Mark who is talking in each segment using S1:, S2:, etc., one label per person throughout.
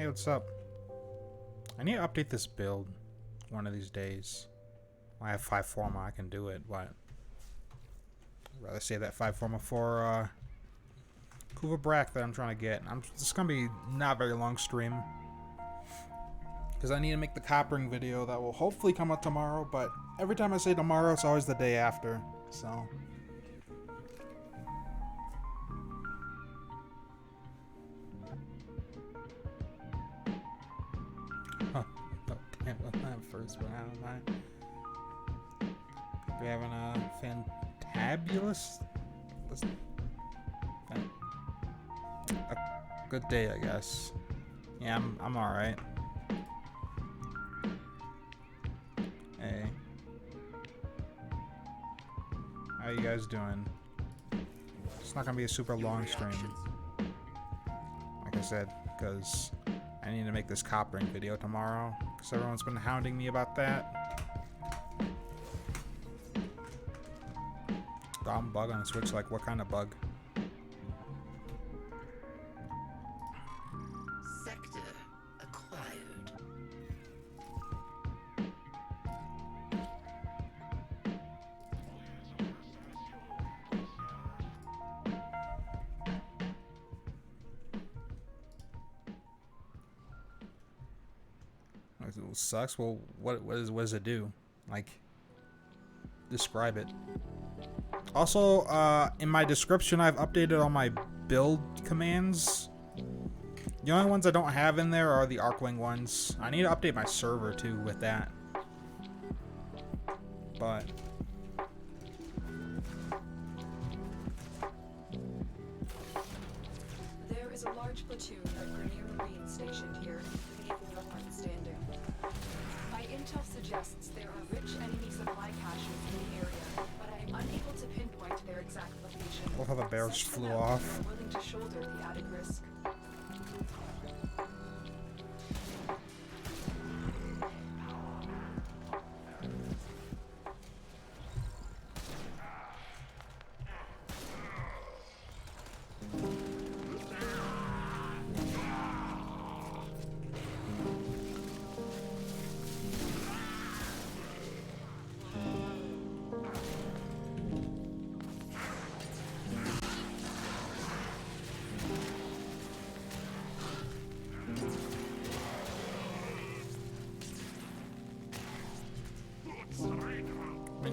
S1: Hey, what's up? I need to update this build one of these days. I have 5 forma, I can do it, but I'd rather save that 5 forma for kuva brakk that I'm trying to get. This is gonna be not very long stream because I need to make the coppering video that will hopefully come out tomorrow. But every time I say tomorrow, it's always the day after. So. Huh. Okay, well, not first, but I don't mind. We're having a fantabulous, a good day, I guess. Yeah, I'm all right. Hey, how you guys doing? It's not gonna be a super long stream, like I said, because I need to make this coppering video tomorrow, because everyone's been hounding me about that. I'm bug on the Switch, like what kind of bug?
S2: Sector acquired.
S1: It sucks. Well, what does it do? Like, describe it. Also, in my description, I've updated all my build commands. The only ones I don't have in there are the Archwing ones. I need to update my server too with that. But
S3: there is a large platoon of Grenier Marine stationed here beneath the Northland Standing. My intel suggests there are rich enemy supply caches in the area, but I am unable to pinpoint their exact location.
S1: I love how the bear just
S3: Such
S1: flew
S3: an
S1: off.
S3: outfit are willing to shoulder the added risk.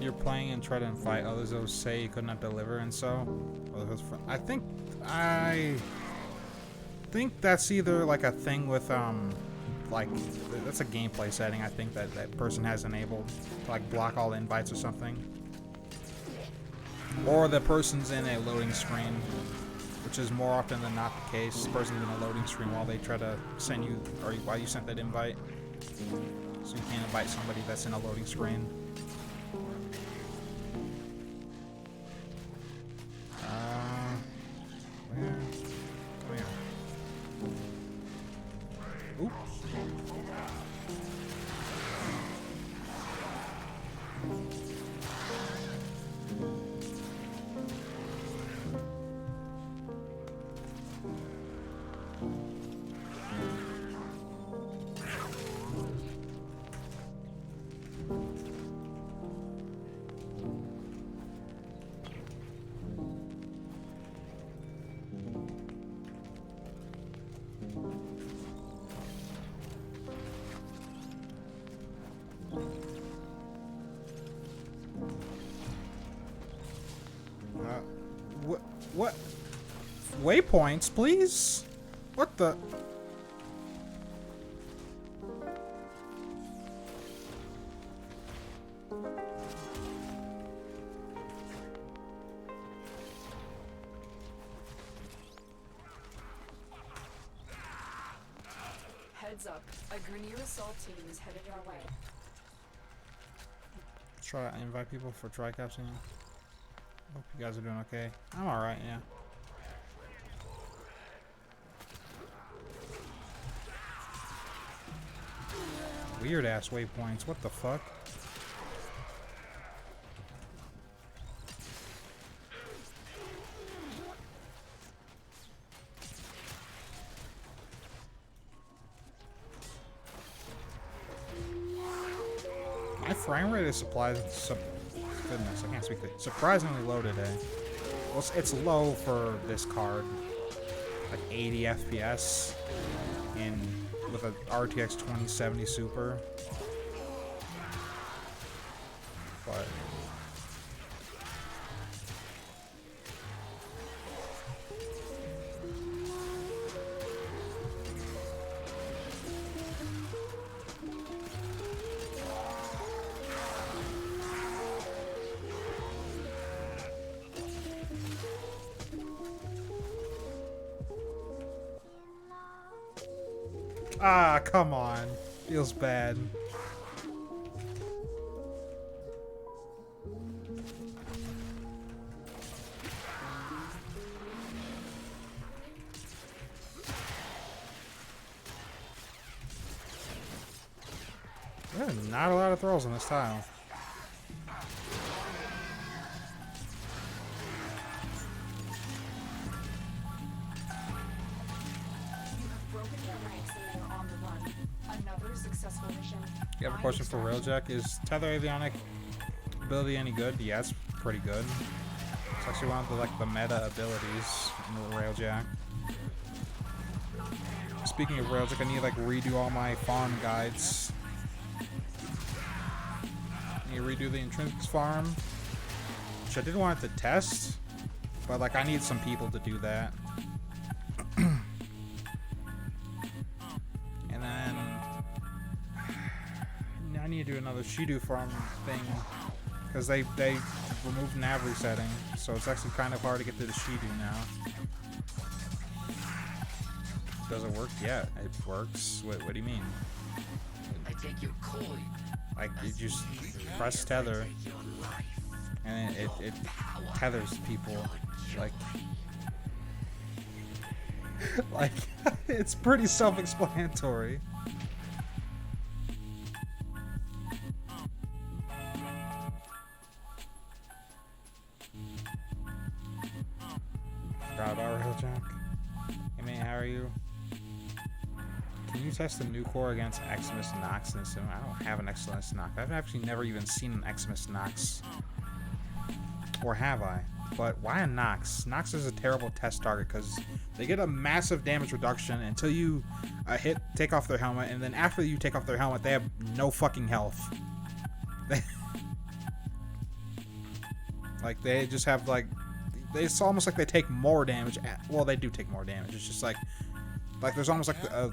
S1: when you're playing and try to invite others, they'll say you could not deliver, and so I think that's either like a thing with like that's a gameplay setting. I think that person has enabled to like block all invites or something, or the person's in a loading screen, which is more often than not the case. The person's in a loading screen while they try to send you, or while you sent that invite, so you can't invite somebody that's in a loading screen. Come here. Oop. What? Waypoints, please? What the?
S3: Heads up, a Grenier assault team is headed our way.
S1: Try to invite people for tri-capsing. Hope you guys are doing okay. I'm alright, yeah. Weird ass waypoints, what the fuck? frame rate is goodness, I can't speak. Surprisingly low today. Well, it's low for this card, like 80 FPS, with a RTX 2070 Super. But ah, come on. Feels bad. There are not a lot of throws on this tile. You have a question for Railjack. Is Tether Avionic ability any good? Yeah, it's pretty good. It's actually one of the meta abilities in Railjack. Speaking of Railjack, I need to redo all my farm guides. I need to redo the intrinsics farm, which I did want to test, but I need some people to do that. And then I need to do another Shido farm thing because they removed nav resetting, so it's actually kind of hard to get to the Shido now. Does it work? Yeah, it works. What do you mean?
S2: I take your coin.
S1: You just press tether, and it tethers people. It's pretty self-explanatory. Forgot about Railjack. Hey man, how are you? Can you test the new core against Xmas Nox in the sim? I don't have an Xmas Nox. I've actually never even seen an Xmas Nox. Or have I? But why a Nox? Nox is a terrible test target because they get a massive damage reduction until you take off their helmet, and then after you take off their helmet, they have no fucking health. They just have it's almost like they take more damage. Well, they do take more damage. It's just like there's almost a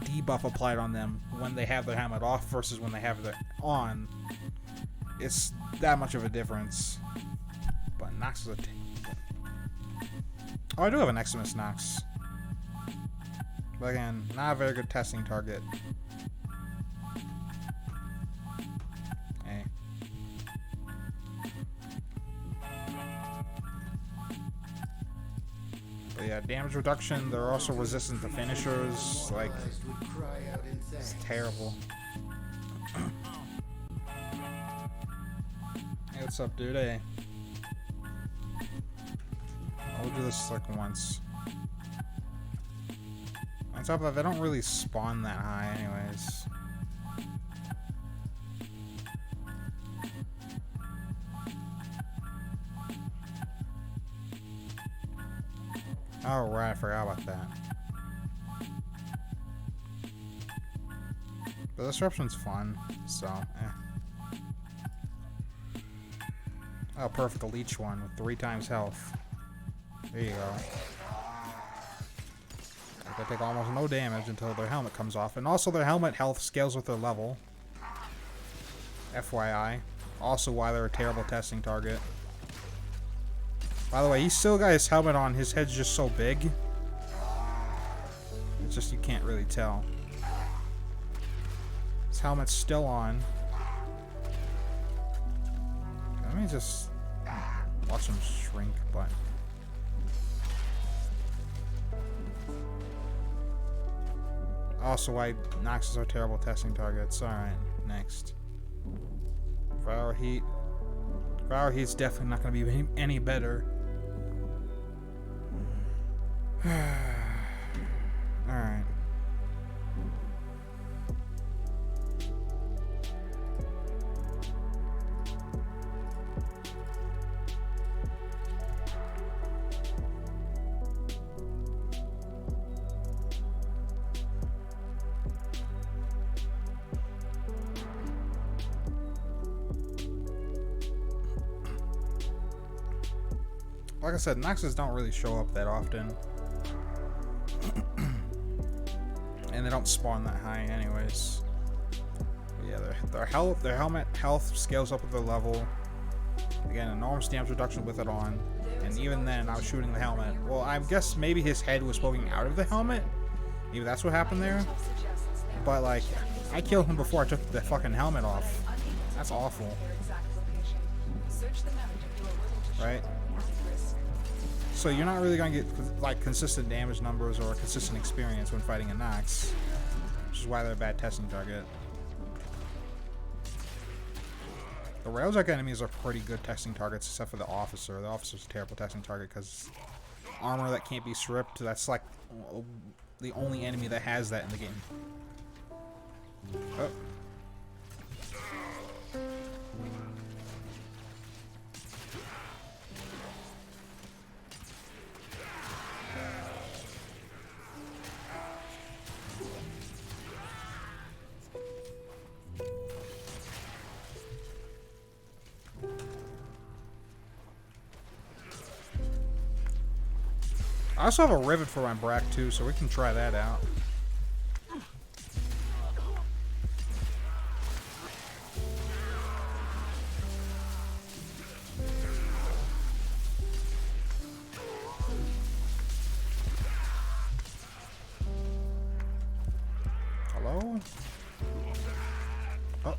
S1: debuff applied on them when they have their helmet off versus when they have it on. It's that much of a difference. But Nox is oh, I do have an Xmas Nox. But again, not a very good testing target. Hey. But yeah, damage reduction, they're also resistant to finishers. It's terrible. Hey, what's up, dude? Hey. I'll do this once. On top of that, they don't really spawn that high anyways. Oh right, I forgot about that. But this disruption's fun, so Oh perfect, a leech one with 3 times health. There you go. They take almost no damage until their helmet comes off. And also their helmet health scales with their level. FYI. Also why they're a terrible testing target. By the way, he's still got his helmet on. His head's just so big. It's just you can't really tell. His helmet's still on. Let me just watch him shrink, but... Also why Noxes are terrible testing targets. Alright, next. Devour Heat. Devour Heat's definitely not going to be any better. Alright. like I said, Noxes don't really show up that often. And they don't spawn that high anyways. But yeah, their helmet health scales up with their level. Again, enormous damage reduction with it on. And even then, I was shooting the helmet. Well, I guess maybe his head was poking out of the helmet. Maybe that's what happened there. But like, I killed him before I took the fucking helmet off. That's awful. Right? So you're not really gonna get like consistent damage numbers or consistent experience when fighting a Nox, which is why they're a bad testing target. The Railjack enemies are pretty good testing targets, except for the Officer. The Officer's a terrible testing target because armor that can't be stripped. That's like the only enemy that has that in the game. Oh. I also have a rivet for my brakk too, so we can try that out. Hello? Oh.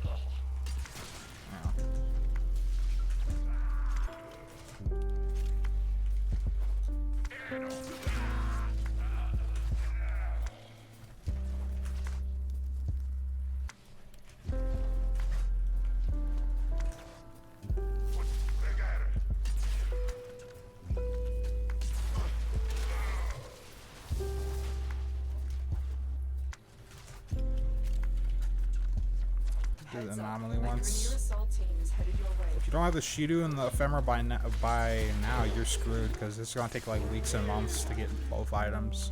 S1: The anomaly once. If you don't have the Shido and the Ephemera by now, you're screwed because it's gonna take like weeks and months to get both items.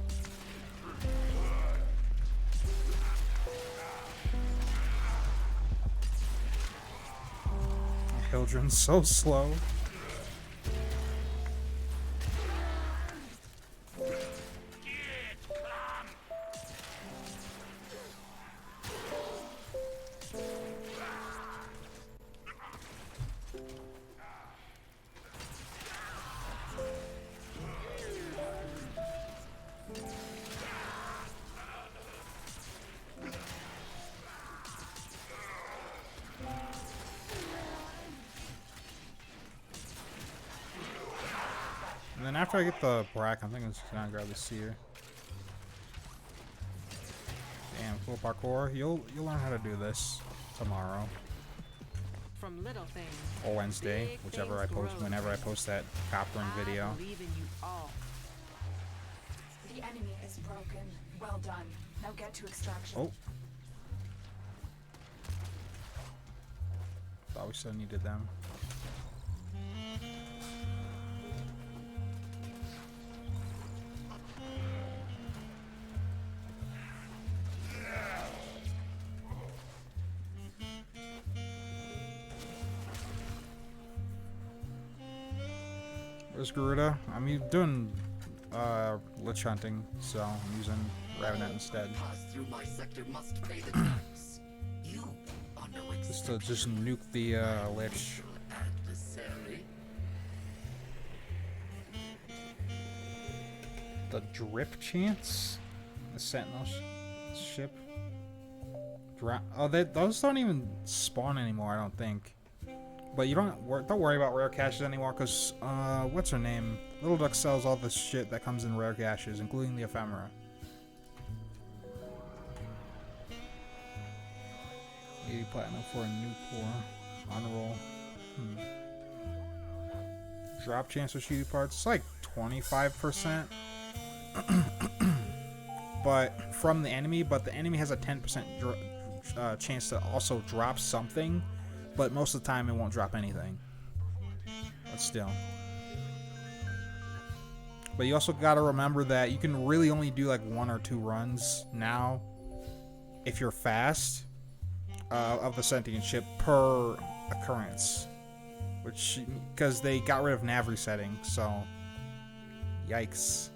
S1: Hildren's so slow. And then after I get the brakk, I'm thinking I'm just gonna grab the seer. Damn, cool parkour. You'll learn how to do this tomorrow.
S4: From little things,
S1: or Wednesday, whichever I post, whenever I post that coppering video.
S3: The enemy is broken. Well done. Now get to extraction.
S1: Oh. Thought we still needed them. Where's Garuda? I'm doing lich hunting, so I'm using Ravenet instead. Just to nuke the lich. The drip chance? The sentinel ship? Oh, those don't even spawn anymore, I don't think. But you don't worry about rare caches anymore, because what's her name? Little Duck sells all the shit that comes in rare caches, including the ephemera. 80 platinum for a new core on roll. Drop chance for shooty parts. It's like 25%. But from the enemy, but the enemy has a 10% chance to also drop something. But most of the time, it won't drop anything. But still. But you also gotta remember that you can really only do like 1 or 2 runs now, if you're fast, of the sentient ship per occurrence. Which, because they got rid of nav resetting, so Yikes.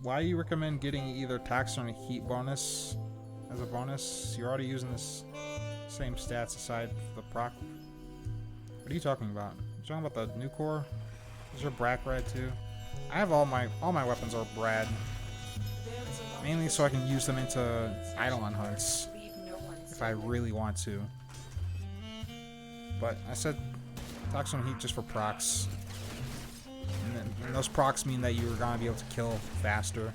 S1: Why do you recommend getting either Toxin or Heat bonus as a bonus? You're already using this same stats aside for the proc. What are you talking about? You talking about the new core? Is there brakk rad too? I have all my weapons are brad. Mainly so I can use them into Eidolon hunts if I really want to. But I said Toxin and Heat just for procs. And those procs mean that you're gonna be able to kill faster.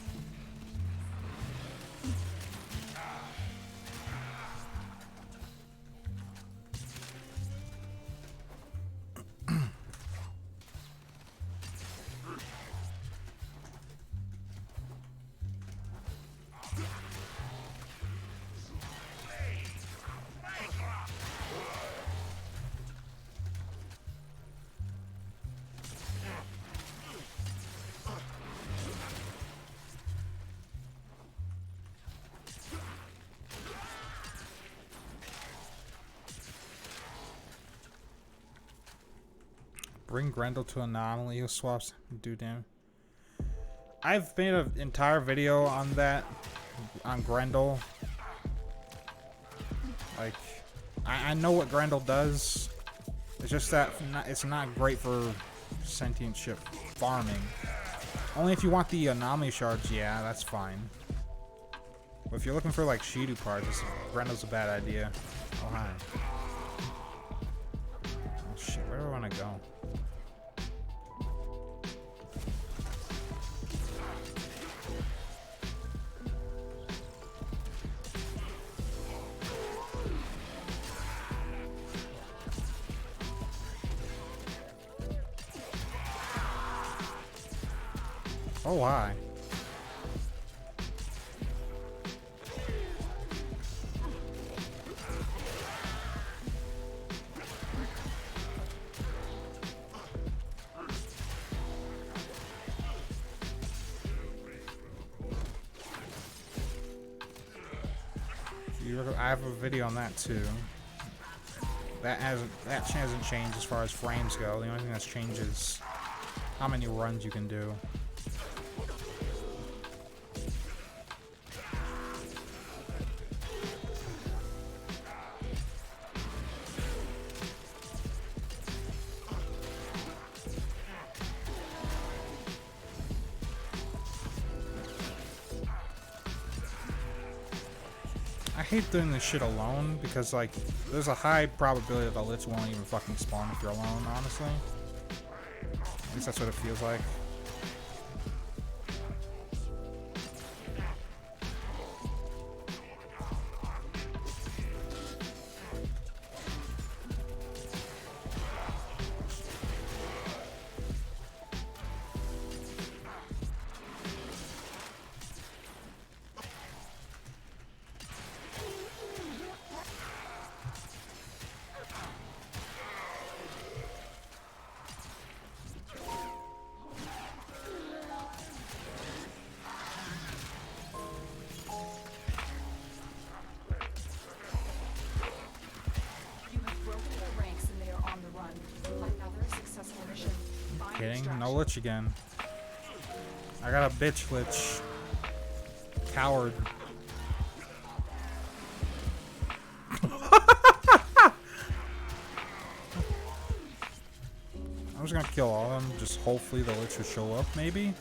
S1: Bring Grendel to Anomaly, he'll swaps do damage. I've made an entire video on that, on Grendel. Like, I know what Grendel does. It's just that it's not great for sentient ship farming. Only if you want the anomaly shards, yeah, that's fine. But if you're looking for like Shidu parts, Grendel's a bad idea. Oh hi. Oh shit, where do I want to go? Oh, hi. I have a video on that too. That hasn't changed as far as frames go. The only thing that's changed is how many runs you can do. I hate doing this shit alone because, like, there's a high probability that the Lich won't even fucking spawn if you're alone, honestly. At least that's what it feels like. Kidding? No Lich again. I got a bitch Lich. Coward. I'm just gonna kill all of them. Just hopefully the Lich will show up, maybe?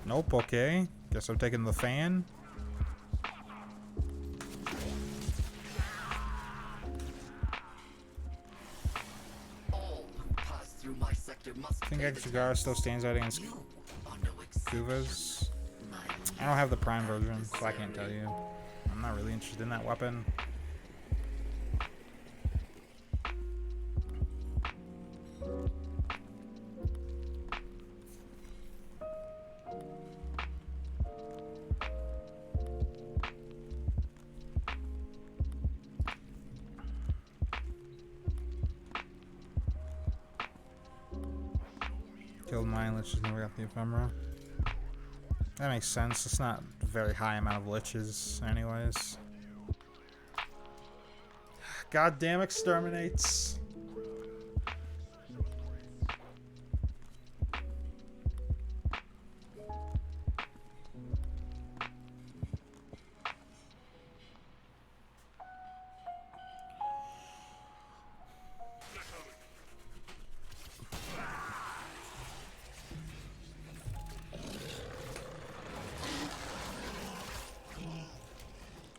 S1: Nope, okay. Guess I'm taking the fan. I think Exegara still stands out against kuvas. I don't have the prime version, so I can't tell you. I'm not really interested in that weapon. Killed mine, let's just never got the ephemera. That makes sense. It's not very high amount of liches, anyways. Goddamn exterminates.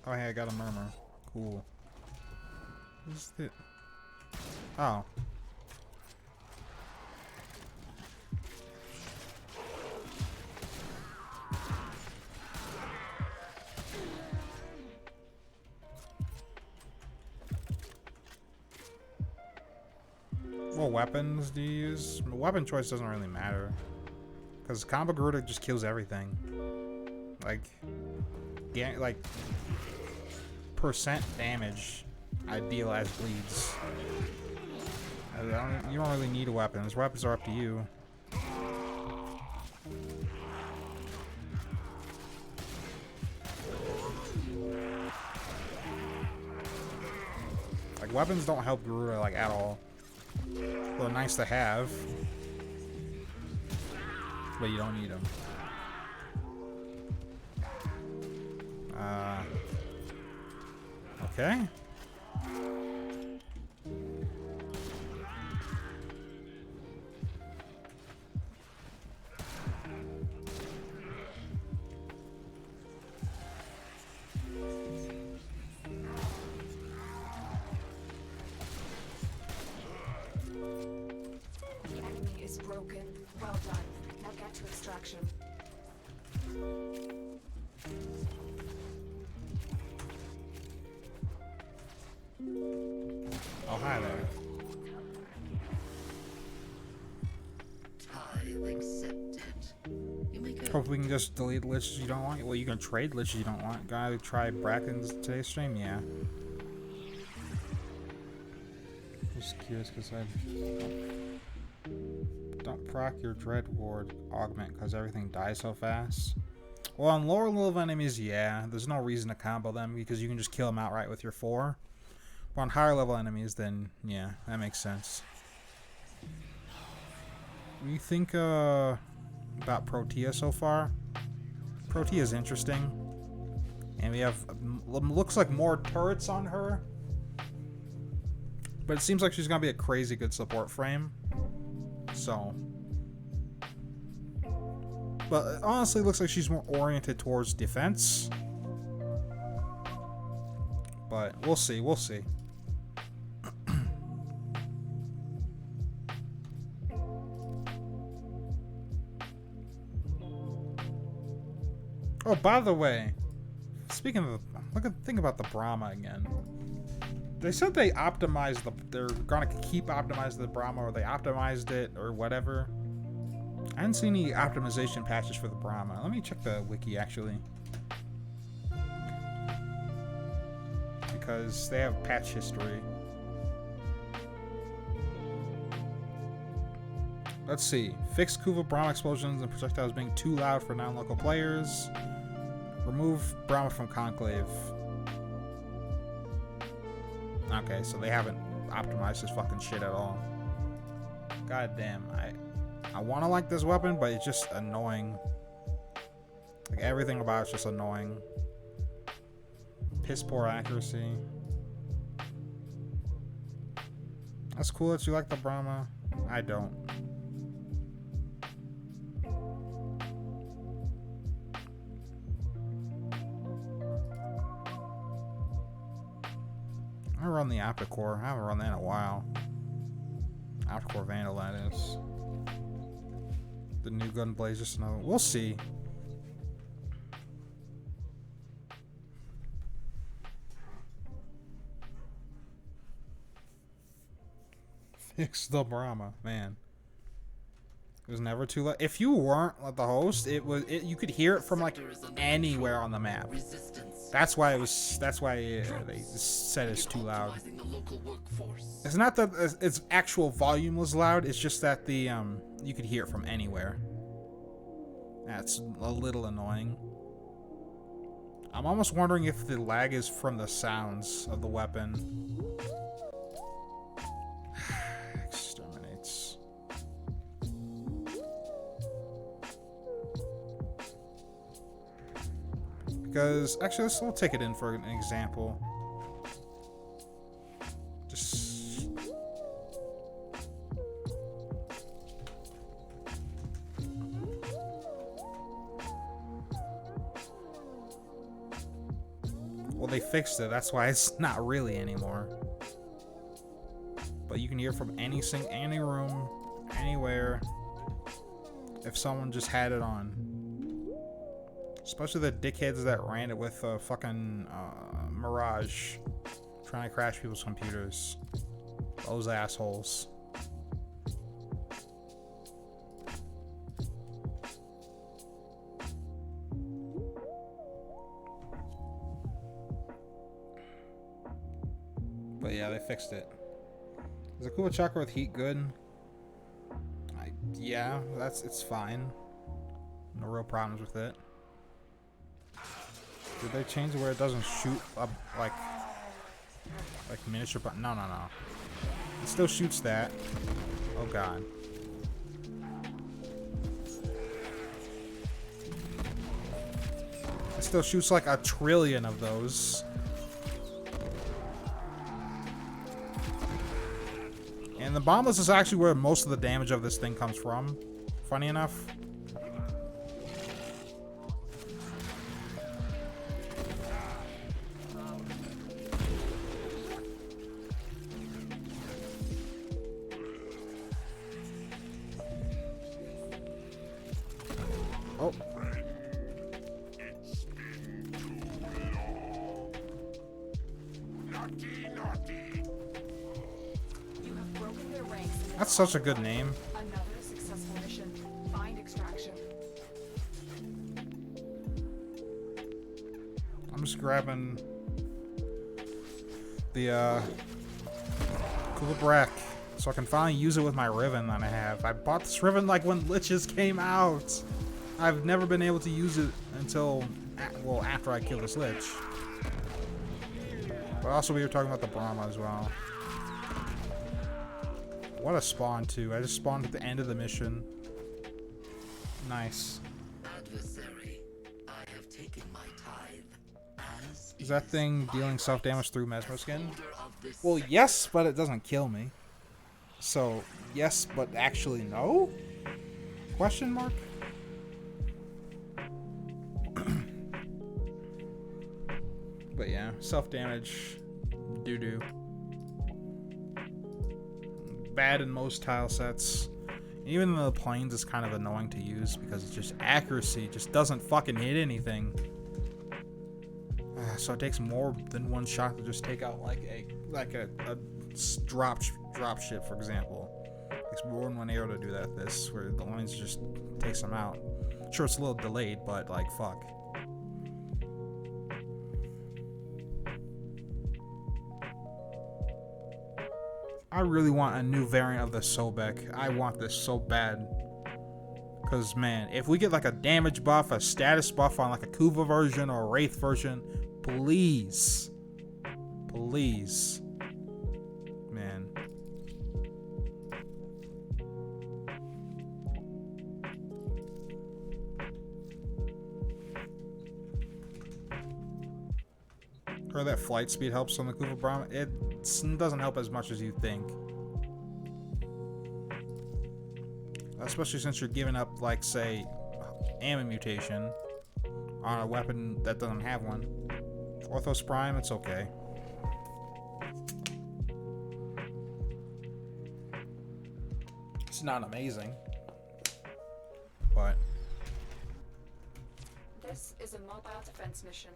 S1: Oh, hey, I got a murmur. Cool. What's it? Oh. What weapons do you use? Weapon choice doesn't really matter. Because combo Garuda just kills everything. Like, yeah, like, percent damage I deal as bleeds. You don't really need weapons. Weapons are up to you. Like, weapons don't help Garuda, like, at all. They're nice to have, but you don't need them. Okay.
S3: The enemy is broken. Well done. Now get to extraction.
S1: Oh, hi there.
S2: Tile accepted. You may go.
S1: Hope we can just delete liches you don't want. Well, you can trade liches you don't want. Gotta try brakk in today's stream, yeah. Just curious because I don't proc your dread ward augment because everything dies so fast. Well, on lower level enemies, yeah, there's no reason to combo them because you can just kill them outright with your 4. But on higher level enemies, then yeah, that makes sense. What do you think about Protea so far? Protea is interesting, and we have looks like more turrets on her, but it seems like she's gonna be a crazy good support frame. So, but it honestly looks like she's more oriented towards defense. But we'll see. We'll see. Oh, by the way, speaking of, think about the Brahma again. They said they optimized they're gonna keep optimizing the Brahma, or they optimized it, or whatever. I didn't see any optimization patches for the Brahma. Let me check the wiki actually, because they have patch history. Let's see. Fix kuva Brahma explosions and projectiles being too loud for non-local players. Remove Brahma from Conclave. Okay, so they haven't optimized this fucking shit at all. God damn, I want to like this weapon, but it's just annoying. Like, everything about it's just annoying. Piss poor accuracy. That's cool that you like the Brahma. I don't. I run the Opticore. I haven't run that in a while. Opticore Vandal, that is. The new gun blaze, just another. We'll see. Fix the Brahma, man. It was never too late. If you weren't like the host, you could hear it from like anywhere on the map. That's why it was. That's why they said it's too loud. It's not that its actual volume was loud. It's just that the you could hear it from anywhere. That's a little annoying. I'm almost wondering if the lag is from the sounds of the weapon. Exterminates. Because, actually, we'll take it in for an example. Just... Well, they fixed it. That's why it's not really anymore. But you can hear from any room, anywhere, if someone just had it on. Especially the dickheads that ran it with a fucking Mirage, trying to crash people's computers. Those assholes. But yeah, they fixed it. Is a kuva chakra with heat good? Yeah, it's fine. No real problems with it. Did they change it where it doesn't shoot up like miniature? But no. It still shoots that. Oh god. It still shoots like a trillion of those. And the bombless is actually where most of the damage of this thing comes from. Funny enough. Oh. That's such a good name.
S3: Another successful mission. Find extraction.
S1: I'm just grabbing the kuva brakk so I can finally use it with my riven that I have. I bought this riven like when liches came out. I've never been able to use it until after I kill this lich. But also we were talking about the Brahma as well. What a spawn too. I just spawned at the end of the mission. Nice.
S2: Adversary, I have taken my tithe.
S1: Is that thing dealing self-damage through Mesmer skin? Well, yes, but it doesn't kill me. So, yes, but actually no? Question mark? But yeah, self-damage, doo-doo. Bad in most tile sets. Even in the planes, it's kind of annoying to use because it's just accuracy just doesn't fucking hit anything. So it takes more than one shot to just take out like a drop ship, for example. It takes more than one arrow to do that. This where the lines just takes them out. Sure, it's a little delayed, but like fuck. I really want a new variant of the Sobek. I want this so bad. Because, man, if we get like a damage buff, a status buff on like a Kuva version or a Wraith version, please. Please. Man. Heard that flight speed helps on the Kuva Brahma. It doesn't help as much as you think. Especially since you're giving up, like, say, ammo mutation on a weapon that doesn't have one. Orthos Prime, it's okay. It's not amazing. But
S3: This is a mobile defense mission.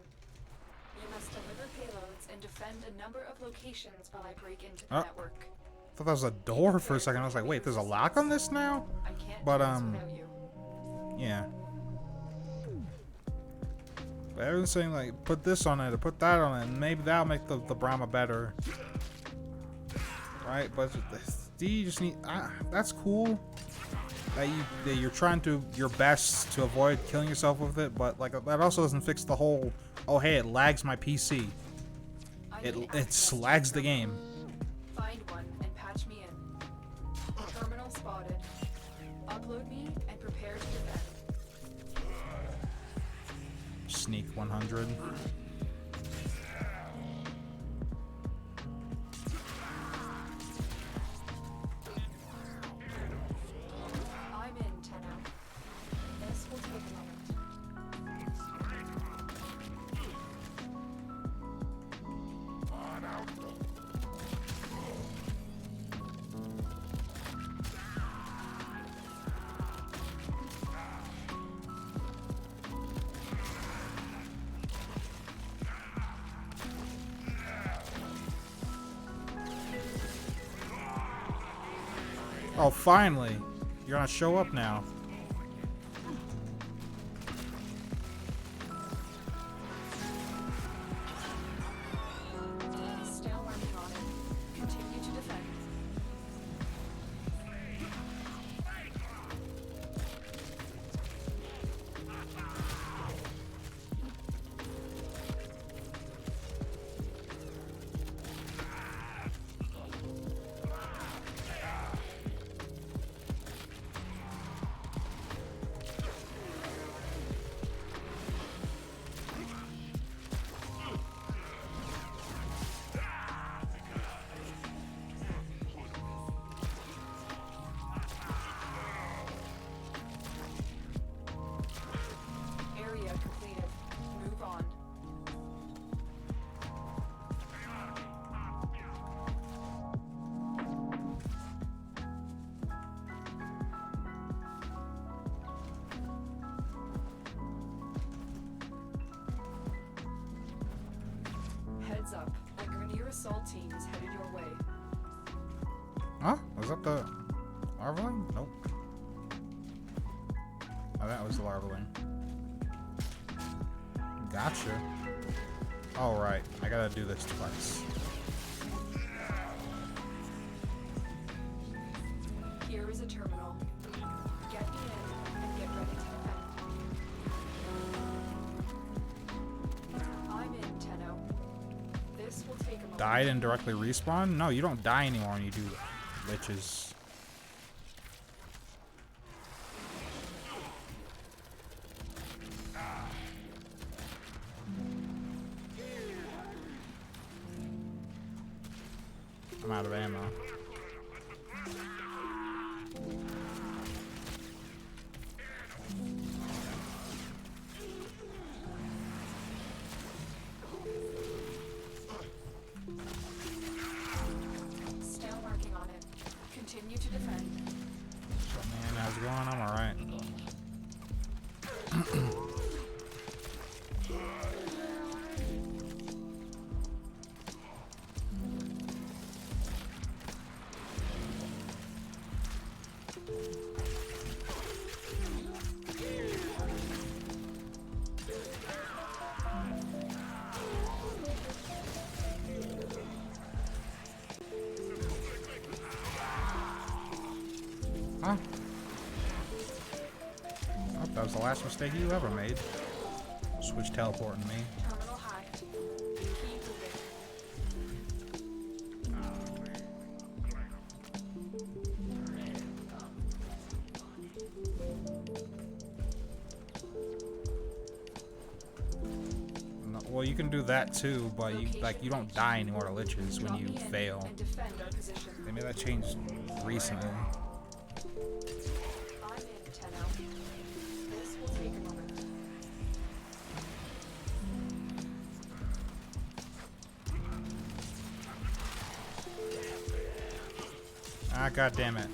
S3: You must deliver payloads and defend a number of locations while I break into the network.
S1: I thought that was a door for a second. I was like, wait, there's a lock on this now?
S3: I can't
S1: But,
S3: do this without you.
S1: yeah. But everyone's saying, like, put this on it or put that on it, and maybe that'll make the Brahma better. Right? But do you just need... that's cool. that you're trying to your best to avoid killing yourself with it, but like that also doesn't fix the whole. Oh hey, it lags my PC. It lags the game.
S3: Find one and patch me in. Terminal spotted. Upload me and prepare to defend.
S1: Sneak 100.
S3: I'm in, Tenno. This will take a moment.
S1: Oh, finally! You're gonna show up now.
S3: Still working on it. Continue to defend. Area completed. Move on. Heads up. A Grenier assault team is headed your way.
S1: Huh? Was that the larvaling? Nope. Oh, that was the larvaling. Gotcha. Alright, I gotta do this twice.
S3: Here is a terminal. Get me in and get ready to defend. I'm in, Tenno. This will take a moment.
S1: Died and directly respawn? No, you don't die anymore when you do liches. I'm out of ammo.
S3: Still working on it. Continue to defend.
S1: Man, how's it going? I'm alright. Huh? Oh, that was the last mistake you ever made. Switch teleporting me.
S3: Terminal hacked. Keep moving.
S1: No, well, you can do that too, but you don't die anymore to liches when you fail.
S3: And defend our position.
S1: Maybe that changed recently.
S3: I'm in, Tenno. This will take a moment.
S1: Ah, god damn it.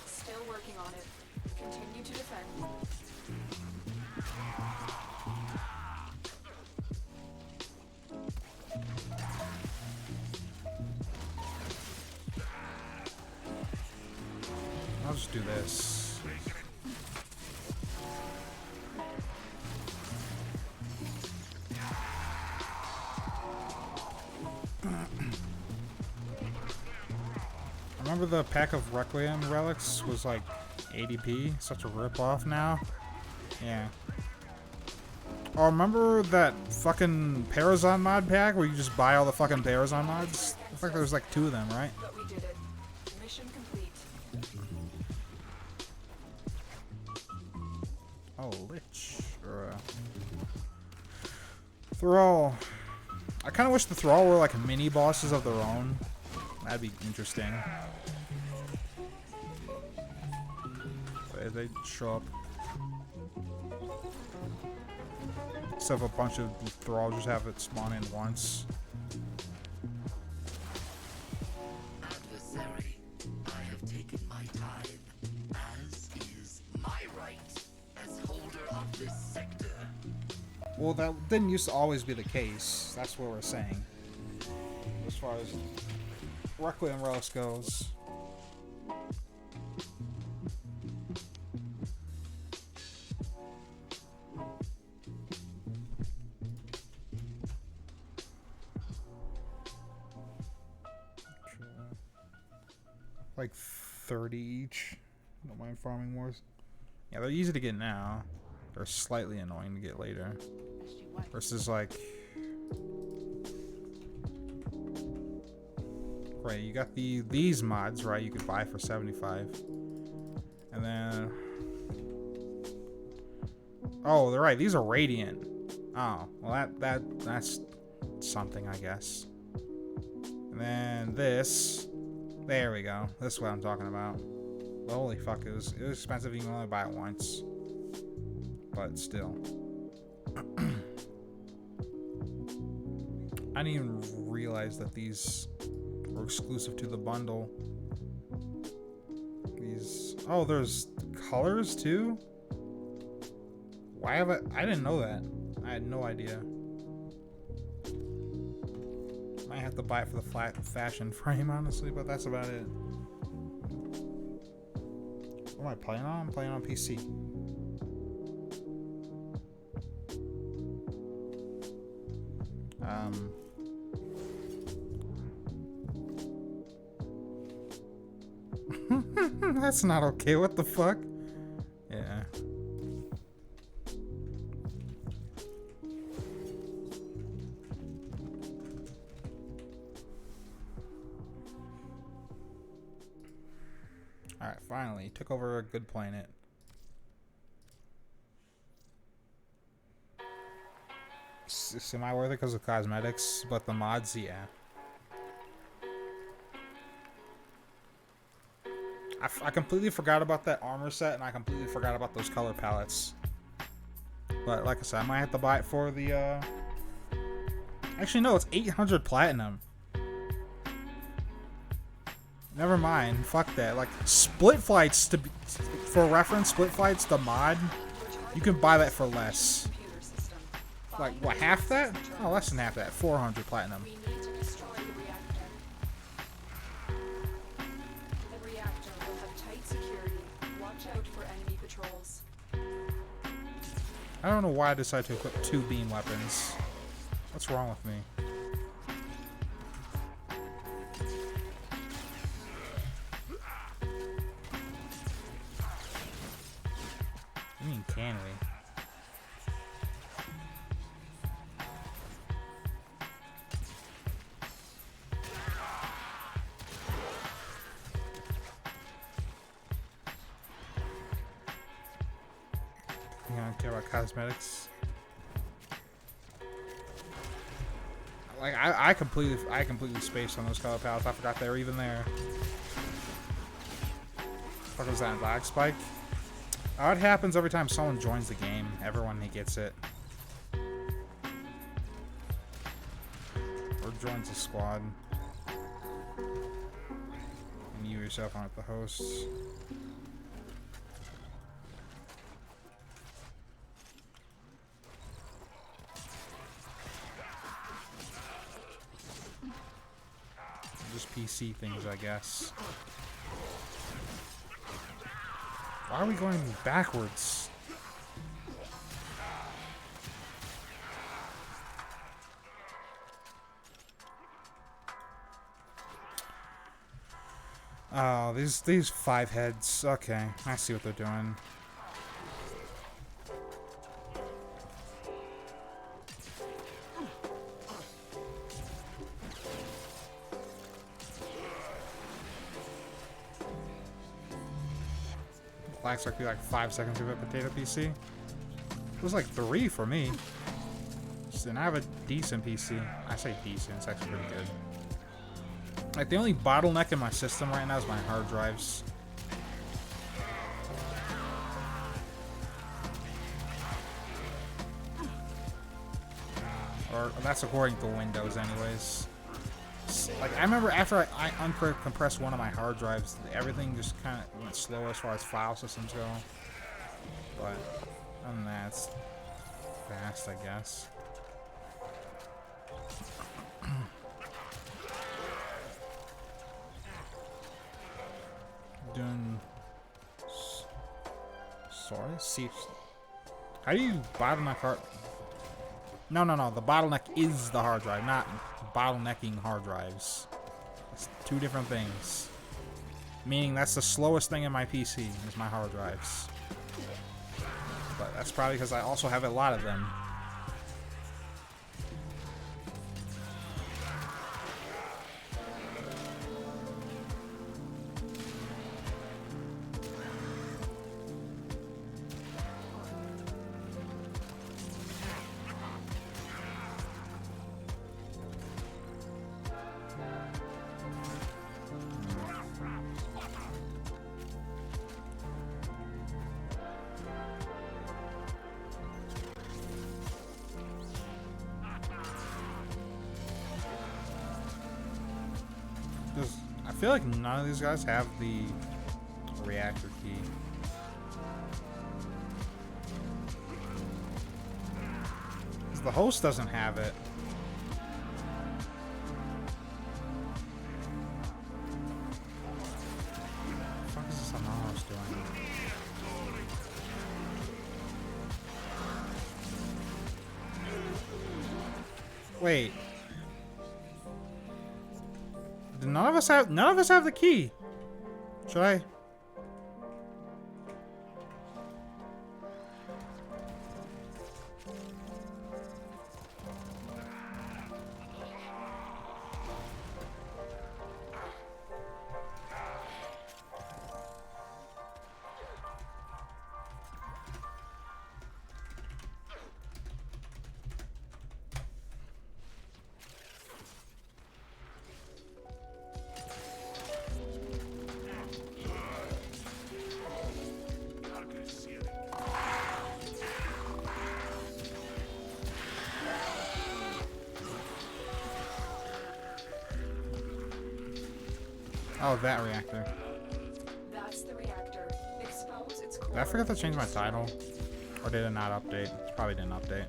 S3: Still working on it. Continue to defend.
S1: I'll just do this. Remember the pack of Requiem relics was like 80p? Such a rip-off now. Yeah. Oh, remember that fucking Parazon mod pack where you just buy all the fucking Parazon mods? I think there was like 2 of them, right?
S3: But we did it. Mission complete.
S1: Oh, Lich. Or, Thrall. I kind of wish the Thrall were like mini bosses of their own. That'd be interesting. They show up. Instead of a bunch of Thralls, just have it spawn in once.
S2: Adversary, I have taken my tithe, as is my right as holder of this sector.
S1: Well, that didn't used to always be the case. That's what we're saying. As far as Requiem Relics goes. Like 30 each. Don't mind farming wars. Yeah, they're easy to get now. They're slightly annoying to get later. Versus like... Right, you got these mods, right? You could buy for 75. And then... Oh, they're right. These are radiant. Oh, well that's something, I guess. And then this... There we go. This is what I'm talking about. But holy fuck, it was expensive. You can only buy it once. But still. I didn't even realize that these were exclusive to the bundle. These... Oh, there's colors too? Why have I didn't know that. I had no idea. Might have to buy it for the flat fashion frame, honestly, but that's about it. What am I playing on? I'm playing on PC. That's not okay. What the fuck? Yeah. Alright, finally. Took over a good planet. Semi-worth it because of cosmetics, but the mods, yeah. I completely forgot about that armor set, and I completely forgot about those color palettes. But like I said, I might have to buy it for the, Actually, no, it's 800 platinum. Never mind. Fuck that. Like, Split Flights, for reference, Split Flights, the mod, you can buy that for less. Like, what, half that? Oh, less than half that. 400 platinum.
S3: We need to destroy the reactor. The reactor will have tight security. Watch out for enemy patrols.
S1: I don't know why I decided to equip 2 beam weapons. What's wrong with me? I mean, can we? You don't care about cosmetics? Like I completely spaced on those color palettes. I forgot they were even there. What was that? Black Spike? Oh, it happens every time someone joins the game. Everyone gets it. Or joins a squad. And you yourself aren't the hosts. Just PC things, I guess. Why are we going backwards? Oh, these 5 heads. Okay, I see what they're doing. Lacks like 5 seconds of a potato PC. It was like 3 for me. And I have a decent PC. I say decent, it's actually pretty good. Like, the only bottleneck in my system right now is my hard drives. Or that's according to Windows anyways. Like, I remember after I uncompressed one of my hard drives, everything just kind of went slow as far as file systems go. But other than that, it's fast, I guess. Doing... Sorry? See... How do you bottleneck hard... No. The bottleneck is the hard drive, not bottlenecking hard drives. It's 2 different things. Meaning that's the slowest thing in my PC is my hard drives. But that's probably because I also have a lot of them. I feel like none of these guys have the reactor key. The host doesn't have it. What the fuck is this Emotes doing? Wait. None of us have the key. Should I? Oh, that reactor.
S3: That's the reactor. Expose its
S1: Did I forget to change my title? Or did it not update? It probably didn't update.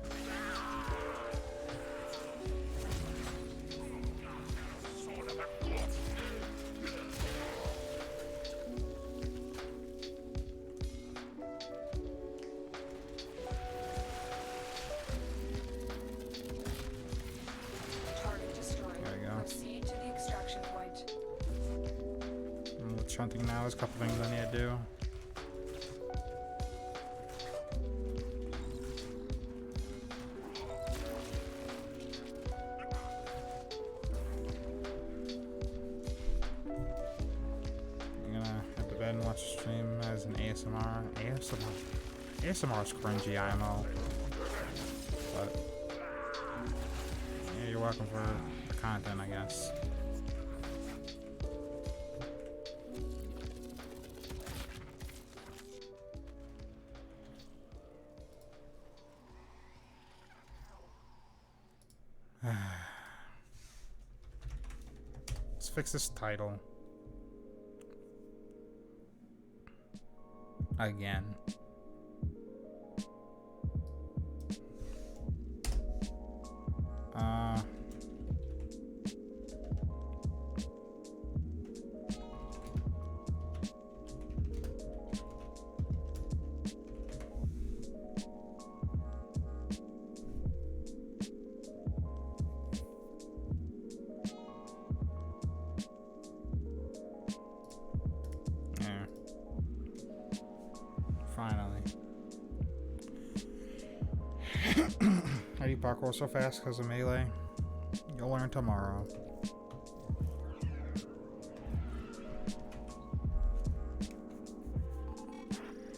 S3: target destroyed.
S1: There we go.
S3: Proceed to the extraction point.
S1: Shunting now, there's a couple things I need to do. I'm gonna head to bed and watch the stream as an ASMR. ASMR is cringy, IMO. But yeah, you're welcome for the content, I guess. Let's fix this title. Again. Finally. How do you parkour so fast because of melee? You'll learn tomorrow.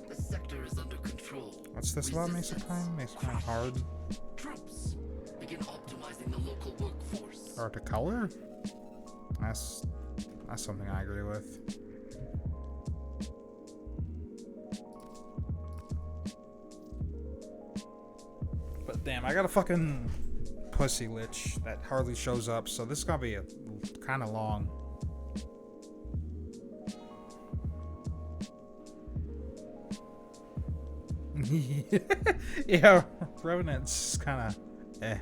S2: The sector is under control.
S1: What's this about Mesa Time? Mesa Time hard?
S2: Troops, begin optimizing the local workforce.
S1: Or to color? That's something I agree with. But damn, I got a fucking pussy lich that hardly shows up, so this is gonna be kind of long. Yeah, Revenant's kind of eh.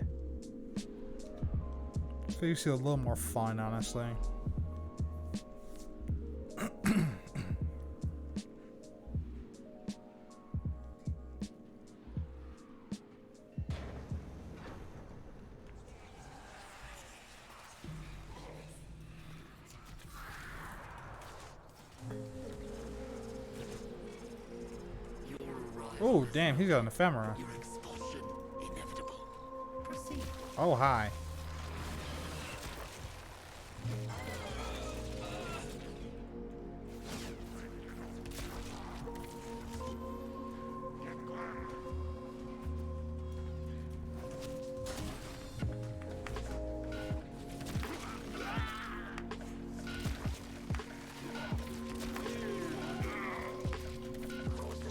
S1: Feels a little more fun, honestly. Oh, damn, he's got an ephemera.
S2: Your expulsion inevitable. Proceed.
S1: Oh, hi.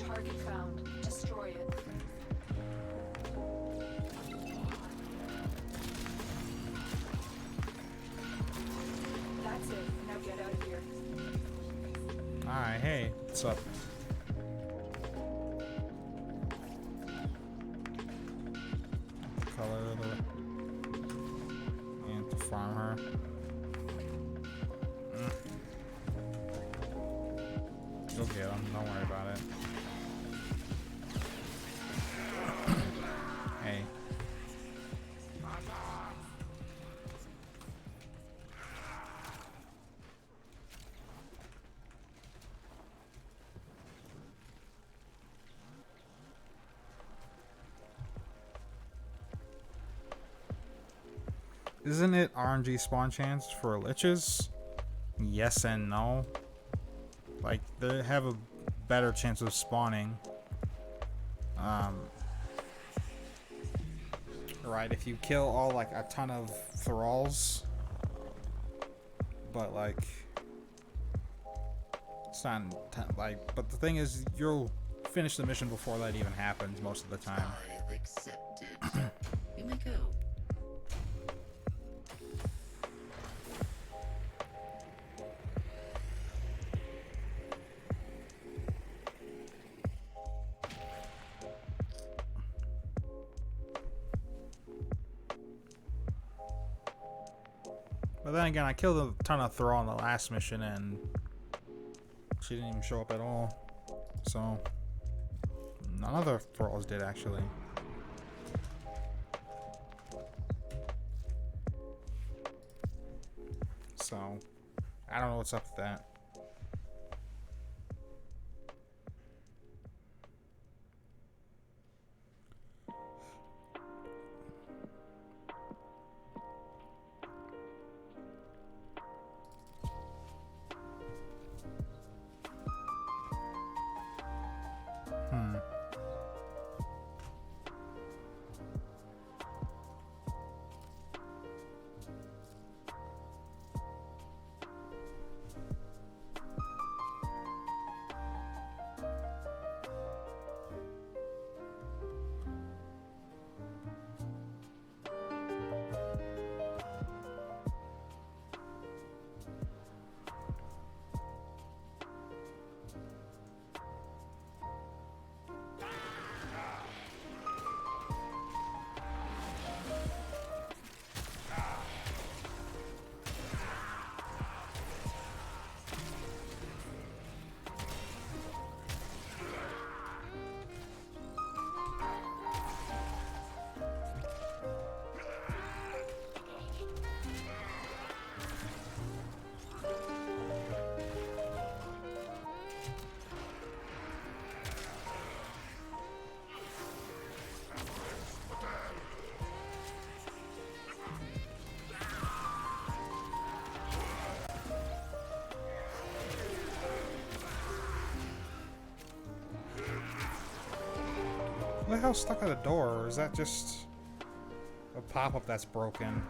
S3: Target found. Destroy it. That's it. Now get out of here.
S1: Alright, hey, what's up? Color of the... And to farm her. You'll get him, don't worry about it. Hey. Isn't it RNG spawn chance for liches? Yes and no. Like, they have a better chance of spawning. Right, if you kill all, like, a ton of thralls. But, like... It's not... Like, but the thing is, you'll finish the mission before that even happens most of the time.
S2: I've accepted. You may go.
S1: But then again, I killed a ton of thrall in the last mission and she didn't even show up at all. So, none of the thralls did actually. So, I don't know what's up with that. What the hell's stuck at the door? Or is that just a pop-up that's broken?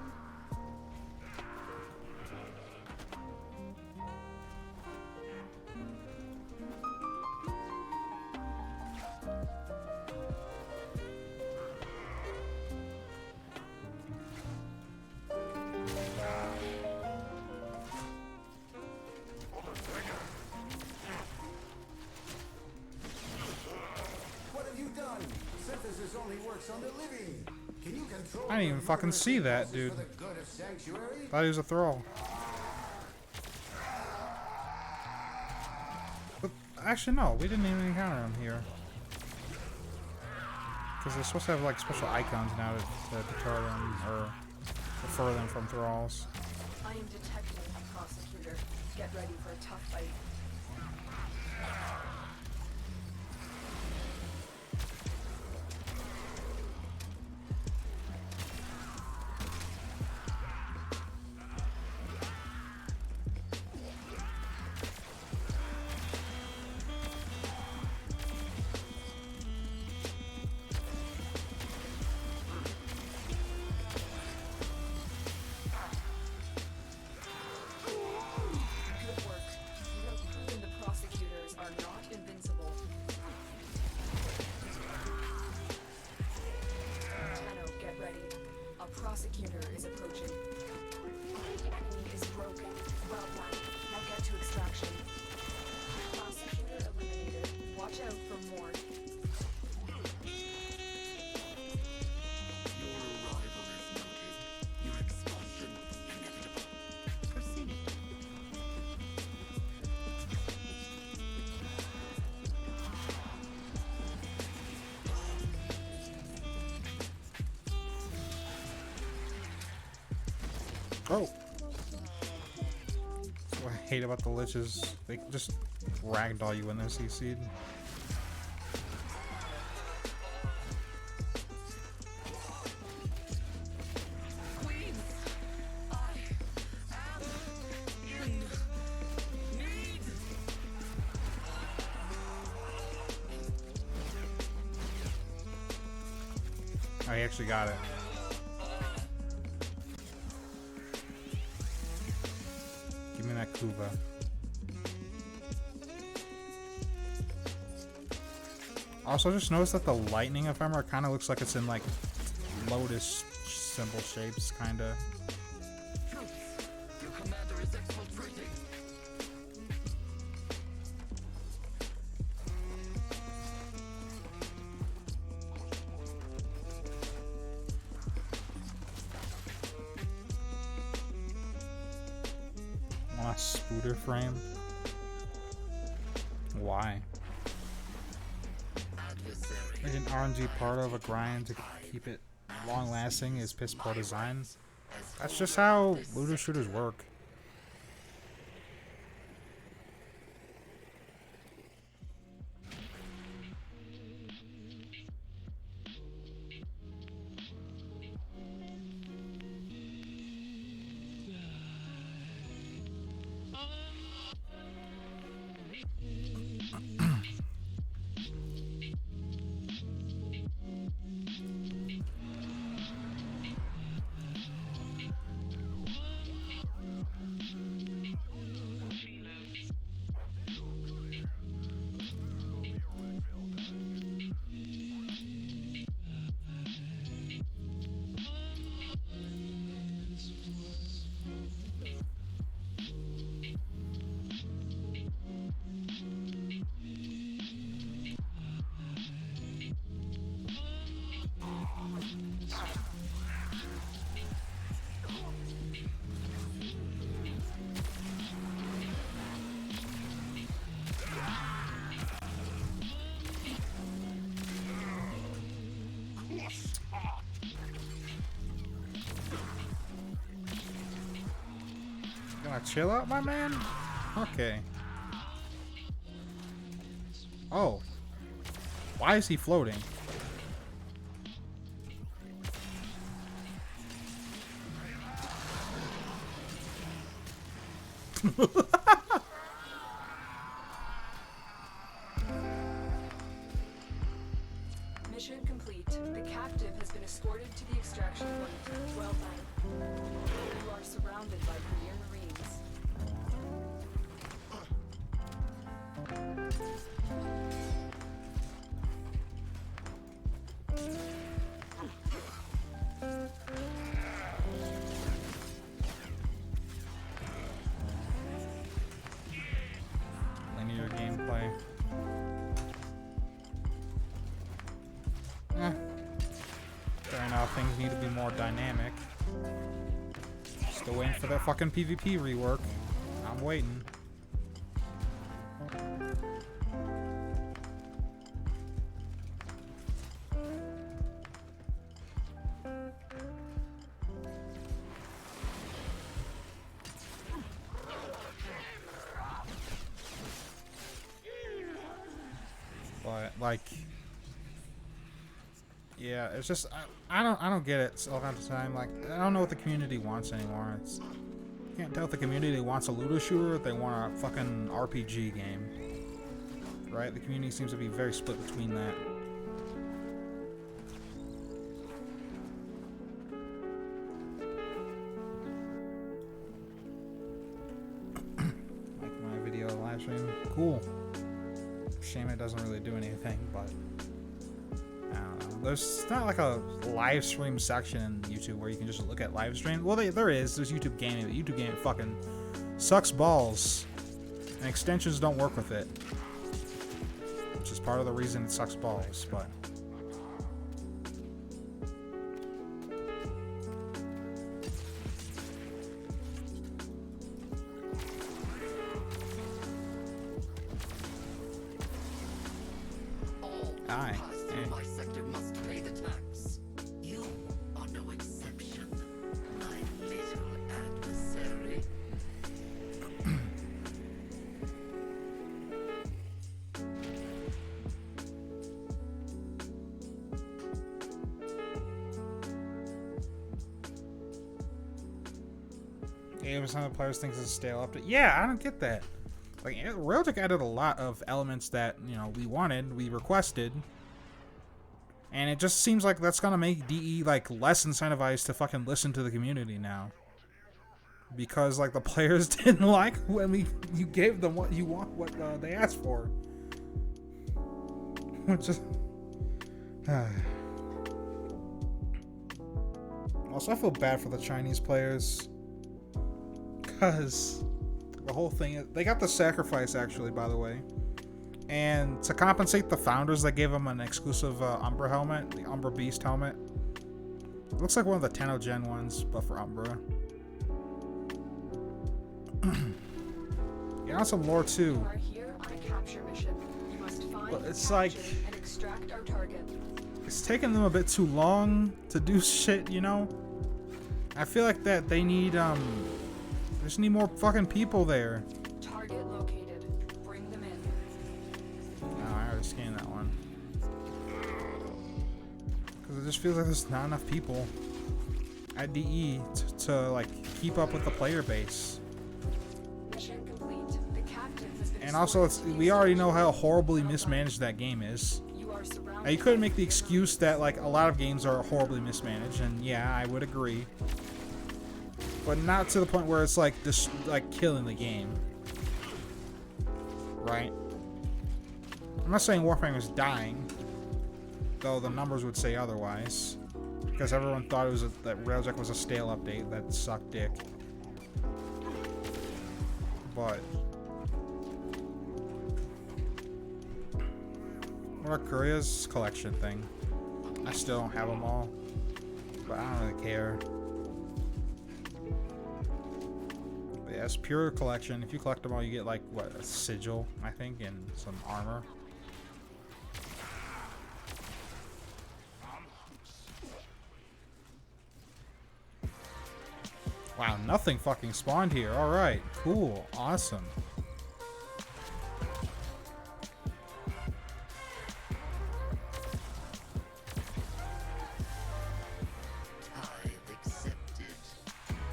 S1: I didn't even fucking see that, dude. Thought he was a thrall. But actually, no, we didn't even encounter him here. Because they're supposed to have like special icons now to deter them or defer them from thralls.
S3: I am detecting a prosecutor. Get ready for a tough fight. Prosecutor is approaching. Enemy is broken. Well done. Now get to extraction. Prosecutor eliminated. Watch out for more.
S2: Your arrival is noted. Your expulsion inevitable. Proceed.
S1: Oh! That's what I hate about the liches. They just ragdoll you when they're CC'd.
S2: Queen, I am in need.
S1: Oh, he actually got it. Give me that kuva. Also, just notice that the lightning ephemera kind of looks like it's in like lotus symbol shapes, kind of.
S2: Troops, your commander is exfiltrating.
S1: Want a spooter frame? Why? Make an RNG part of a grind to keep it long lasting is piss poor design. That's just how looter shooters work. Gonna chill out, my man? Okay. Oh. Why is he floating?
S3: Mission complete. The captive has been escorted to the extraction point. Well done. You are surrounded by Premier Marines.
S1: Linear gameplay. Fair enough, things need to be more dynamic. Still waiting for that fucking PvP rework. I'm waiting. But like, yeah, it's just I don't get it. So half the time, like, I don't know what the community wants anymore. It's, you can't tell if the community wants a looter shooter or if they want a fucking RPG game. Right? The community seems to be very split between that. Like my video live stream, cool. Shame it doesn't really do anything, but I don't know. There's not like a live stream section in YouTube where you can just look at live stream. Well, there is. There's YouTube Gaming, but YouTube Gaming fucking sucks balls, and extensions don't work with it, which is part of the reason it sucks balls. But aye.
S2: My sector must pay the tax. You are no exception, my little adversary.
S1: Yeah, some of the players thinks it's a stale update. Yeah, I don't get that. Like, Railtech added a lot of elements that, you know, we wanted, we requested. And it just seems like that's gonna make DE, like, less incentivized to fucking listen to the community now. Because, like, the players didn't like when you gave them what you want, what they asked for. Which is... Also, I feel bad for the Chinese players. Because the whole thing, they got the sacrifice, actually, by the way. And to compensate the founders, they gave them an exclusive Umbra helmet, the Umbra Beast helmet. It looks like one of the Tenno Gen ones, but for Umbra. Yeah, on some lore too.
S3: You are here on a capture mission. You must find,
S1: But it's
S3: capture,
S1: like,
S3: and extract our target.
S1: it's taking them a bit too long to do shit, you know? I feel like that they need, they just need more fucking people there.
S3: Target located. Bring them in.
S1: Oh, I already scanned that one. Because it just feels like there's not enough people at DE to like, keep up with the player base.
S3: Mission complete. The captive has been
S1: And also,
S3: escorted to the
S1: we already know
S3: extraction
S1: how
S3: point.
S1: horribly
S3: Well done.
S1: mismanaged that game is.
S3: You are surrounded
S1: Now, you couldn't
S3: by
S1: make the
S3: Premier
S1: excuse that, like, a lot of games are horribly mismanaged, and yeah, I would agree. But not to the point where it's, like, this, like, killing the game. Right? I'm not saying Warframe is dying, though the numbers would say otherwise. Because everyone thought it was that Railtech was a stale update that sucked dick. But... what about Korea's collection thing? I still don't have them all, but I don't really care. But yeah, it's pure collection. If you collect them all, you get like what, a sigil, I think, and some armor. Wow, nothing fucking spawned here. All right, cool, awesome.
S2: Tithe accepted.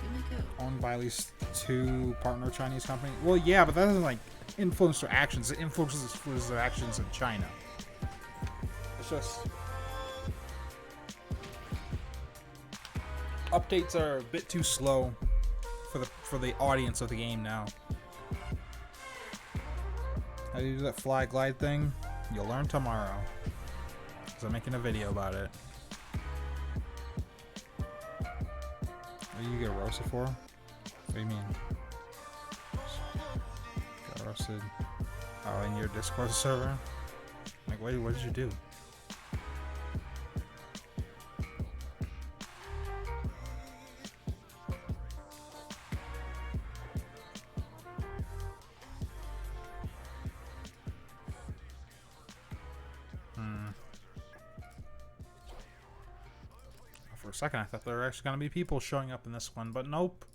S2: You may go.
S1: Owned by at least 2 partner Chinese companies. Well, yeah, but that doesn't like influence their actions. It influences their actions in China. It's just Updates are a bit too slow for the audience of the game now. How do you do that fly glide thing? You'll learn tomorrow. Because I'm making a video about it. What do you get roasted for? What do you mean? Got roasted. Oh, in your Discord server? Like, wait, what did you do? For a second, I thought there were actually going to be people showing up in this one, but nope.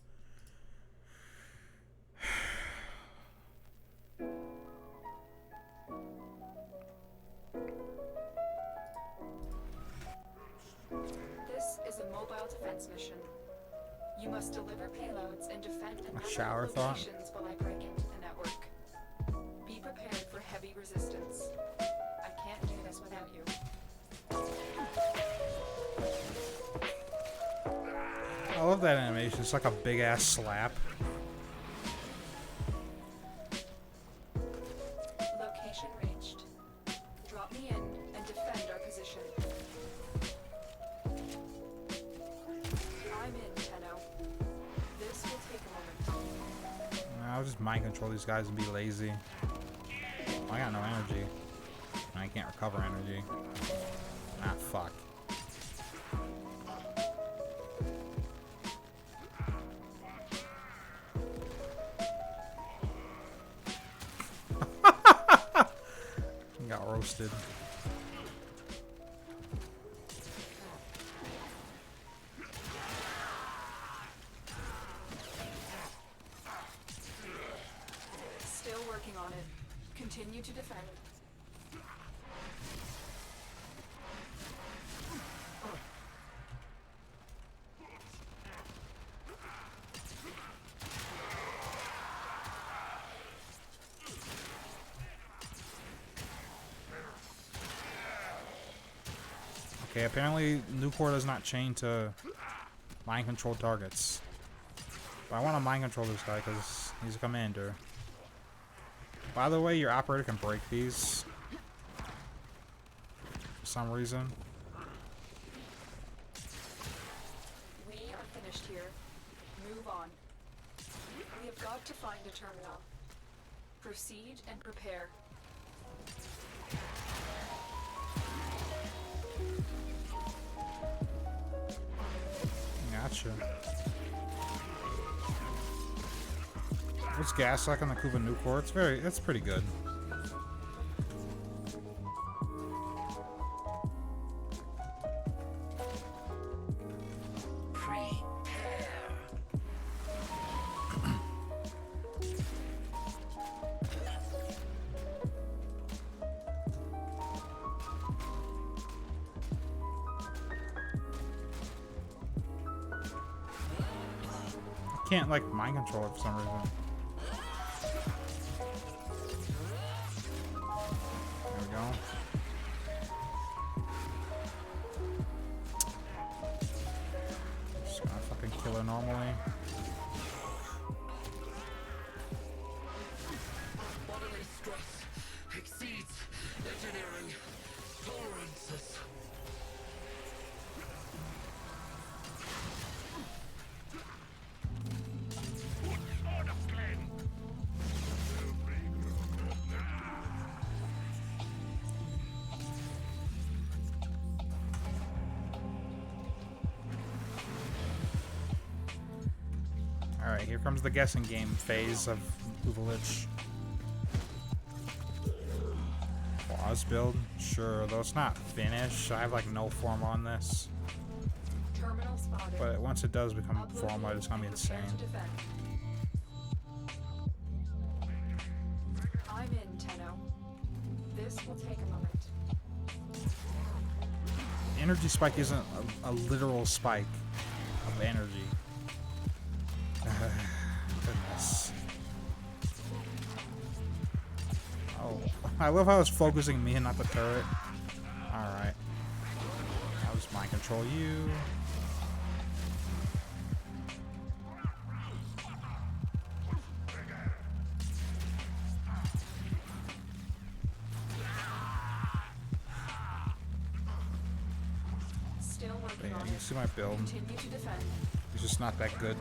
S3: This is a mobile defense mission. You must deliver payloads and defend
S1: A shower thought.
S3: locations while I break into the network. Be prepared for heavy resistance. I can't do this without you.
S1: I love that animation. It's like a big ass slap.
S3: Location reached. Drop me in and defend our position. I'm in, Tenno. This will take a moment.
S1: I'll just mind control these guys and be lazy. I got no energy. I can't recover energy. Ah, fuck. Got roasted.
S3: Still working on it. Continue to defend.
S1: Okay, apparently Nucor does not chain to mind control targets. But I want to mind control this guy because he's a commander. By the way, your operator can break these for some reason.
S3: We are finished here. Move on. We have got to find a terminal. Proceed and prepare.
S1: Gotcha. What's gas like on the kuva Nucor? It's pretty good. Can't like mind control it for some reason. There we go. Just gonna fucking kill her normally.
S2: Bodily stress exceeds engineering tolerances.
S1: Alright, here comes the guessing game phase of Uvalich. Boss build? Sure, though it's not finished. I have like no form on this.
S3: Terminal spotted.
S1: But once it does become
S3: Upload
S1: form, it's gonna be
S3: and prepare
S1: insane.
S3: to defend. I'm in, Tenno. This will take a moment.
S1: The energy spike isn't a literal spike of energy. Goodness. Oh, I love how it's focusing me and not the turret. Alright. I'll just mind control you. Yeah,
S3: on
S1: you
S3: it.
S1: see my build.
S3: Continue to defend.
S1: It's just not that good.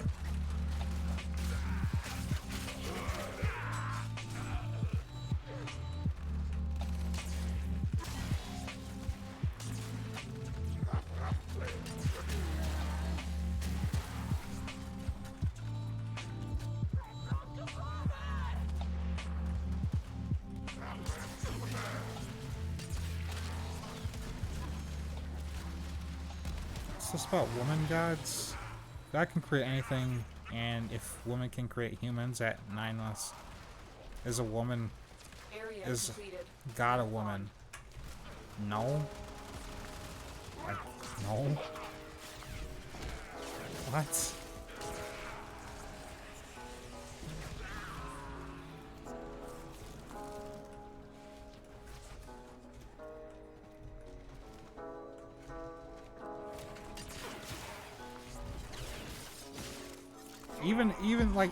S1: What's this about woman gods? God can create anything, and if women can create humans at 9 less, is a woman,
S3: Area
S1: is
S3: completed.
S1: God a woman? No. Like, no. What?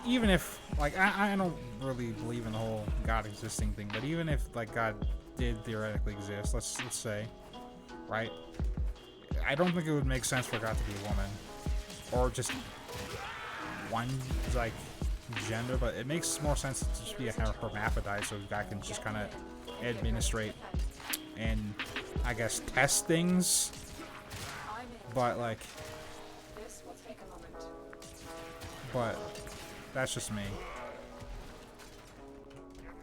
S1: Even if like I don't really believe in the whole God existing thing, but even if like God did theoretically exist, let's say, right? I don't think it would make sense for God to be a woman, or just one like gender, but it makes more sense to just be a hermaphrodite, so God can just kind of administrate and I guess test things.
S3: I'm in.
S1: But like,
S3: This will take a moment.
S1: but that's just me.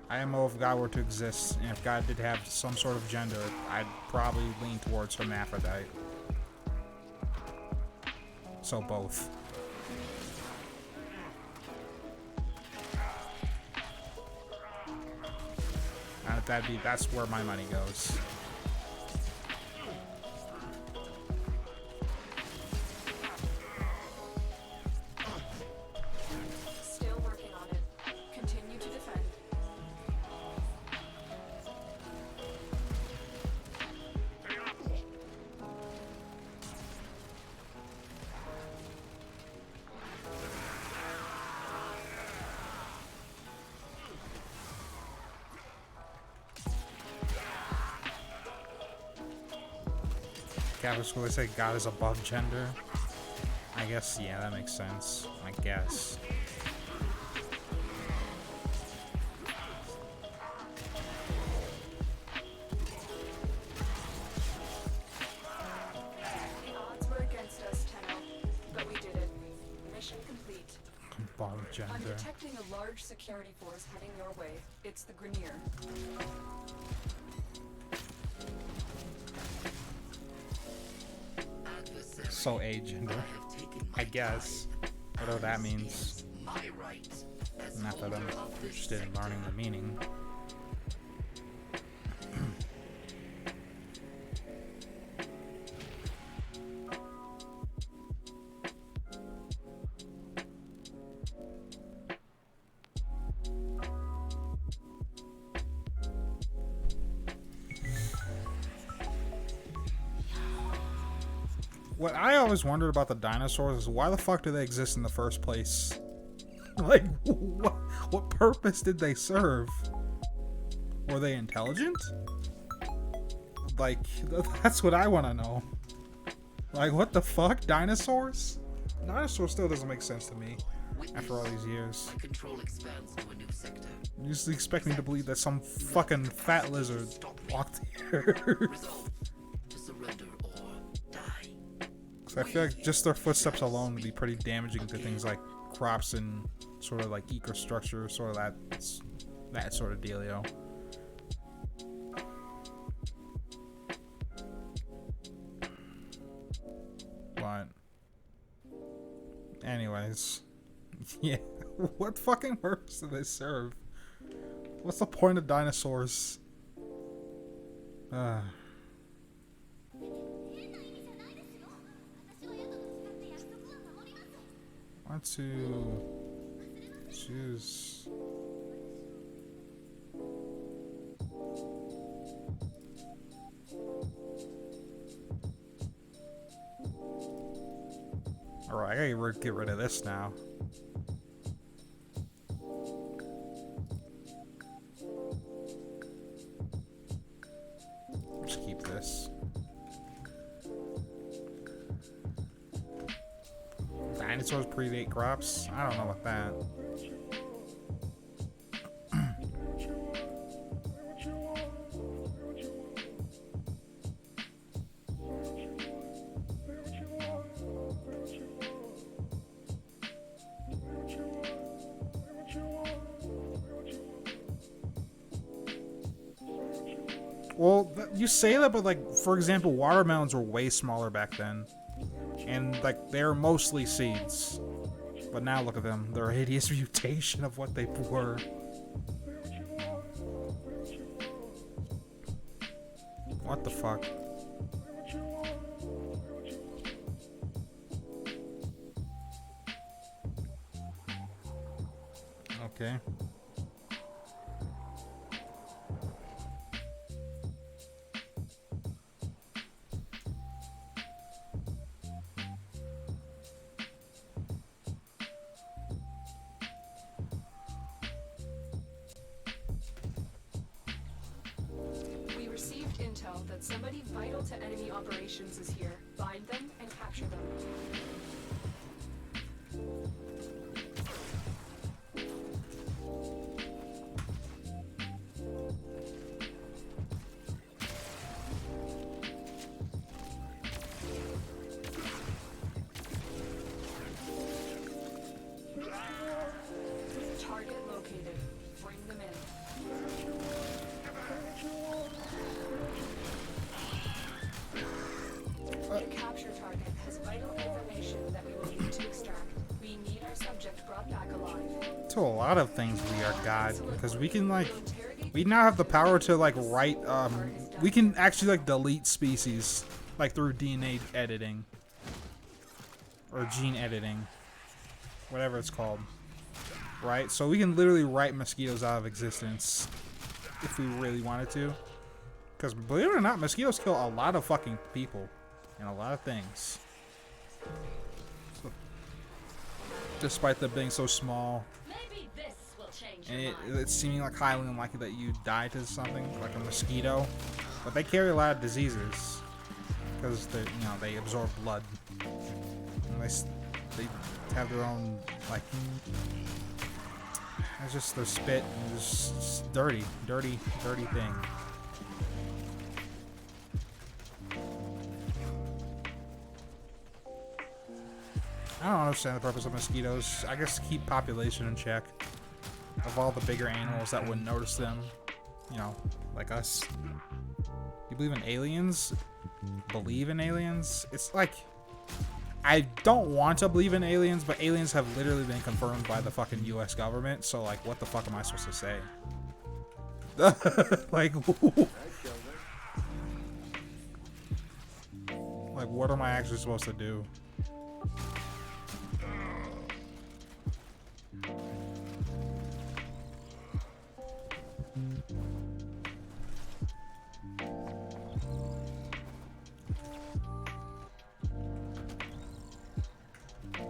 S1: IMO, if God were to exist, and if God did have some sort of gender, I'd probably lean towards hermaphrodite. So both. And that's where my money goes.
S3: Still working on it. Continue to defend.
S1: Catholic school, they say God is above gender. I guess, yeah, that makes sense. I guess.
S3: The odds were against us, Tenno, but we did it. Mission complete.
S1: Above
S3: I'm
S1: gender.
S3: detecting a large security force heading your way. It's the Grenier.
S2: Adversary,
S1: So a gender.
S2: I have taken my
S1: I guess. Whatever that
S2: time, as
S1: means.
S2: is my right as
S1: Not that I'm
S2: holder of this
S1: interested in
S2: sector.
S1: learning the meaning. What I always wondered about the dinosaurs is why the fuck do they exist in the first place? Like, what purpose did they serve? Were they intelligent? Like, that's what I want to know. Like, what the fuck? Dinosaurs? Dinosaur still doesn't make sense to me after all these years.
S2: My control expands to a new sector.
S1: You just expect me to believe that some fucking fat lizard walked here.
S2: Resolve to surrender or die.
S1: Because I feel like just their footsteps alone would be pretty damaging to things like crops and sort of like ecostructure, sort of that sort of dealio. But anyways, yeah, what fucking purpose do they serve? What's the point of dinosaurs? Want to choose. Alright, I gotta get rid of this now. Just keep this. dinosaurs predate crops? I don't know about that. Well, you say that, but like, for example, watermelons were way smaller back then. And like, they're mostly seeds. But now look at them. They're a hideous mutation of what they were. What the fuck? Okay.
S3: We received intel that somebody vital to enemy operations is here. Find them and capture them. Target located. Bring them in. The capture target has vital information that we will need to extract. We need our subject brought back alive.
S1: To a lot of things we are God, because we can like, we now have the power to like write, we can actually like delete species, like through DNA editing. Or gene editing. Whatever it's called. Right? So we can literally write mosquitoes out of existence. If we really wanted to. Because believe it or not, mosquitoes kill a lot of fucking people. And a lot of things. So, despite them being so small.
S5: Maybe this will change
S1: And
S5: your mind.
S1: it's seeming like highly unlikely that you die to something like a mosquito. But they carry a lot of diseases. Because they, you know, they absorb blood. And they have their own, like, it's just their spit and just dirty thing. I don't understand the purpose of mosquitoes. I guess to keep population in check of all the bigger animals that wouldn't notice them. You know, like us. You believe in aliens? Believe in aliens? It's like, I don't want to believe in aliens, but aliens have literally been confirmed by the fucking US government, so like, what the fuck am I supposed to say? Like, like, what am I actually supposed to do?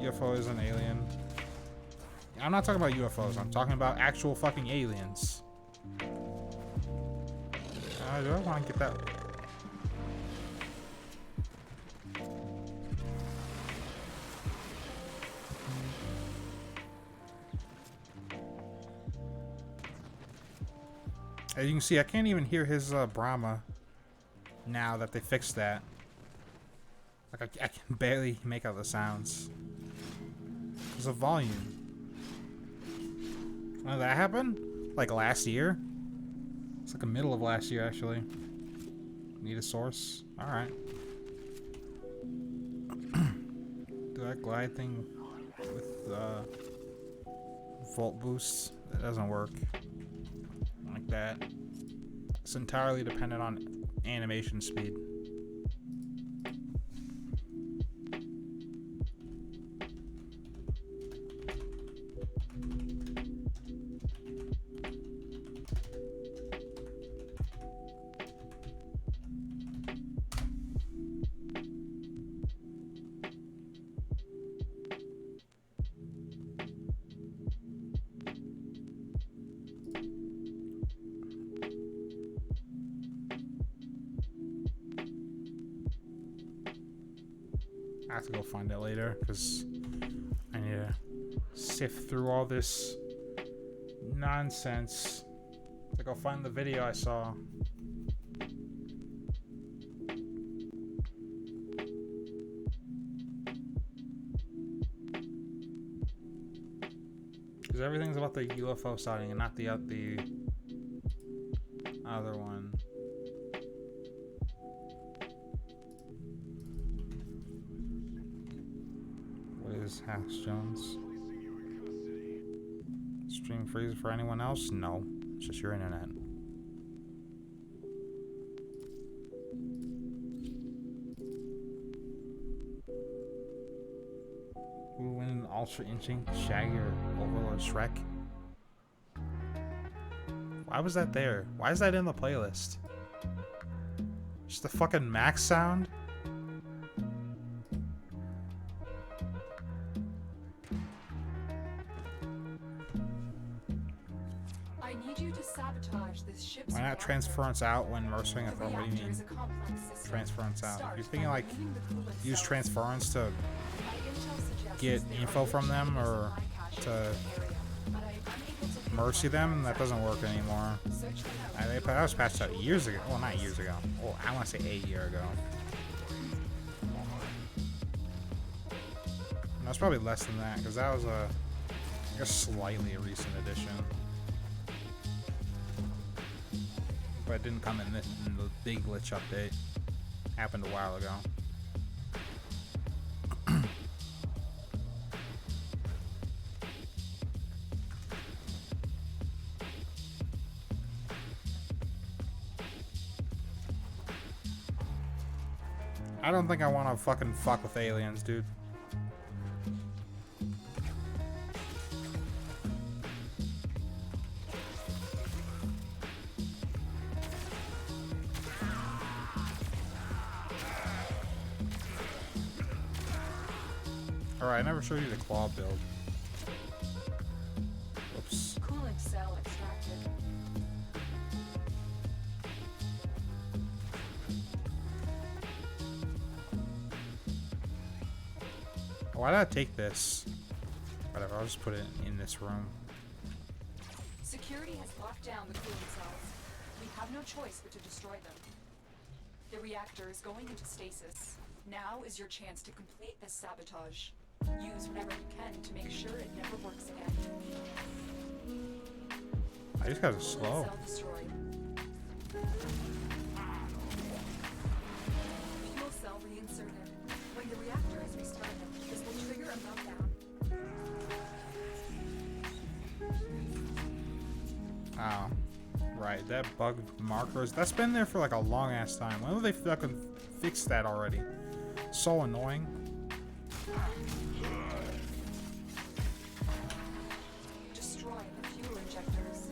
S1: UFO is an alien. I'm not talking about UFOs. I'm talking about actual fucking aliens. Do I want to get that? As you can see, I can't even hear his Brahma now that they fixed that. Like, I can barely make out the sounds. There's a volume. When did that happen? Like last year? It's like the middle of last year, actually. Need a source? Alright. Do that glide thing with volt boost? That doesn't work. Like that. It's entirely dependent on animation speed. I have to go find it later because sift through all this nonsense to go find the video I saw. Because everything's about the UFO sighting and not the other one. What is Hax Jones? Stream freeze for anyone else? No. It's just your internet. Who will win an Ultra Instinct, Shaggy, or Overlord Shrek? Why was that there? Why is that in the playlist? Just the fucking max sound?
S3: I need you to sabotage this ship's
S1: Why not
S3: reactor.
S1: transference out when mercing a
S3: The
S1: throw? What do you
S3: reactor
S1: mean?
S3: is a complex system.
S1: Transference out.
S3: Start
S1: If you're thinking
S3: by
S1: like
S3: removing the kuva
S1: use
S3: cell.
S1: transference to
S3: My intel suggests
S1: get
S3: there are
S1: info from
S3: rich
S1: them
S3: enemies
S1: or
S3: supply caches
S1: to
S3: in the area, but I'm unable to
S1: mercy
S3: pinpoint
S1: them,
S3: their
S1: that doesn't work anymore.
S3: Search them out.
S1: That was patched out years ago. Well, not years ago. Well, I want to say a year ago. And that's probably less than that, because that was I guess slightly a recent addition. But it didn't come in the big glitch update. Happened a while ago. I don't think I want to fucking fuck with aliens, dude. Alright, I never showed you the claw build. Oops.
S3: Coolant cell extracted.
S1: Why did I take this? Whatever, I'll just put it in this room.
S3: Security has locked down the cooling cells. We have no choice but to destroy them. The reactor is going into stasis. Now is your chance to complete this sabotage. Use whatever you can to make sure it never works again.
S1: I just got it
S3: Coolant
S1: slow.
S3: cell destroyed. Fuel cell reinserted. When the reactor is restarted, this will trigger a meltdown.
S1: Oh. Right, that bug markers. That's been there for like a long ass time. When will they fucking fix that already? So annoying.
S3: Destroy the fuel injectors.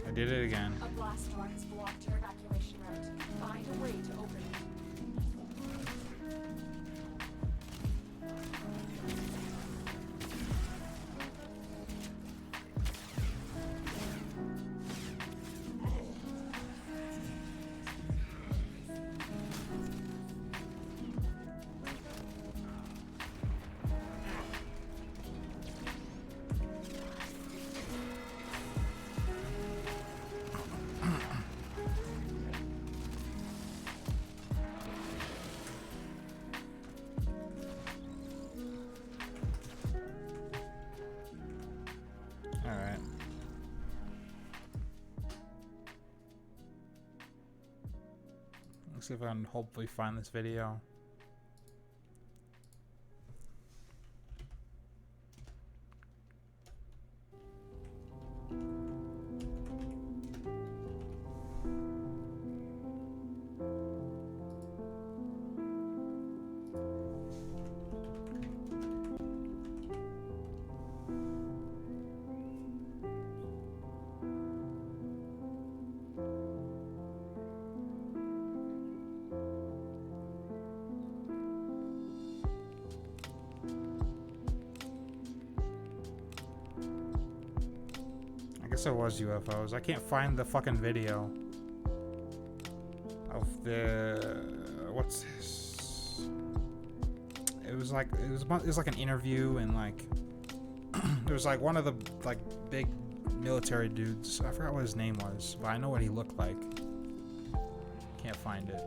S1: I did it again.
S3: A blast door has blocked your evacuation route. Find a way to open it.
S1: Alright. Let's see if I can hopefully find this video. I guess it was UFOs. I can't find the fucking video of the what's this? it was like an interview, and like there was like one of the like big military dudes. I forgot what his name was, but I know what he looked like. Can't find it.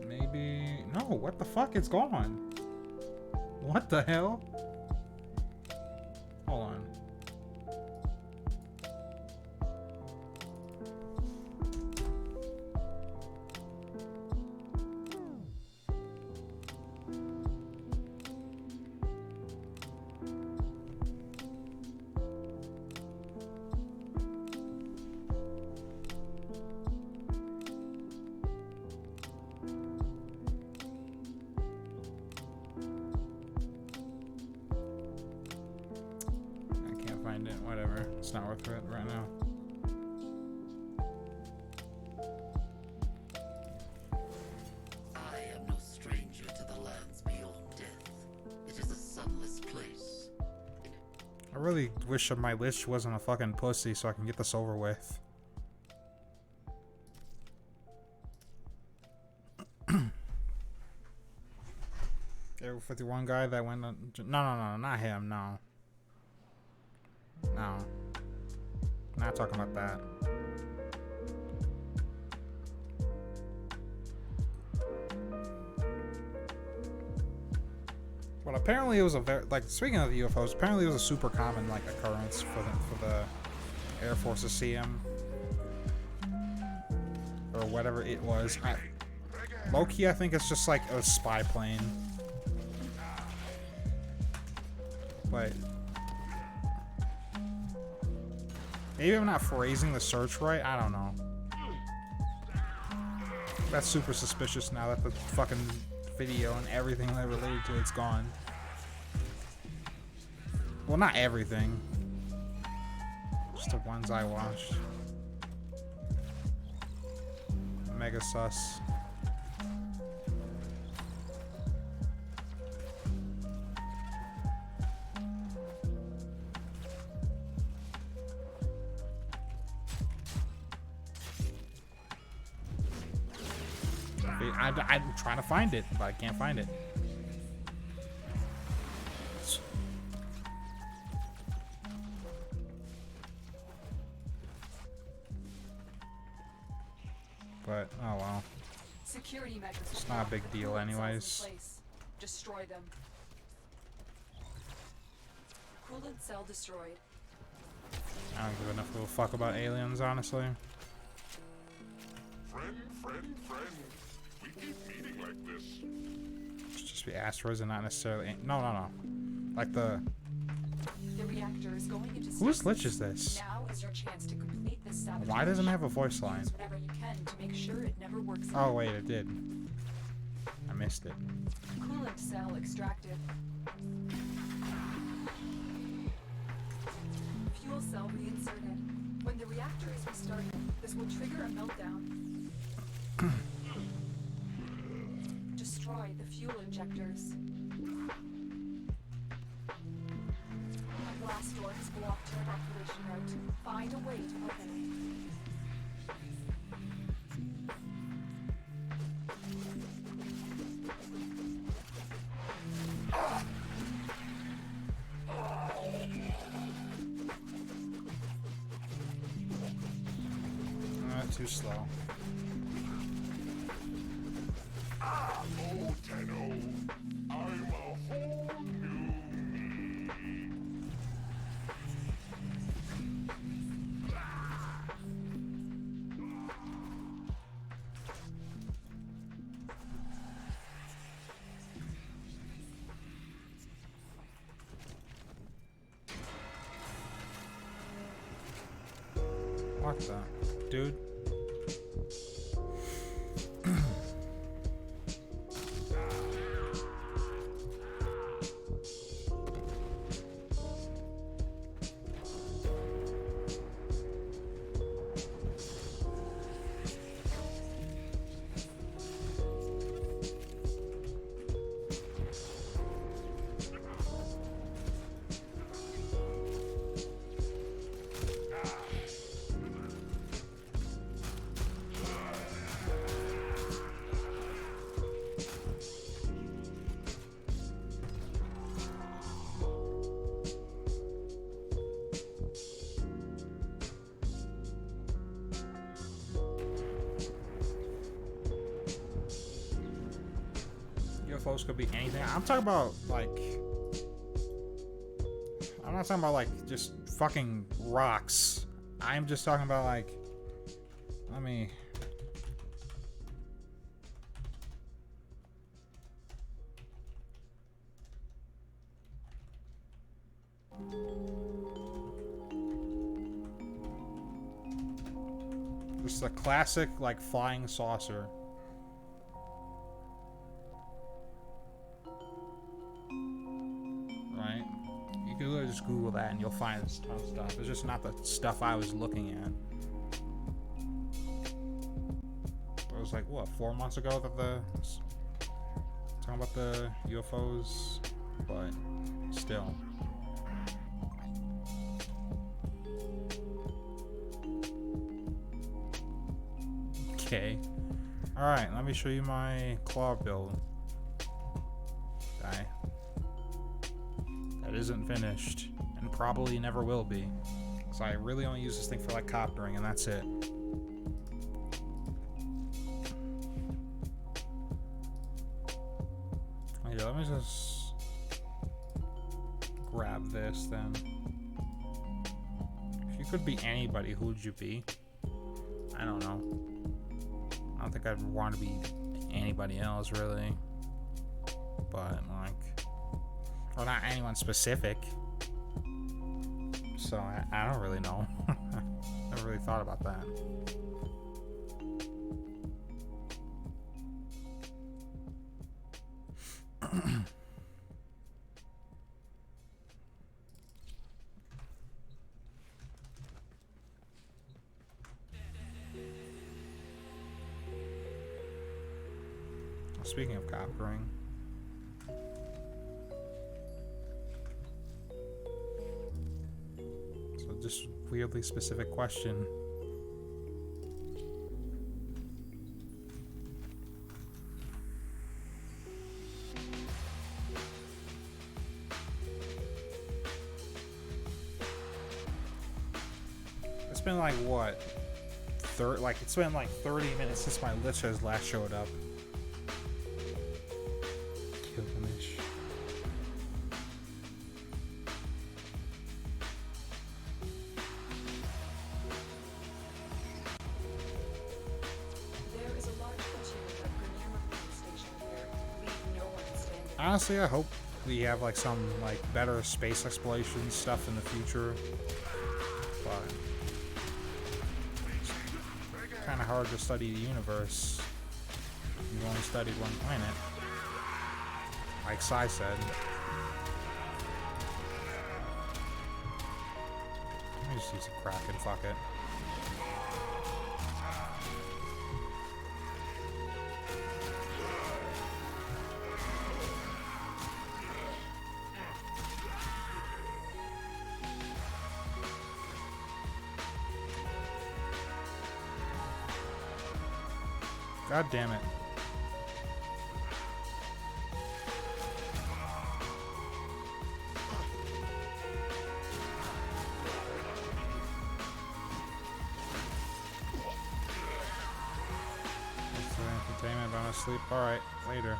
S1: Maybe no. What the fuck? It's gone. What the hell? Hold on. Whatever, it's not worth it right now.
S2: I am no stranger to the lands beyond death. It is a sunless place.
S1: I really wish my lich wasn't a fucking pussy so I can get this over with. Area 51 guy that went on. No, not him, no. No. Not talking about that. Well, apparently it was a very, like, speaking of UFOs, apparently it was a super common, like, occurrence for the Air Force to see him. Or whatever it was. Low-key, I think it's just like a spy plane. But maybe I'm not phrasing the search right. I don't know. That's super suspicious now that the fucking video and everything that related to it's gone. Well, not everything. Just the ones I watched. Mega sus. I'm trying to find it, but I can't find it. But oh well.
S3: Security measures.
S1: It's not a big deal anyways.
S3: Destroy them. Coolant cell destroyed.
S1: I don't give enough of a fuck about aliens, honestly.
S6: Friend. We keep meeting like this.
S1: Should just be asteroids and not necessarily. No. Like the.
S3: The reactor is going into.
S1: Whose lich is this?
S3: Now is your chance to complete this sabotage.
S1: Why doesn't it have a voice line?
S3: Use whatever you can to make sure it never works.
S1: Oh wait, it did. I missed it.
S3: Coolant cell extracted. Fuel cell reinserted. When the reactor is restarted, this will trigger a meltdown. Destroy the fuel injectors. A glass door has blocked your evacuation route. Find a way to open it.
S1: Too slow.
S6: Oh, Tenno. I'm a whole new me.
S1: What the? Dude? UFOs could be anything. I'm talking about like, I'm not talking about like just fucking rocks. I'm just talking about like, let me. Just a classic like flying saucer. Right? You can literally just Google that and you'll find this ton of stuff. It's just not the stuff I was looking at. It was like, what, 4 months ago that talking about the UFOs, but still. Okay. Alright, let me show you my claw build. That isn't finished, and probably never will be. So I really only use this thing for like coptering, and that's it. Okay, let me just grab this then. If you could be anybody, who would you be? I don't know. I don't think I'd want to be anybody else, really. But, like... Well, not anyone specific. So, I don't really know. Never really thought about that. Speaking of coptering, so just weirdly specific question. It's been like what? It's been like 30 minutes since my lich has last showed up. Honestly, I hope we have like some like better space exploration stuff in the future, but it's kind of hard to study the universe. You've only studied one planet, like Sai said. Let me just use a crack and fuck it. God damn it. That's the entertainment, but I'm asleep. Alright, later.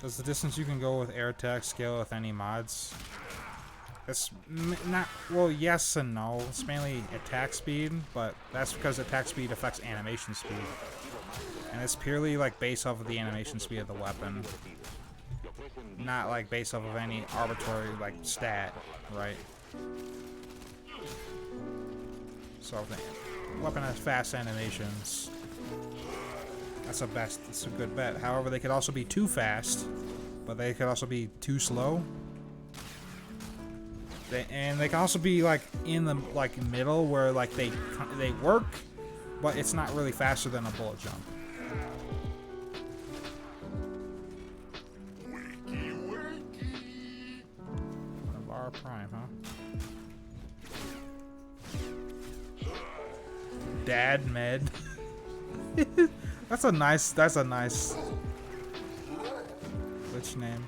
S1: Does the distance you can go with air attack scale with any mods? It's not, well, yes and no. It's mainly attack speed, but that's because attack speed affects animation speed. And it's purely like based off of the animation speed of the weapon. Not like based off of any arbitrary like stat, right? So if the weapon has fast animations, that's a good bet. However, they could also be too fast, but they could also be too slow. And they can also be like in the like middle where like they work, but it's not really faster than a bullet jump. Prime, huh? Dad Med. That's a nice glitch name.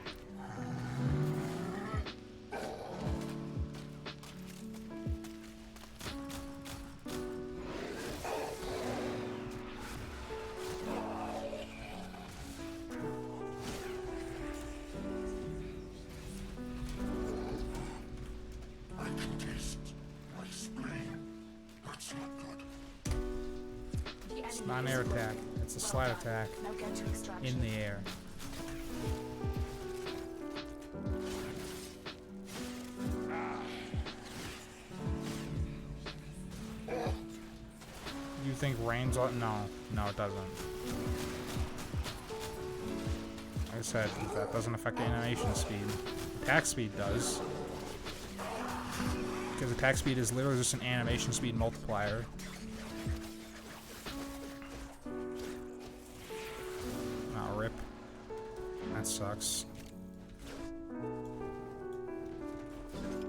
S6: I can taste my spleen. That's not good.
S3: The
S1: It's
S3: enemy
S1: not an
S3: is
S1: air
S3: wounded.
S1: attack. It's a
S3: Well
S1: slide
S3: done.
S1: attack
S3: Now get to extraction.
S1: in the air. You think rain's on? No, it doesn't. Like I said, that doesn't affect the animation speed. Attack speed does. Because attack speed is literally just an animation speed multiplier. Oh, rip. That sucks.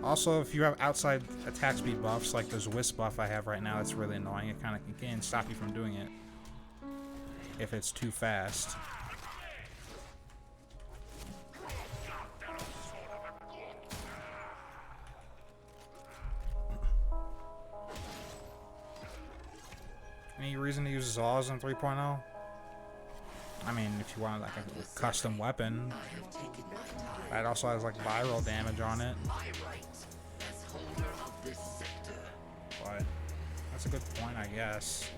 S1: Also, if you have outside attack speed buffs, like this wisp buff I have right now, that's really annoying. It kind of can stop you from doing it if it's too fast. Any reason to use Zaws in 3.0? I mean, if you want like a custom weapon,
S2: I have taken my time.
S1: that also has like viral damage on it.
S2: My right as holder of this sector.
S1: But that's a good point, I guess.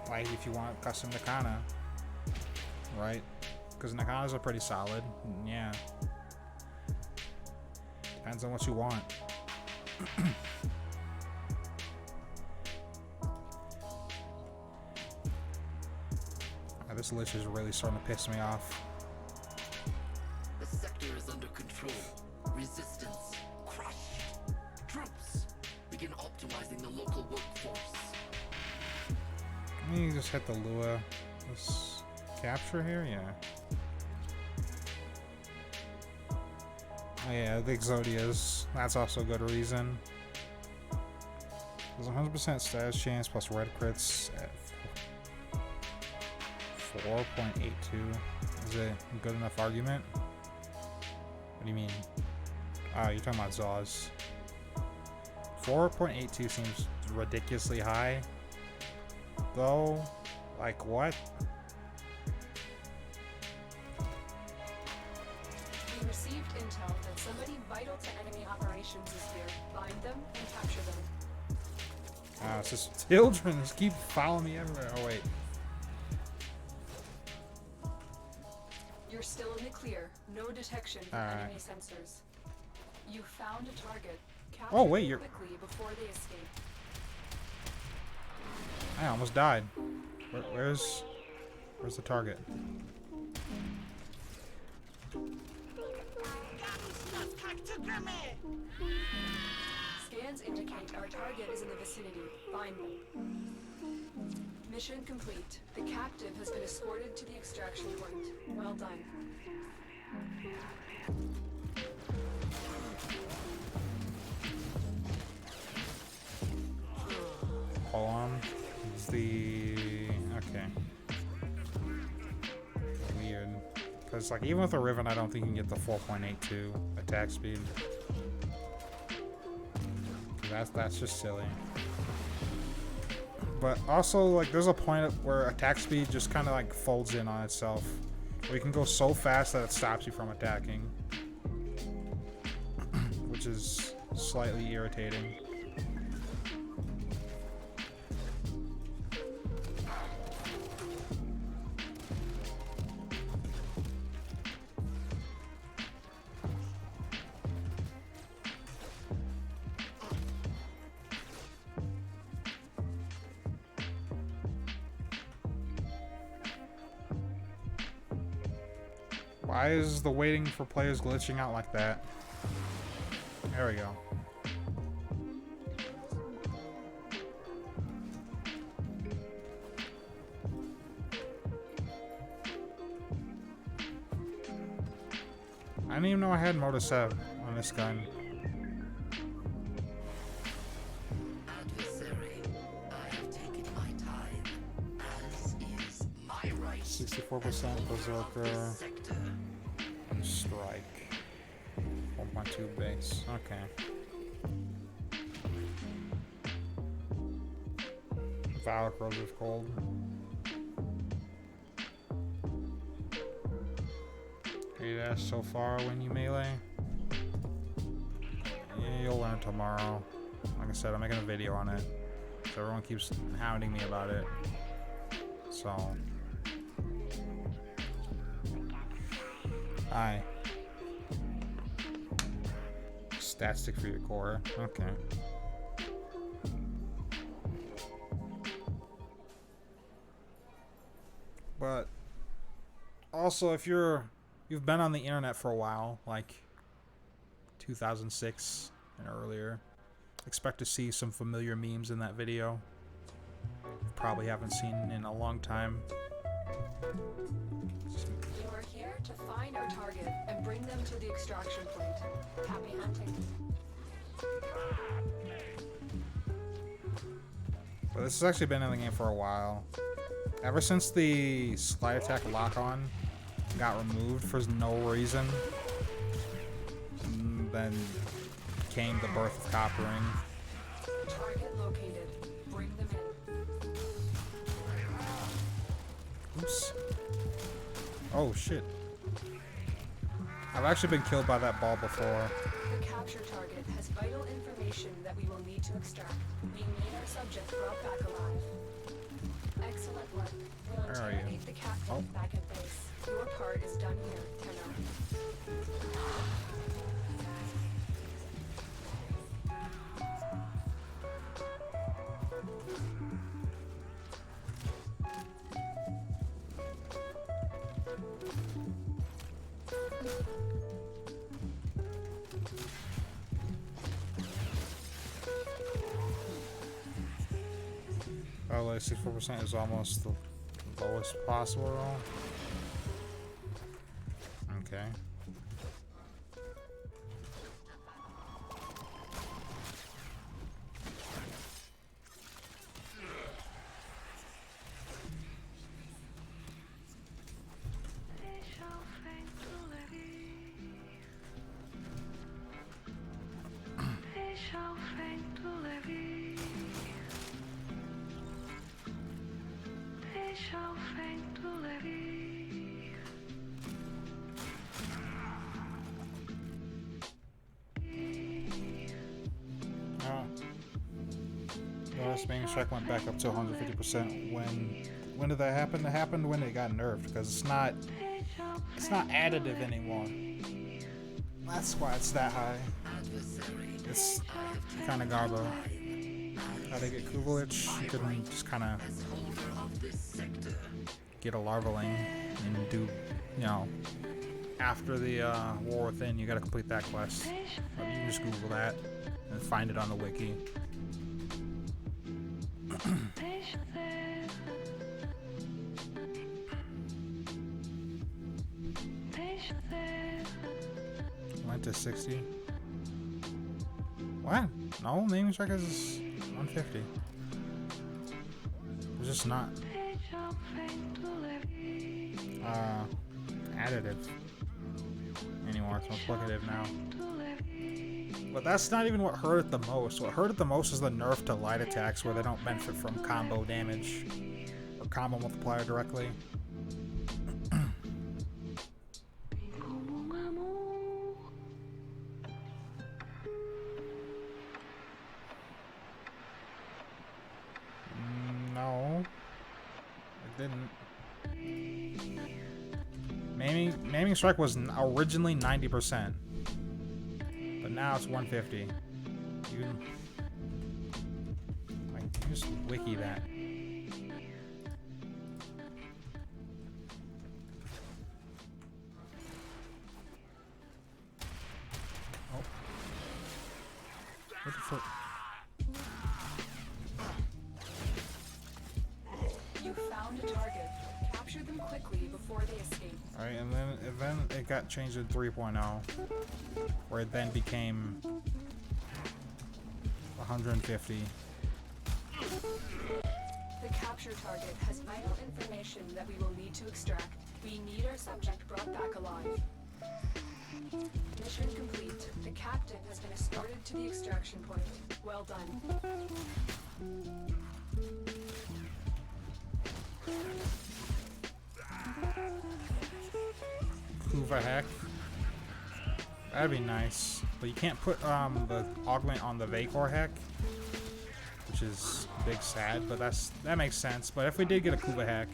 S1: Like if you want custom Nakana, right? Because Nakanas are pretty solid. Yeah. Depends on what you want. This lich is really starting to piss me off.
S2: The sector is under control. Resistance crushed. Troops begin optimizing the local workforce.
S1: Let me just hit the Lua. This capture here? Yeah. Oh yeah, the Exodias. That's also a good reason. There's 100% status chance plus red crits at 4.82. Is it a good enough argument? What do you mean? Oh, you're talking about Zaws. 4.82 seems ridiculously high. Though, like what?
S3: We received intel that somebody vital to enemy operations is here. Find them and capture them.
S1: It's just children just keep following me everywhere. Oh wait.
S3: You're still in the clear. No detection from
S1: Alright.
S3: enemy sensors. You found a target. Capture
S1: Oh, wait,
S3: them
S1: you're-
S3: quickly before they escape.
S1: I almost died. Where's the target?
S3: Scans indicate our target is in the vicinity. Find them. Mission complete. The captive has been escorted to the extraction point. Well done.
S1: Hold on. It's the okay. Weird. Because like even with a Riven, I don't think you can get the 4.82 attack speed. That's just silly. But also like there's a point where attack speed just kind of like folds in on itself, where you can go so fast that it stops you from attacking, which is slightly irritating. Why is the waiting for players glitching out like that? There we go. I didn't even know I had Emotes set on this gun. 64% berserker. And strike. 1.2 base. Okay. Valor corrosive cold. Okay, that's so far when you melee. Yeah, you'll learn tomorrow. Like I said, I'm making a video on it. So everyone keeps hounding me about it. So. Aye. Stat stick for your core. Okay. But also, if you've been on the internet for a while, like 2006 and earlier, expect to see some familiar memes in that video. You probably haven't seen in a long time.
S3: You are here to find our target and bring them to the extraction point. Happy hunting.
S1: But this has actually been in the game for a while. Ever since the slide attack lock-on got removed for no reason, then came the birth of coppering.
S3: Target located. Bring them in.
S1: Oops. Oh shit. I've actually been killed by that ball before.
S3: The capture target has vital information that we will need to extract. We need our subject brought back alive. Excellent work. We'll
S1: Where are you?
S3: interrogate the captain back at base. Your part is done here, Tenno.
S1: Oh, like 64% is almost the lowest possible roll. Okay. Main strike went back up to 150% when did that happen? It happened when it got nerfed, because it's not additive anymore. That's why it's that high. It's kind of garbo. How they get kuva, you can just kind of get a larvaling and do, you know, after the War Within, you gotta complete that quest. But you can just Google that and find it on the wiki. 60. What? No, naming strike is 150. It's just not additive anymore. It's multiplicative now. But that's not even what hurt it the most. What hurt it the most is the nerf to light attacks, where they don't benefit from combo damage or combo multiplier directly. Naming strike was originally 90%, but now it's 150. You just wiki that. Oh, what the fuck?
S3: You found a target. Capture them quickly before they escape.
S1: Alright, and then it got changed in 3.0, where it then became 150.
S3: The capture target has vital information that we will need to extract. We need our subject brought back alive. Mission complete. The captain has been escorted to the extraction point. Well done.
S1: Kuva heck. That'd be nice. But you can't put the augment on the Vacor heck, which is big sad, but that makes sense. But if we did get a Kuva hack,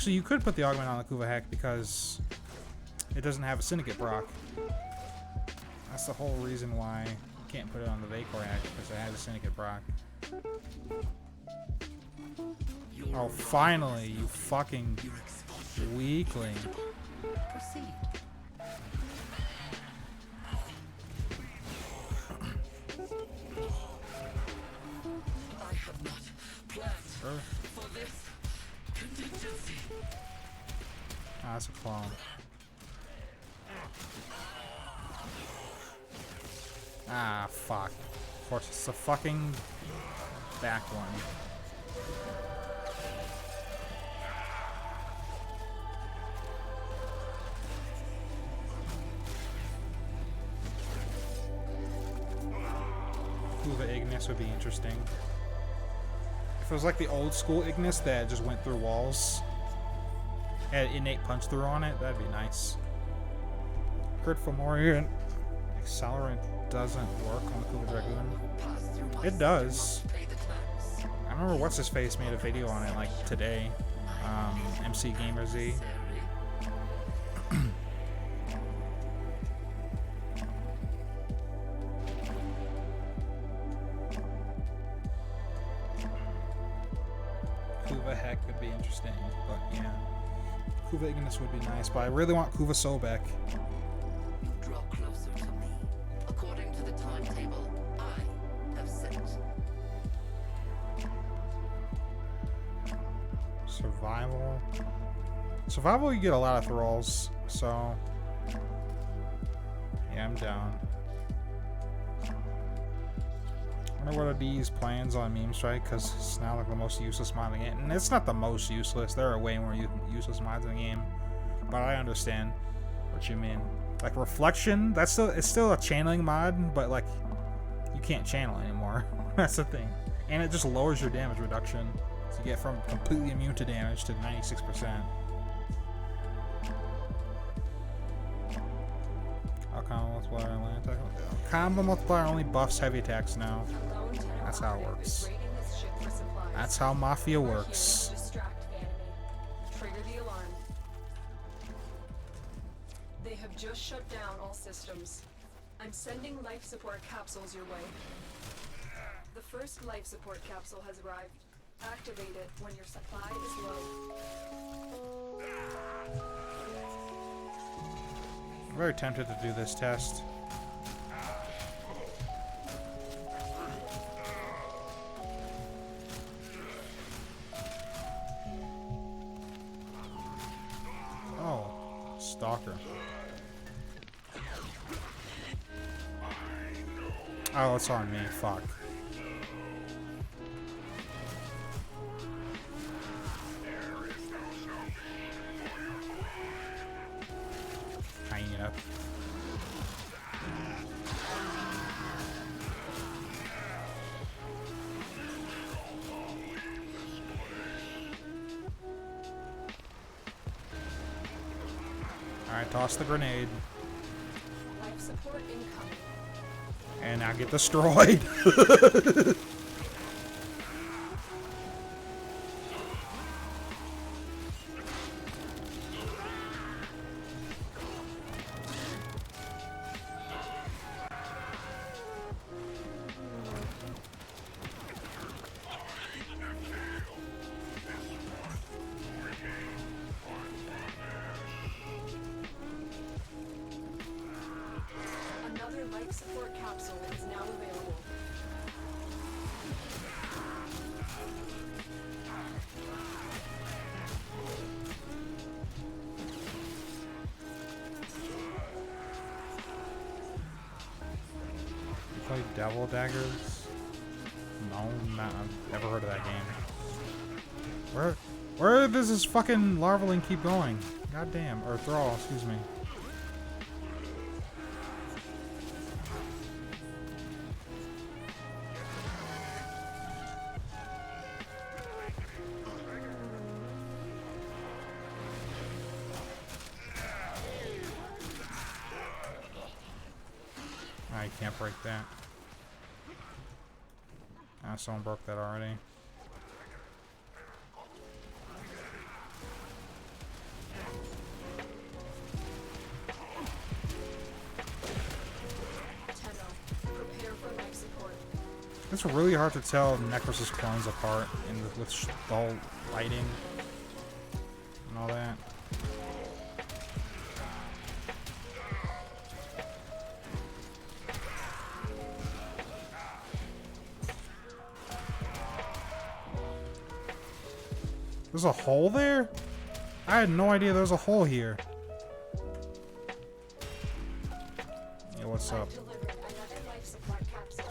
S1: you could put the augment on the Kuva hack because it doesn't have a syndicate brakk. That's the whole reason why you can't put it on the Vacor hack, because it has a syndicate brakk. Oh, finally, you fucking weakling.
S2: Proceed. I have not planned for this contingency.
S1: Ah, that's a clone. Ah, fuck. Of course, it's the fucking back one. Kuva Ignis would be interesting. If it was like the old school Ignis that just went through walls, had innate punch through on it, that'd be nice. Crit for Morian. Accelerant doesn't work on the Kuva Dragoon. It does. I remember what's his face made a video on it like today. MC Gamer Z. Kuva heck would be interesting, but yeah. Kuva Ignis would be nice, but I really want Kuva Sobek.
S2: You draw closer to me. According to the timetable I have set.
S1: Survival. Survival, you get a lot of thralls, so yeah, I'm down. I wonder what are these plans on Meme Strike, because it's now like the most useless mod in the game. And it's not the most useless, there are way more useless mods in the game, but I understand what you mean. Like Reflection, it's still a channeling mod, but like you can't channel anymore. That's the thing. And it just lowers your damage reduction. So you get from completely immune to damage to 96%. Combo multiplier and land attack. Combo multiplier only buffs heavy attacks now. That's how it works. That's how Mafia works.
S3: Trigger the alarm. They have just shut down all systems. I'm sending life support capsules your way. The first life support capsule has arrived. Activate it when your supply is low.
S1: I'm very tempted to do this test. Oh, Stalker. Oh, it's on me. Fuck. Hyena. Alright, toss the grenade.
S3: Life support incoming.
S1: And now get destroyed.
S3: Another life support capsule is now available.
S1: You play Devil Daggers? No, I've never heard of that game. Where does this fucking Larvaling keep going? Goddamn. Or thrall, excuse me. I can't break that. Ah, someone broke that already.
S3: Prepare for life support.
S1: It's really hard to tell Necros' clones apart with the whole lighting and all that. There's a hole there? I had no idea there was a hole here. Yeah, what's up?
S3: Delivered another life support capsule.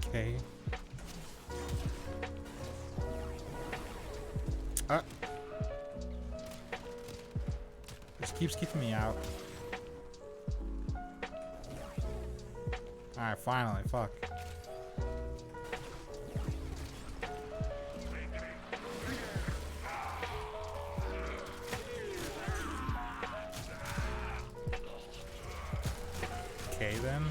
S1: Okay. This keeps keeping me out. Alright, finally, fuck. Okay then.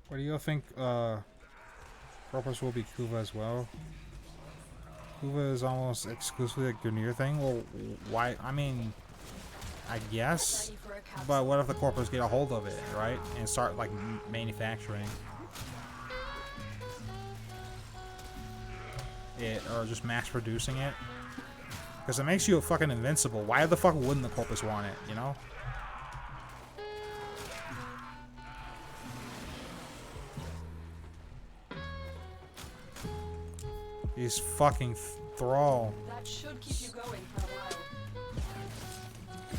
S1: What do you think, Corpus will be kuva as well? Kuva is almost exclusively a Grineer thing? Well, why? I mean, I guess. But what if the corpus get a hold of it, right? And start, like, manufacturing it, or just mass producing it? Because it makes you fucking invincible. Why the fuck wouldn't the corpus want it, you know? He's fucking thrall.
S3: That should keep you going for a while.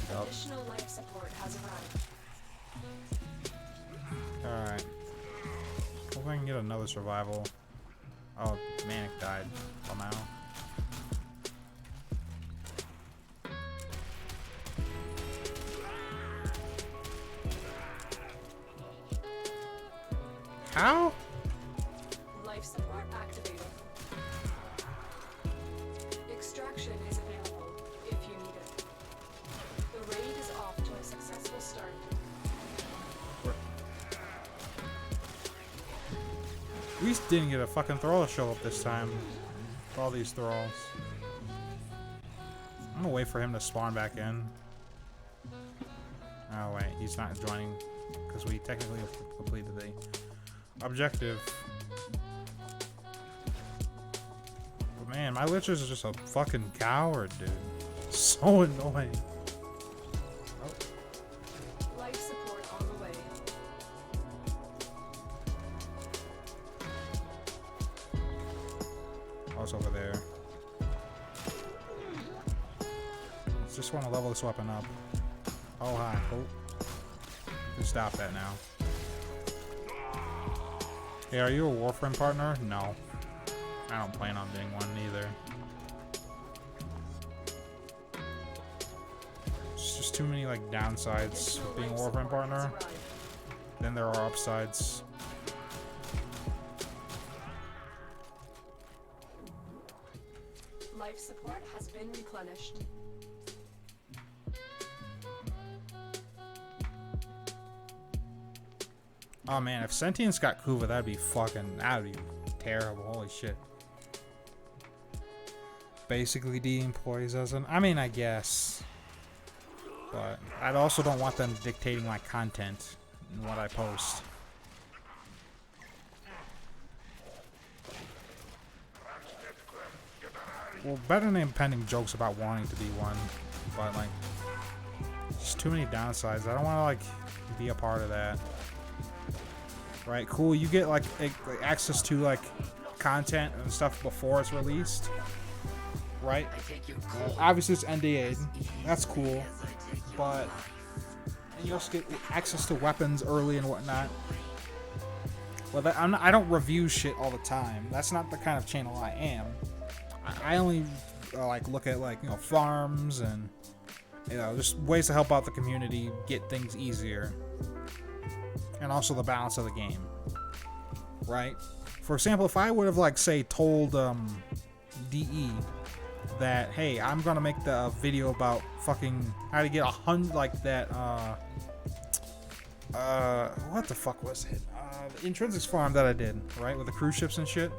S1: Yep.
S3: Additional life support has arrived.
S1: Alright. Hope I can get another survival. Oh, Manic died somehow. How?
S3: Life support activated. Extraction is available if you need it. The raid is off to a successful start.
S1: At least didn't get a fucking thrall to show up this time. With all these thralls. I'm gonna wait for him to spawn back in. Oh wait, he's not joining because we technically have completed the objective. But man, my Lichers is just a fucking coward, dude. So annoying.
S3: Life support on the way.
S1: Oh, it's over there. Just want to level this weapon up. Oh, hi. Oh. Can stop that now. Hey, are you a Warframe partner? No. I don't plan on being one either. It's just too many like downsides with being a Warframe partner. Then there are upsides.
S3: Life support has been replenished.
S1: Oh man, if Sentience got kuva, that'd be terrible. Holy shit. Basically de-employees as an, I mean, I guess. But I also don't want them dictating my content and what I post. Well, better than impending jokes about wanting to be one. But like, just too many downsides. I don't want to like be a part of that. Right, cool. You get like access to like content and stuff before it's released, right?
S2: I take your cold
S1: Obviously, it's NDA'd. That's cool,
S2: as I take your
S1: but and you also get access to weapons early and whatnot. Well, I don't review shit all the time. That's not the kind of channel I am. I only like look at like farms and just ways to help out the community, get things easier, and also the balance of the game. Right? For example, if I would have like say told DE that hey, I'm gonna make the video about fucking how to get 100 like that what the fuck was it? The Intrinsics farm that I did, right, with the cruise ships and shit.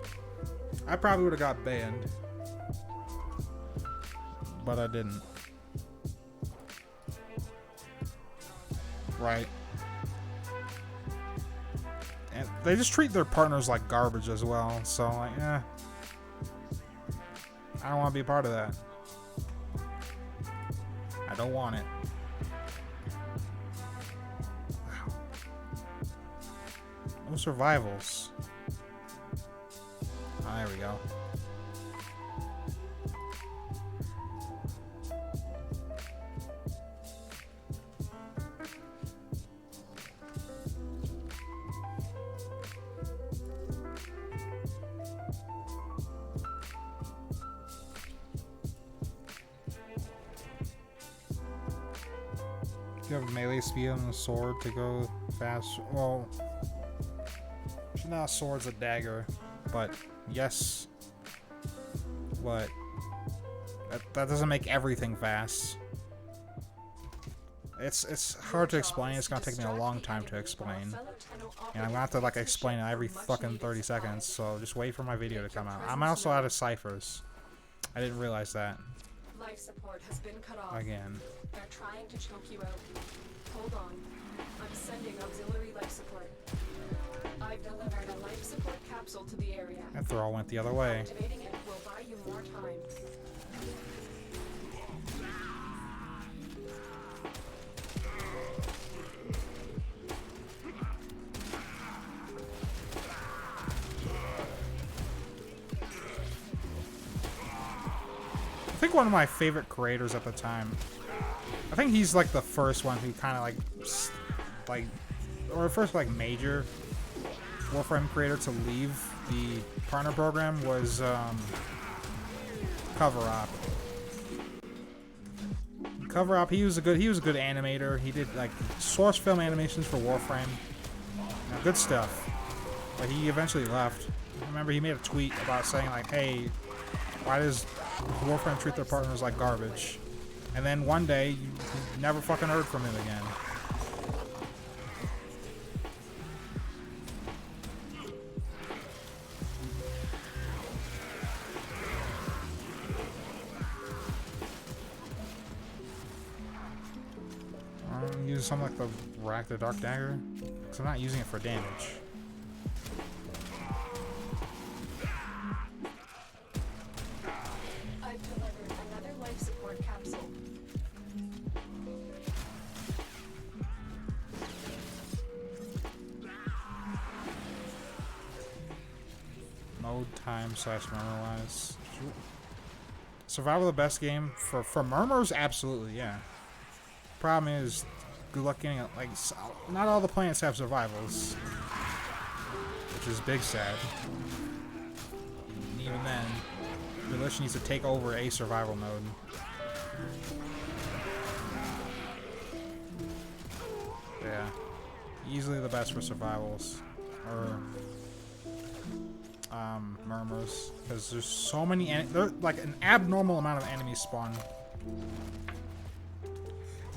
S1: I probably would have got banned, but I didn't. Right? And they just treat their partners like garbage as well. So like, I don't want to be a part of that. I don't want it. Wow. No survivals. Oh, there we go. You have melee speed on the sword to go fast. Well, it's not a sword's a dagger, but yes. But that doesn't make everything fast. It's hard to explain. It's gonna take me a long time to explain, and I'm gonna have to like explain it every fucking 30 seconds. So just wait for my video to come out. I'm also out of ciphers. I didn't realize that.
S3: Life support has been cut off.
S1: Again.
S3: They're trying to choke you out. Hold on. I'm sending auxiliary life support. I've delivered a life support capsule to the area.
S1: That throw went the other way.
S3: Activating it will buy you more time.
S1: I think one of my favorite creators at the time. I think he's like the first one who kind of like, or first like major Warframe creator to leave the partner program was Cover Op. Cover Op, he was a good animator. He did like source film animations for Warframe. Good stuff. But he eventually left. I remember he made a tweet about saying like, hey, why does Warframe treat their partners like garbage? And then one day, you never fucking heard from him again. I'm using something like the Rack the Dark Dagger, because I'm not using it for damage.
S3: I've delivered another life support capsule.
S1: Mode, time, / murmur-wise. Survival the best game? For murmurs? Absolutely, yeah. Problem is, good luck getting it. Like, not all the planets have survivals. Which is big sad. And even then, the Lich needs to take over a survival mode. Yeah. Easily the best for survivals. Or murmurs, because there's so many there's like an abnormal amount of enemies spawn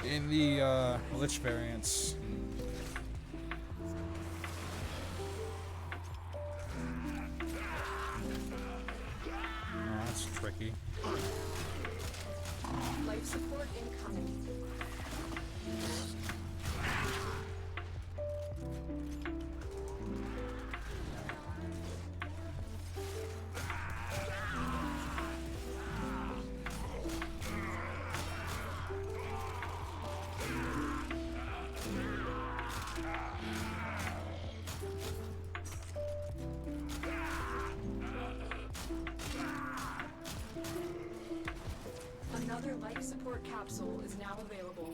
S1: in the Lich variants. Oh, that's tricky.
S3: Life support incoming. Another life support capsule is now available.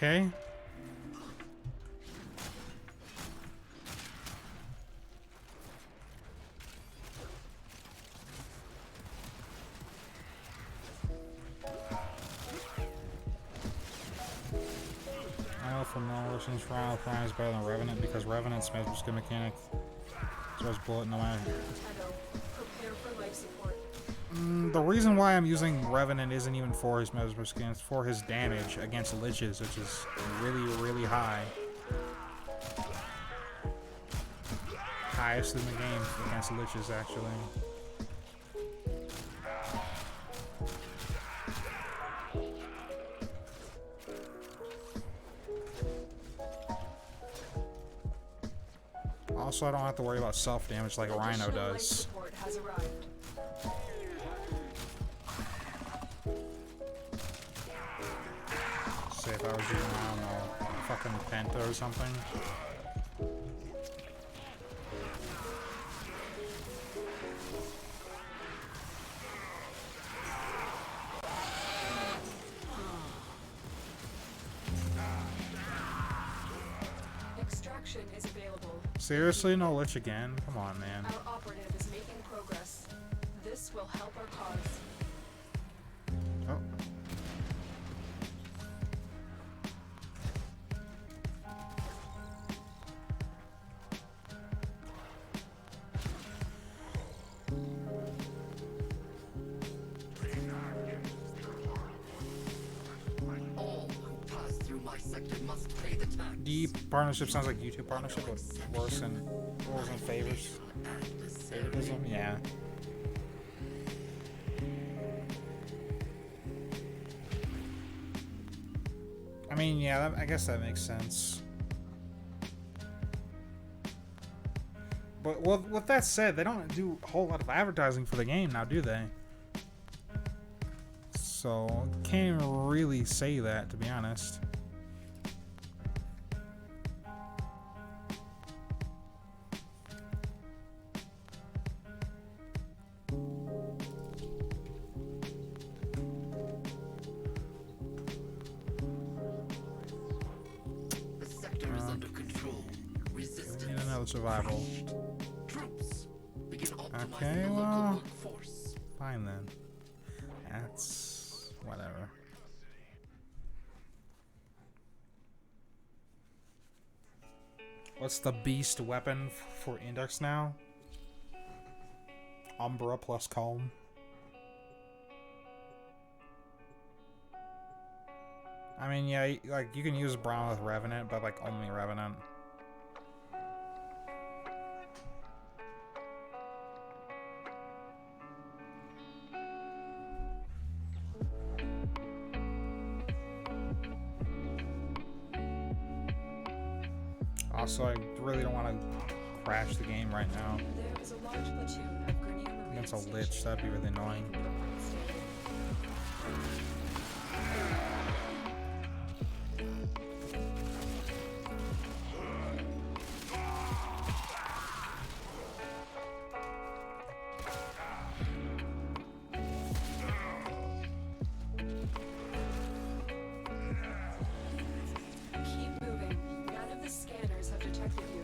S1: Okay. I know from no versions Rhino Prime is better than Revenant because Revenant's good mechanic. So it's bullet no matter.
S3: Prepare for life support.
S1: The reason why I'm using Revenant isn't even for his Mesmer skin, it's for his damage against Liches, which is really, really high. Highest in the game against Liches, actually. Also, I don't have to worry about self-damage like Rhino
S3: Additional life
S1: does.
S3: support has arrived.
S1: Say if I was using, I don't know, fucking Penta or something.
S3: Extraction is available.
S1: Seriously? No Lich again? Come on, man.
S3: Our operative is making progress. This will help our cause.
S1: Oh.
S2: All who pass through my sector must pay the tax.
S1: The partnership sounds like YouTube partnership, but worse and favors. Favoritism? Yeah. I mean, yeah, I guess that makes sense. But with that said, they don't do a whole lot of advertising for the game now, do they? So, can't really say that, to be honest.
S2: The sector is under control. Resistance.
S1: We need another survival.
S2: Troops. Begin optimizing
S1: Okay,
S2: the
S1: well,
S2: local workforce.
S1: fine then. That's whatever. What's the beast weapon for Index now? Umbra plus Calm. I mean, yeah, like you can use Brown with Revenant, but like only Revenant. Also, I really don't want to crash the game right now.
S3: There is a large platoon of Grenadier Marines
S1: Against a Lich,
S3: stationed
S1: that'd be really annoying.
S3: Keep moving. None of the scanners have detected you.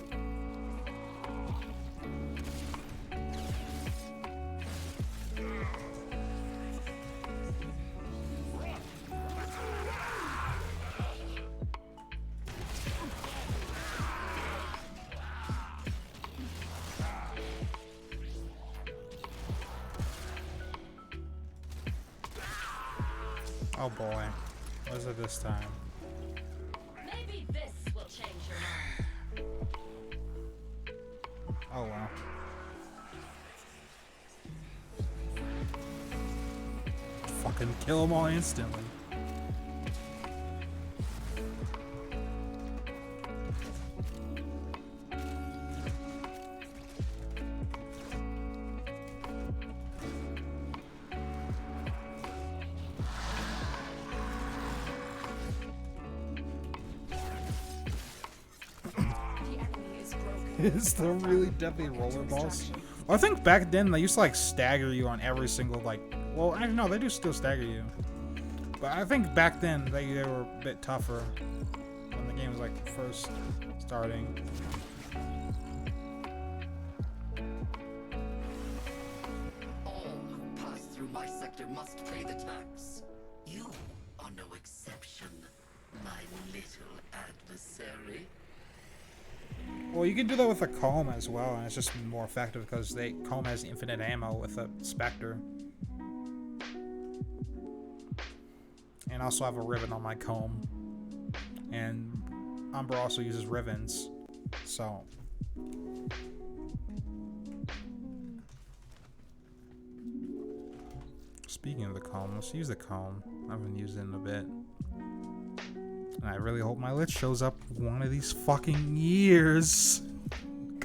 S1: Oh boy. What is it this time?
S5: Maybe this will change your mind.
S1: can kill them all instantly. It's the really deadly roller balls. Well, I think back then they used to like stagger you on every single like. Well, I don't know. They do still stagger you, but I think back then they were a bit tougher when the game was like first starting.
S2: All who pass through my sector must pay the tax. You are no exception, my little adversary.
S1: Well, you can do that with a comb as well, and it's just more effective because comb has infinite ammo with a specter. And I also have a ribbon on my comb. And Umbra also uses ribbons. So. Speaking of the comb, let's use the comb. I haven't used it in a bit. And I really hope my lich shows up one of these fucking years.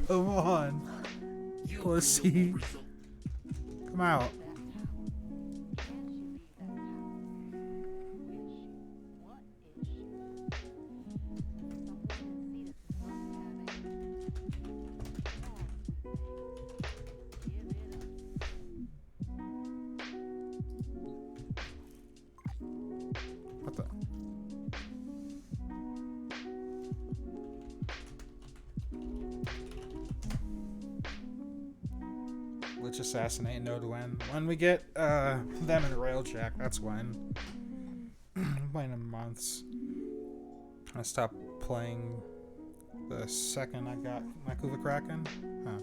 S1: Come on. Pussy. Come out. What the? Lich assassinate node when we get them in Railjack. That's when. I'm playing in months. I stopped playing the second I got my Kuva Kraken. Huh.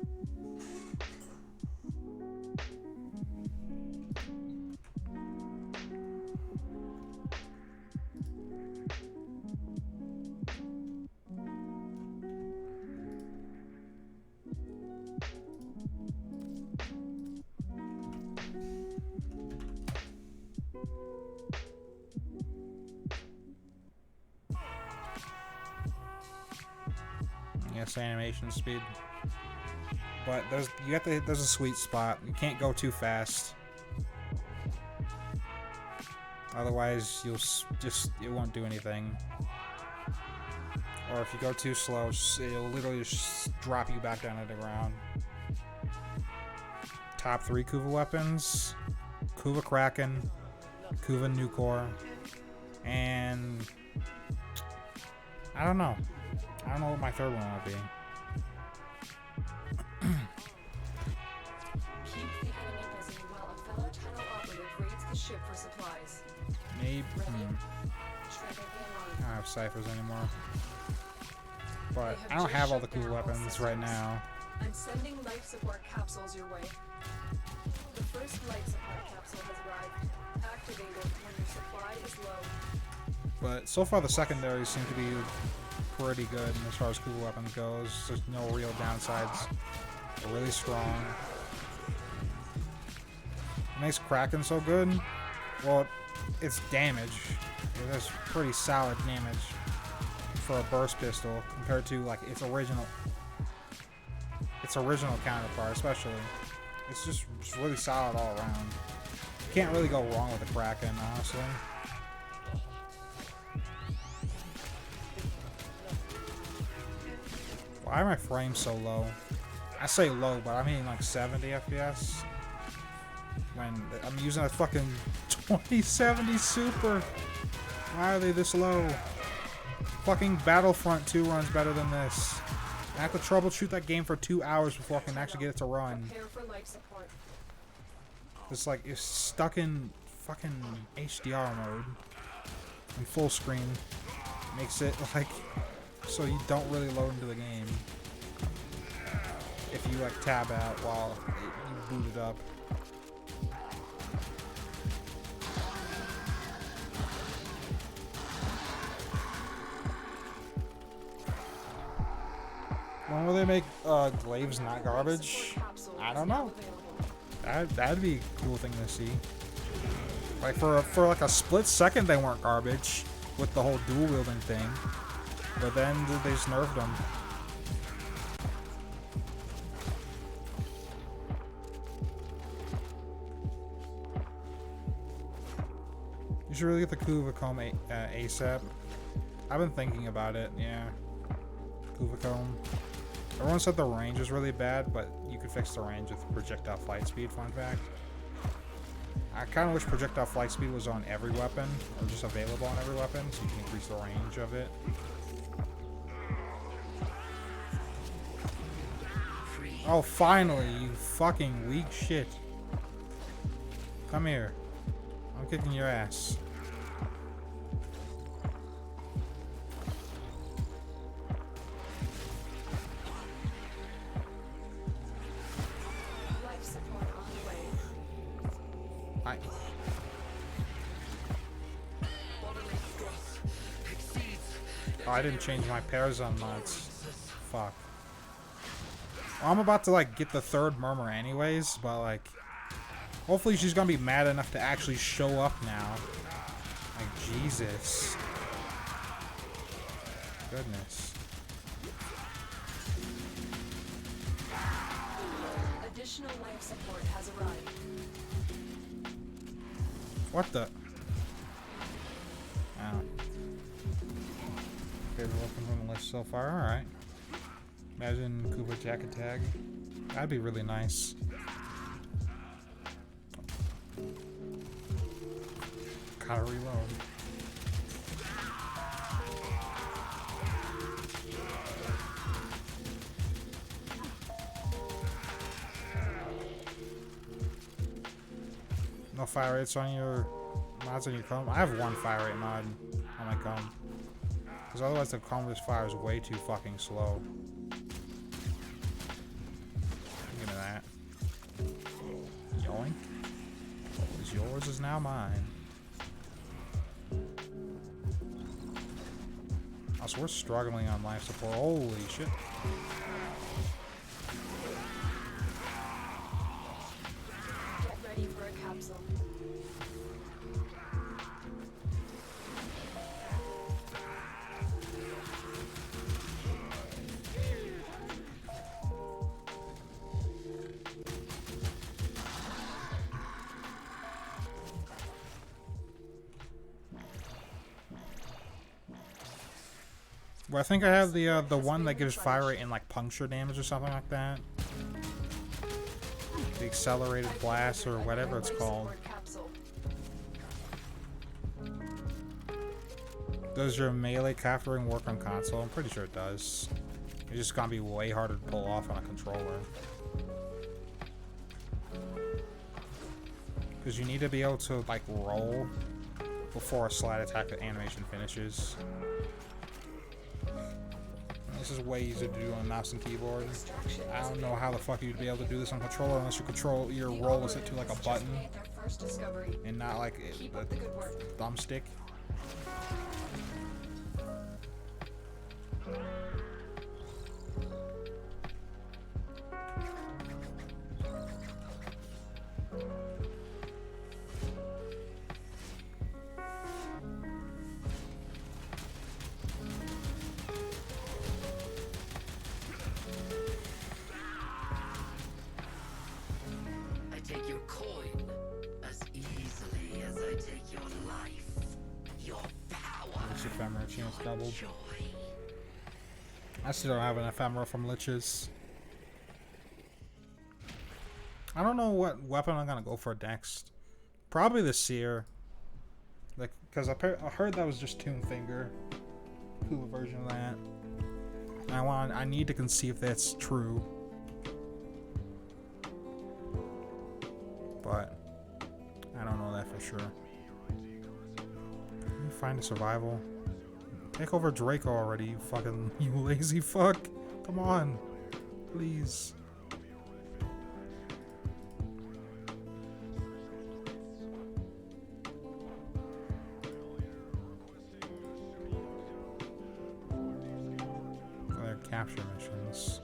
S1: Yes, animation speed. But there's a sweet spot. You can't go too fast. Otherwise, it won't do anything. Or if you go too slow, it'll literally just drop you back down to the ground. Top 3 Kuva weapons: Kuva Kraken, Kuva Nucor, and I don't know. I don't know what my third one would be.
S3: Keep the enemy busy while a fellow tunnel operative raids the ship for supplies.
S1: Maybe.
S3: Ready?
S1: I
S3: Trigger the
S1: don't
S3: alarm.
S1: have ciphers anymore. But I don't have all the cool weapons right now.
S3: I'm sending life support capsules your way. The first life support capsule has arrived. Activate it when your supply is low.
S1: But so far the secondaries seem to be pretty good as far as cool weapons goes. There's no real downsides. They're really strong. What makes Kraken so good? Well, it's damage. It has pretty solid damage for a burst pistol compared to like its original counterpart, especially. It's just really solid all around. You can't really go wrong with the Kraken, honestly. Why are my frames so low? I say low, but I mean like 70 FPS. When I'm using a fucking 2070 Super. Why are they this low? Fucking Battlefront 2 runs better than this. I have to troubleshoot that game for 2 hours before I can actually get it to run.
S3: Prepare for life support.
S1: It's like it's stuck in fucking HDR mode. In full screen. Makes it like so you don't really load into the game. If you like tab out while you boot it up. When will they make glaives not garbage? I don't know. That'd be a cool thing to see. Like for like a split second they weren't garbage with the whole dual wielding thing, but then they just nerfed them. You should really get the kuva comb ASAP. I've been thinking about it. Yeah, kuva comb. Everyone said the range is really bad, but you could fix the range with projectile flight speed. Fun fact. I kind of wish projectile flight speed was on every weapon, or just available on every weapon, so you can increase the range of it. Oh, finally, you fucking weak shit. Come here. I'm kicking your ass.
S3: Life support on the way.
S1: Oh, I didn't change my pairs on mods. Fuck. Well, I'm about to like get the third murmur anyways, but like hopefully she's gonna be mad enough to actually show up now. Like Jesus. Goodness.
S3: Additional life support has arrived.
S1: What the? Oh. Okay, we're looking from the list so far. Alright. Imagine kuva jacket tag. That'd be really nice. Gotta reload. No fire rates on your mods on your comb? I have one fire rate mod on my comb. Because otherwise the comb just fires way too fucking slow. Look at that. Yoink. What was yours is now mine. Also, we're struggling on life support. Holy shit.
S3: Get ready for a capsule.
S1: Well, I think I have the one that gives fire rate and like puncture damage or something like that. The accelerated blast or whatever it's called. Does your melee capturing work on console? I'm pretty sure it does. It's just gonna be way harder to pull off on a controller. Because you need to be able to like roll before a slide attack animation finishes. This is way easier to do on mouse and keyboard. I don't know how the fuck you'd be able to do this on controller unless your roll is set to like a button and not like the thumbstick.
S2: Take your coin as easily as I take your life, your power,
S1: This ephemera chance doubled.
S2: joy.
S1: I still don't have an ephemera from liches. I don't know what weapon I'm gonna go for next. Probably the seer. Like, because I heard that was just Tomb Finger, cool version of that. And I need to conceive if that's true. But I don't know that for sure. Let me find a survival. Take over Draco already, you fucking you lazy fuck. Come on. Please. They're capture missions.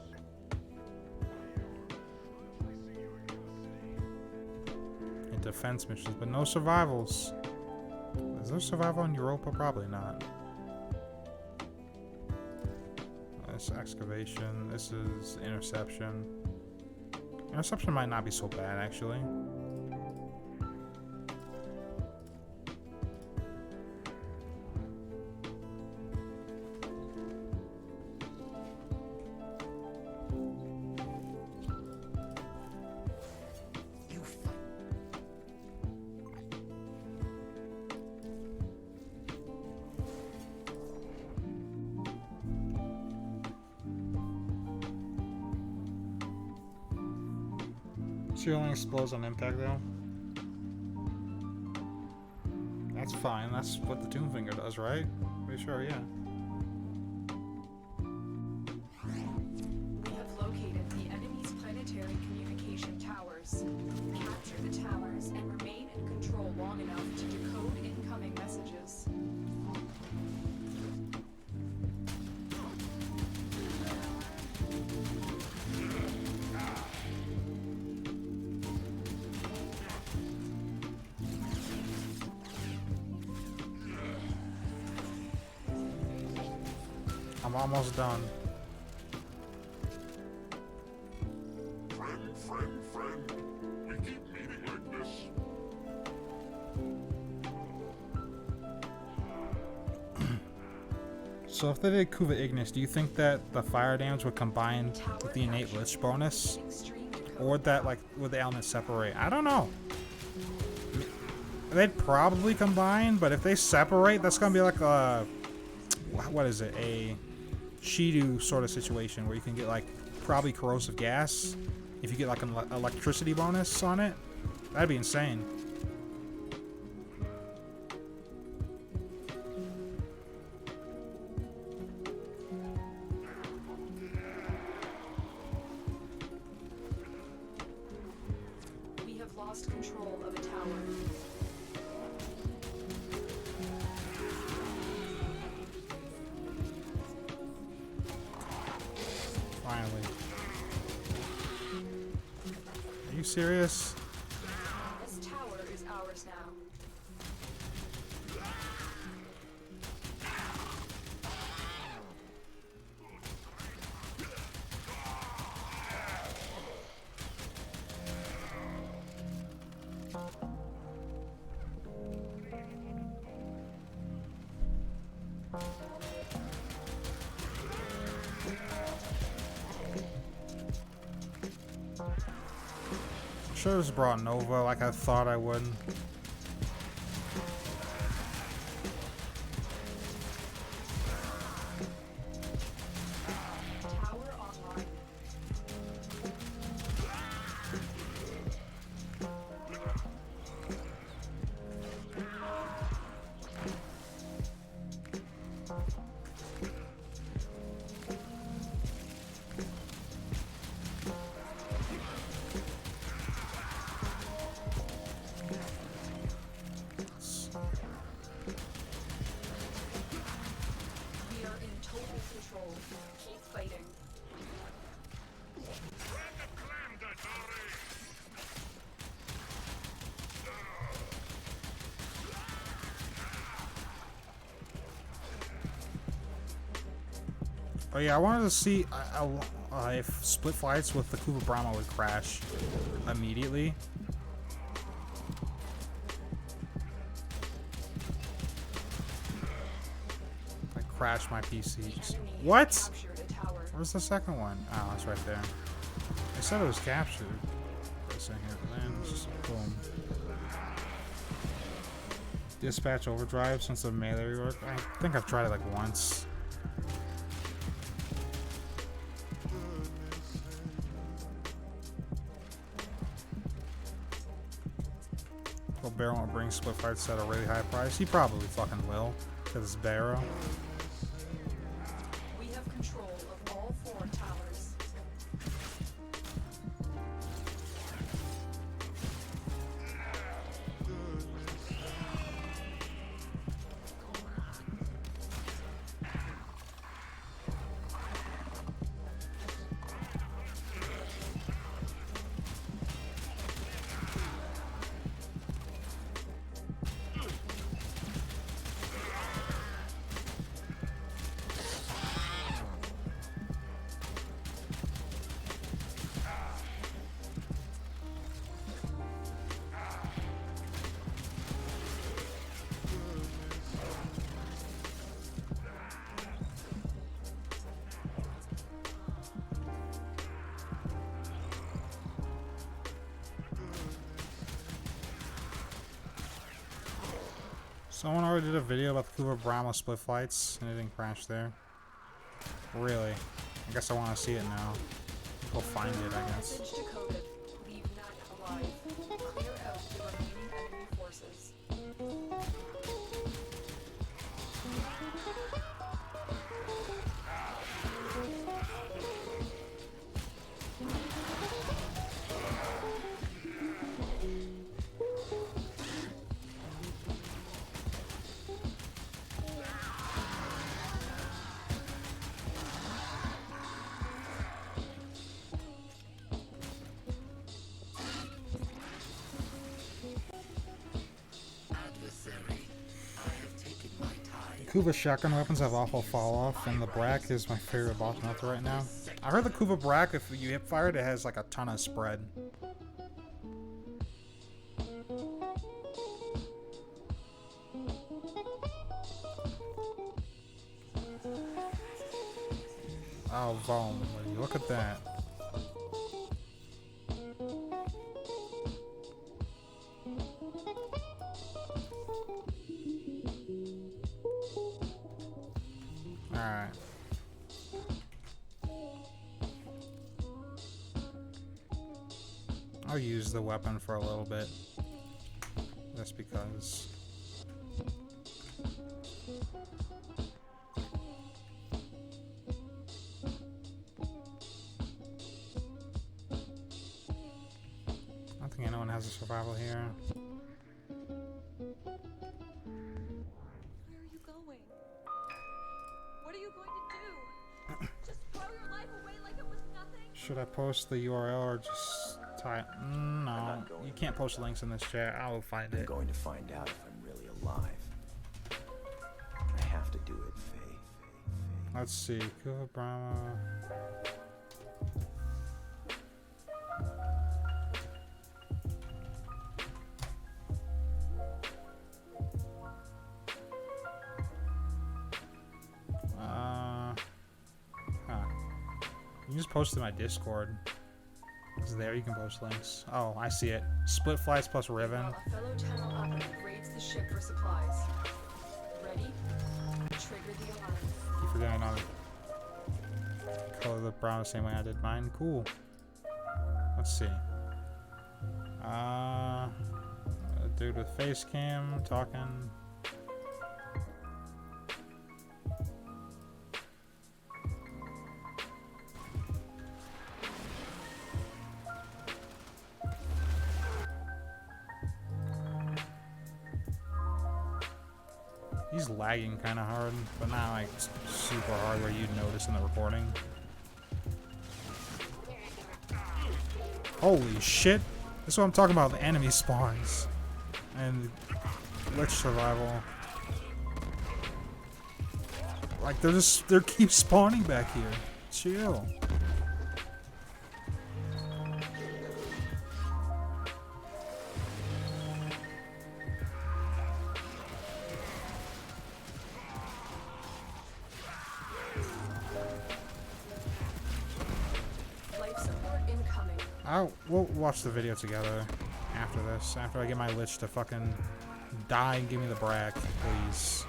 S1: defense missions, but no survivals. Is there survival in Europa? Probably not. This excavation. This is interception. Interception might not be so bad, actually. She only explodes on impact, though. That's fine. That's what the Tomb Finger does, right? Pretty sure, yeah.
S3: We have located the enemy's planetary communication towers. Capture the towers and remain in control long enough to decode incoming messages.
S1: I'm almost done.
S6: Friend. We keep meeting like this.
S1: So if they did Kuva Ignis, do you think that the fire damage would combine with the innate lich bonus? Or would that, like, would the elements separate? I don't know. They'd probably combine, but if they separate, that's gonna be like a... what is it? A Shidu sort of situation where you can get, like, probably corrosive gas if you get, like, an electricity bonus on it. That'd be insane.
S3: We have lost control of a tower.
S1: Finally. Are you serious?
S3: This tower is ours now.
S1: Should have brought Nova like I thought I would.
S3: Tower online. We are in total control. Keep fighting.
S1: Oh yeah, I wanted to see if split flights with the Kuva Brahma would crash immediately. I crashed my PCs.
S3: Enemy
S1: What?
S3: captured a tower.
S1: Where's the second one? Oh, it's right there. They said it was captured for a second, but then it's just boom. Dispatch overdrive since the melee rework. I think I've tried it like once. Well, Barrow won't bring split fights at a really high price. He probably fucking will, because it's Barrow.
S3: We have control of all 4 towers.
S1: Someone already did a video about the Kuva Brahma split flights and it didn't crash there. Really? I guess I want to see it now. Go find it, I guess.
S3: Message decoded. Leave Nat alive. Clear out the remaining enemy forces.
S1: Kuva shotgun weapons have awful fall off, and the brakk is my favorite boss method right now. I heard the Kuva brakk, if you hip fire it, it has like a ton of spread. Oh, Vom, look at that. Alright. I'll use the weapon for a little bit. Just because. I don't think anyone has a survival here. Should I post the URL or just type? No, you can't post links in this chat. I will find it.
S7: I'm going to find out if I'm really alive. I have to do it, Faye.
S1: Let's see. Kuva Brahma. You just post to my Discord. It's there, you can post links. Oh, I see it. Split flights plus Riven.
S3: A fellow channel operative raids the ship for supplies. Ready? Trigger the alarm.
S1: Keep forgetting on color the brown the same way I did mine. Cool. Let's see. A dude with face cam talking. He's lagging kind of hard, but not like super hard where you'd notice in the recording. Holy shit! This is what I'm talking about, the enemy spawns. And glitch survival. Like they keep spawning back here. Chill. We'll watch the video together after this. After I get my lich to fucking die and give me the brakk, please.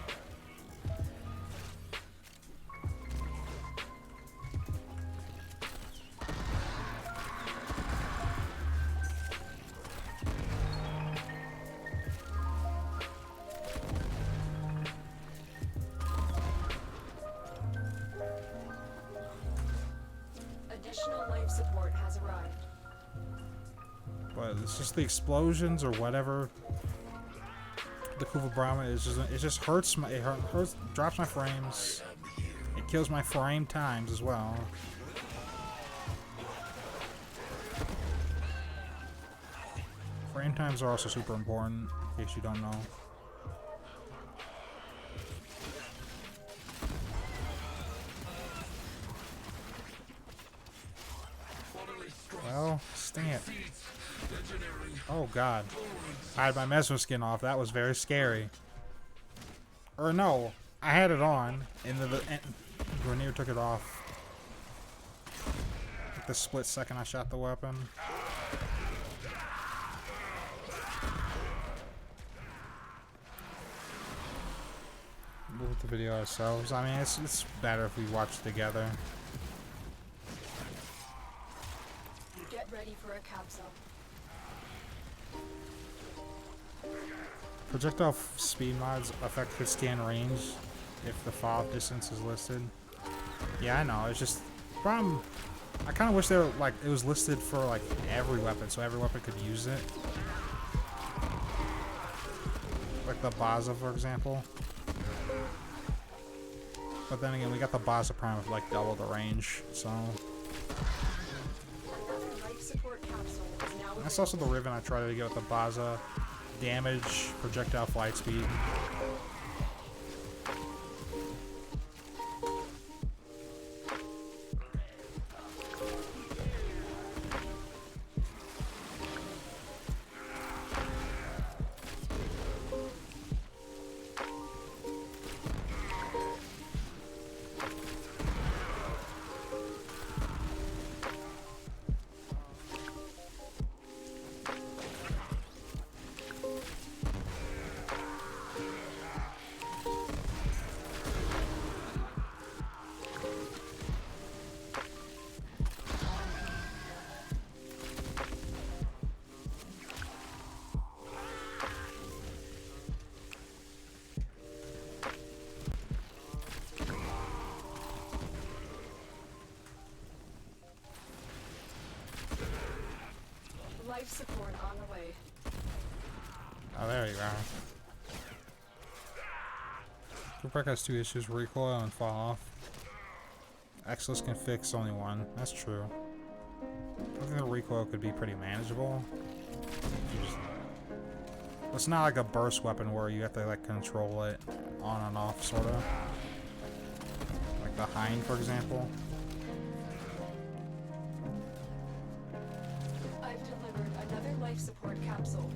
S3: Additional life support has arrived.
S1: But it's just the explosions or whatever. The Kuva Brahma is just, it just hurts my, drops my frames. It kills my frame times as well. Frame times are also super important, in case you don't know. Well, sting it. Oh god. I had my Mesmer skin off. That was very scary. Or no, I had it on, and the Grenier took it off. Like the split second I shot the weapon. the video ourselves. I mean, it's better if we watch together.
S3: Get ready for a capsule.
S1: Projectile speed mods affect hit and range if the fall distance is listed. Yeah, I know. It's just problem. I kind of wish they were like it was listed for like every weapon, so every weapon could use it. Like the Baza, for example. But then again, we got the Baza Prime with like double the range, so.
S3: Life support capsule is now
S1: That's also the Riven I tried to get with the Baza. Damage, projectile flight speed.
S3: life support on the way.
S1: Oh, there you go. Brakk has 2 issues, recoil and fall off. Xless can fix only 1. That's true. I think the recoil could be pretty manageable. It's not like a burst weapon where you have to like control it on and off, sort of. Like the Hind, for example.
S3: I've delivered another life support capsule.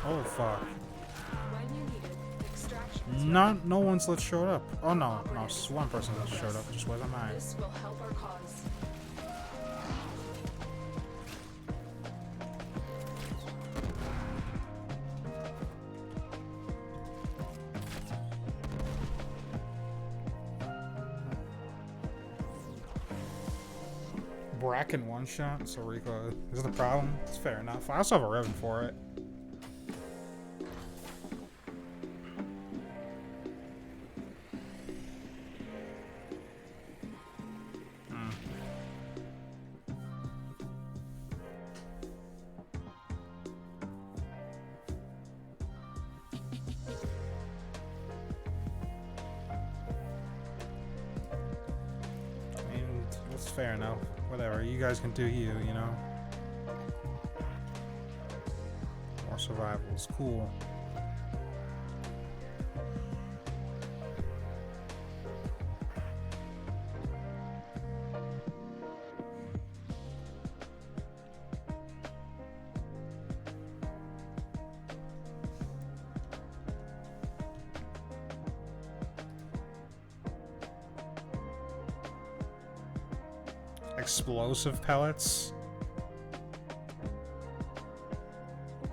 S1: Oh fuck.
S3: When you need it, extraction.
S1: No one's that showed up. Oh no, one person that showed up. It just wasn't mine.
S3: This will help our cause.
S1: Brakk in 1 shot, so recoil is the problem. It's fair enough. I also have a Riven for it. It's fair enough. Whatever, you guys can do you know? More survivals. Cool. Explosive pellets.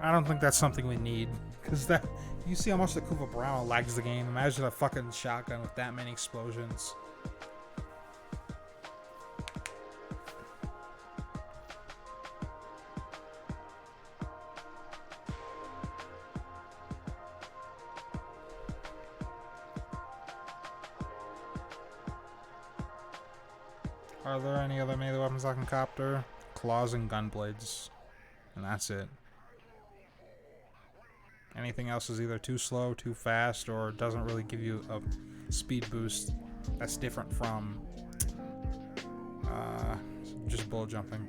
S1: I don't think that's something we need, because that you see how much the Kuva Brown lags the game. Imagine a fucking shotgun with that many explosions. Are there any other melee weapons I can copter? Claws and gun blades. And that's it. Anything else is either too slow, too fast, or doesn't really give you a speed boost that's different from just bullet jumping.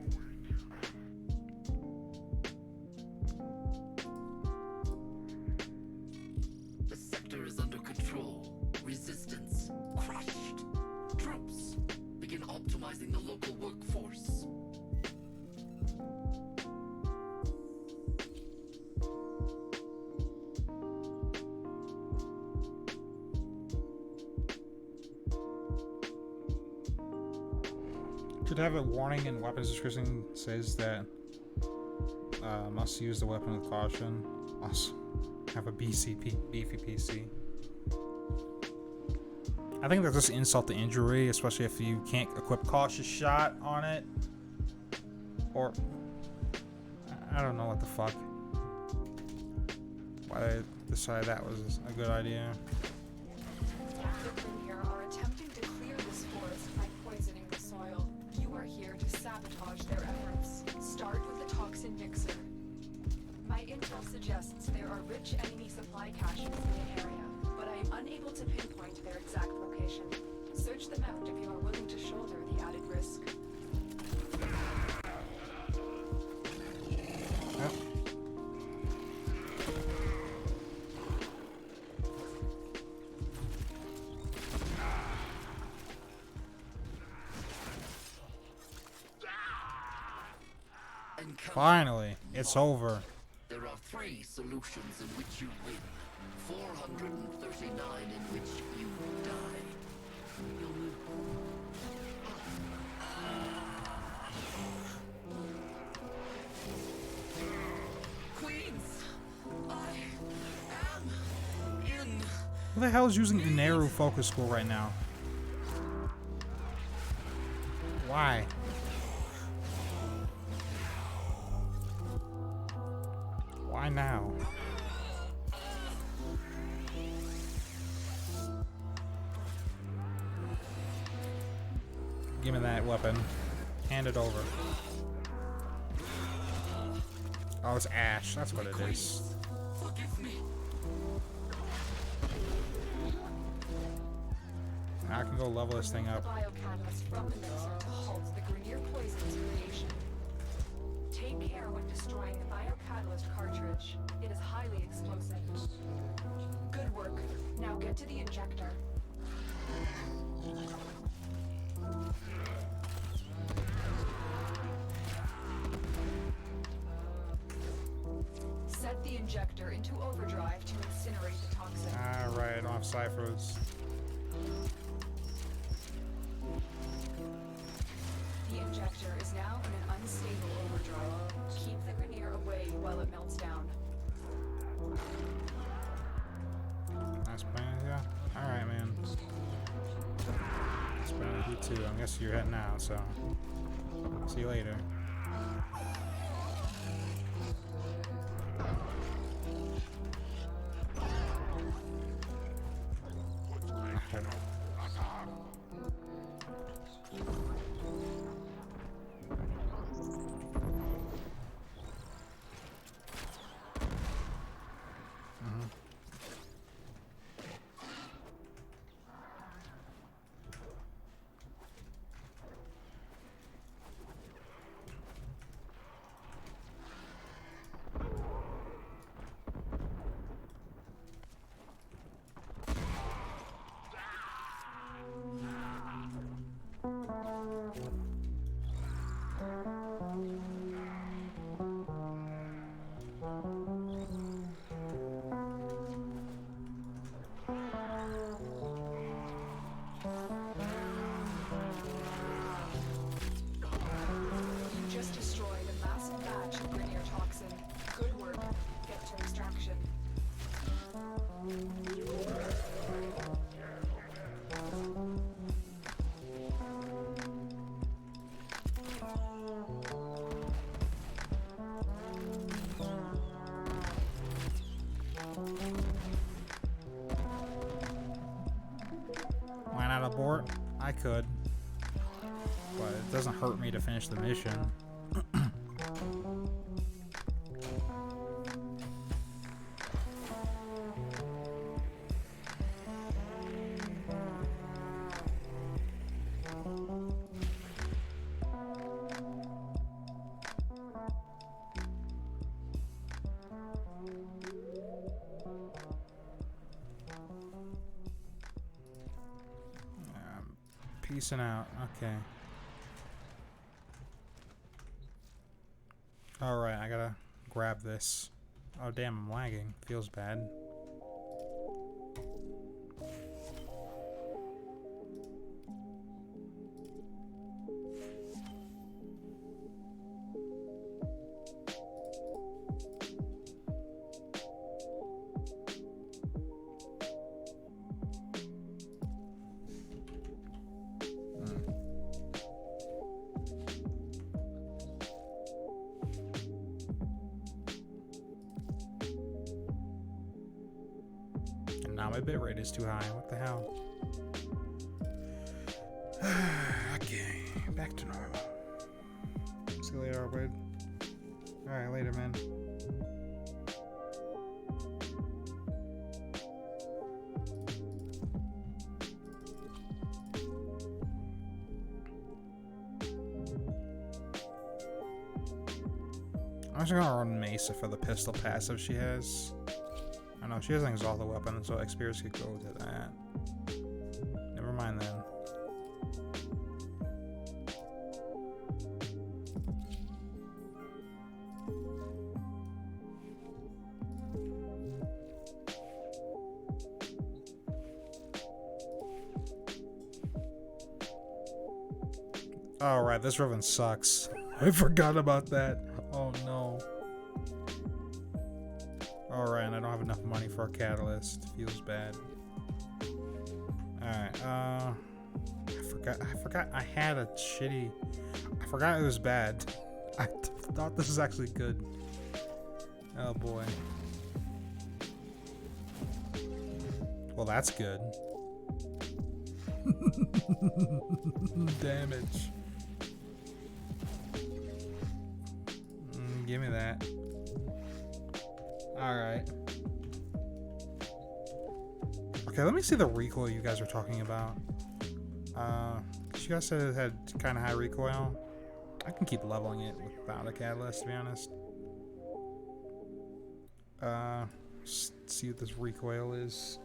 S2: The sector is under control. Resistance crushed. Troops, begin optimizing the local workforce.
S1: Should have a warning in weapons description says that must use the weapon with caution. Must have a beefy PC. I think that just insult to injury, especially if you can't equip cautious shot on it. Or I don't know what the fuck. Why they decided that was a good idea.
S3: The Grineer are attempting to clear this forest by poisoning the soil. You are here to sabotage their efforts. Start with the toxin mixer. My intel suggests there are rich enemy supply caches in the area, but I am unable to pinpoint their exact location. Search them out if you are willing to shoulder the added risk.
S1: Yep. Finally, it's over.
S2: There are 3 solutions in which you win, 439 in which you die. Queens, I am in.
S1: Who the hell is using Inaru Focus School right now? Why? Why now? Give me that weapon. Hand it over. Oh, it's ash. That's what it is.
S2: Forgive me.
S1: Now I can go level this thing up.
S3: The biocatalyst from the mixer to halt the Grineer poison's creation. Take care when destroying the biocatalyst cartridge. It is highly explosive. Good work. Now get to the injector. Set the injector into overdrive to incinerate the toxin.
S1: Alright, I don't have ciphers.
S3: The injector is now in an unstable overdrive. Keep the Grineer away while it melts down.
S1: Nice plan, yeah. Alright, man. That's plan you too. I guess you're heading out, so see you later.
S3: You just destroyed a massive batch of Grineer toxin. Good work. Get to extraction.
S1: Why not abort? I could. But it doesn't hurt me to finish the mission. Peacing out. Okay. Alright, I gotta grab this. Oh damn, I'm lagging. Feels bad. And now my bitrate is too high. What the hell? Okay, back to normal. See you later, bud. Alright, later, man. I'm just gonna run Mesa for the pistol passive she has. I know she has an exalted weapon, so Xperia could go to that. Never mind then. Oh right, this Riven sucks. I forgot about that. Oh no. Alright, and I don't have enough money for a catalyst. Feels bad. Alright, I forgot I had a shitty... I forgot it was bad. I thought this was actually good. Oh boy. Well, that's good. Damage. Give me that. Alright. Okay, let me see the recoil you guys were talking about. You guys said it had kind of high recoil. I can keep leveling it without a catalyst, to be honest. See what this recoil is.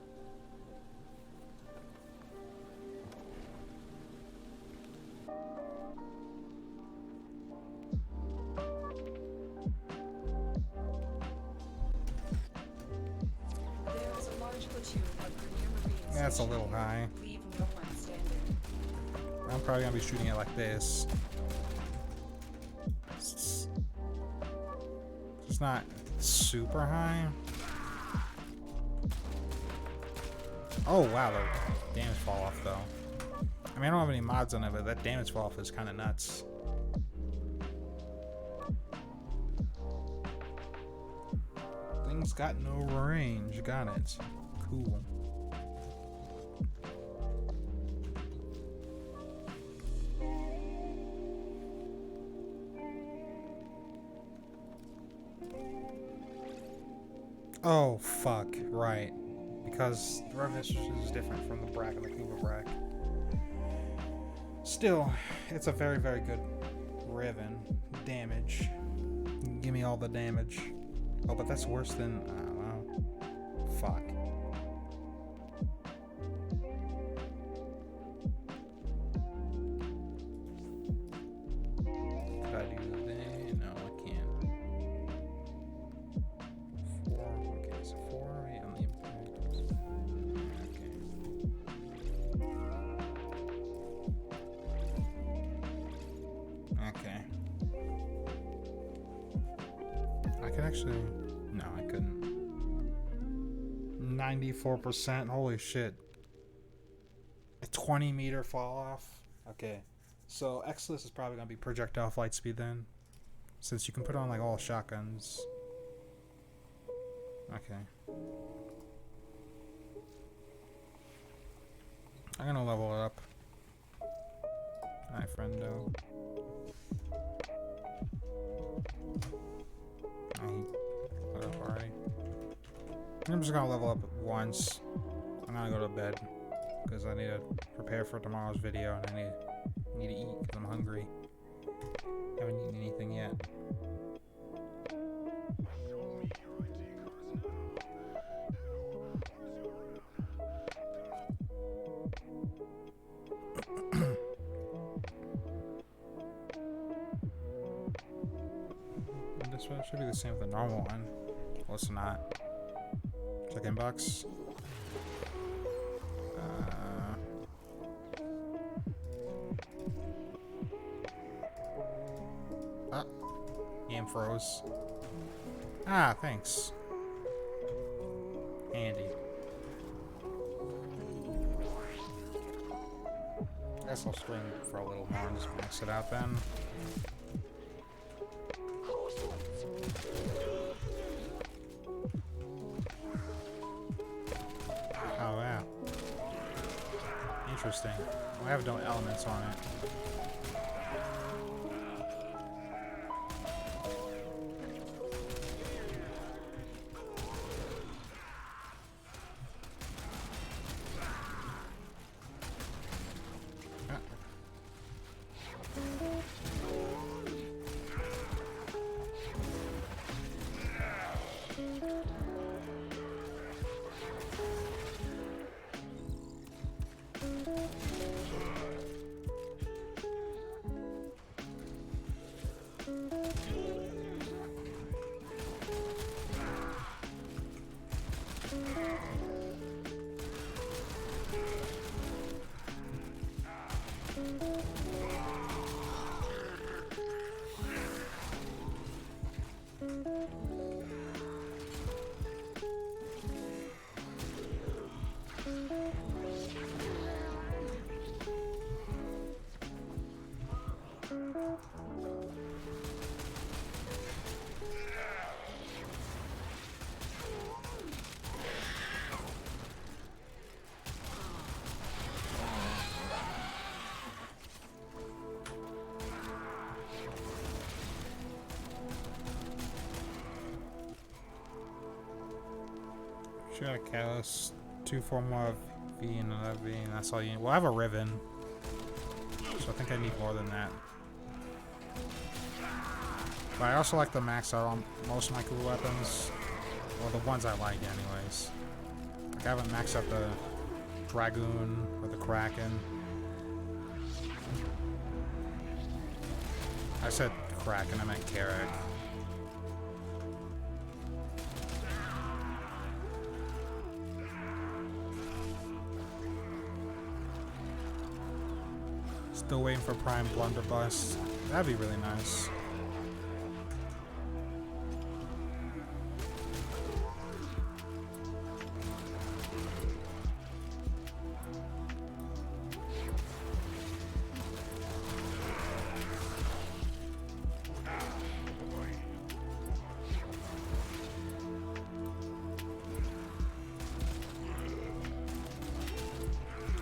S1: That's a little high. I'm probably gonna be shooting it like this. It's not super high. Oh wow, the damage fall off though. I mean, I don't have any mods on it, but that damage fall off is kind of nuts. Thing's got no range. Got it. Cool. Oh, fuck. Right. Because the Revenant is different from the brakk and the kuva brakk. Still, it's a very, very good Riven. Damage. Give me all the damage. Oh, but that's worse than... well, fuck. Could I do that? No, I can't. 4. Okay, so 4 on the impact. Okay. I can actually... No, I couldn't. 94%. Holy shit. A 20-meter fall off. Okay. So Exodus is probably going to be projectile flight speed then. Since you can put on like all shotguns. Okay. I'm going to level it up. Hi, friendo. Already. I'm just gonna level up once. I'm gonna go to bed because I need to prepare for tomorrow's video and I need to eat because I'm hungry. Haven't eaten anything yet. This one should be the same with the normal one. Well, it's not. Check inbox. Game froze. Ah, thanks. Handy. I guess I'll stream for a little more and just max it out then. interesting. I have no elements on it. Should have a catalyst, 2 4 more V and another V, and that's all you need. Well, I have a ribbon, so I think I need more than that. But I also like to max out on most of my cool weapons, or the ones I like anyways. Like I haven't maxed out the Dragoon or the Kraken. I said Kraken, I meant Carrack. Still waiting for Prime Blunderbuss. That'd be really nice.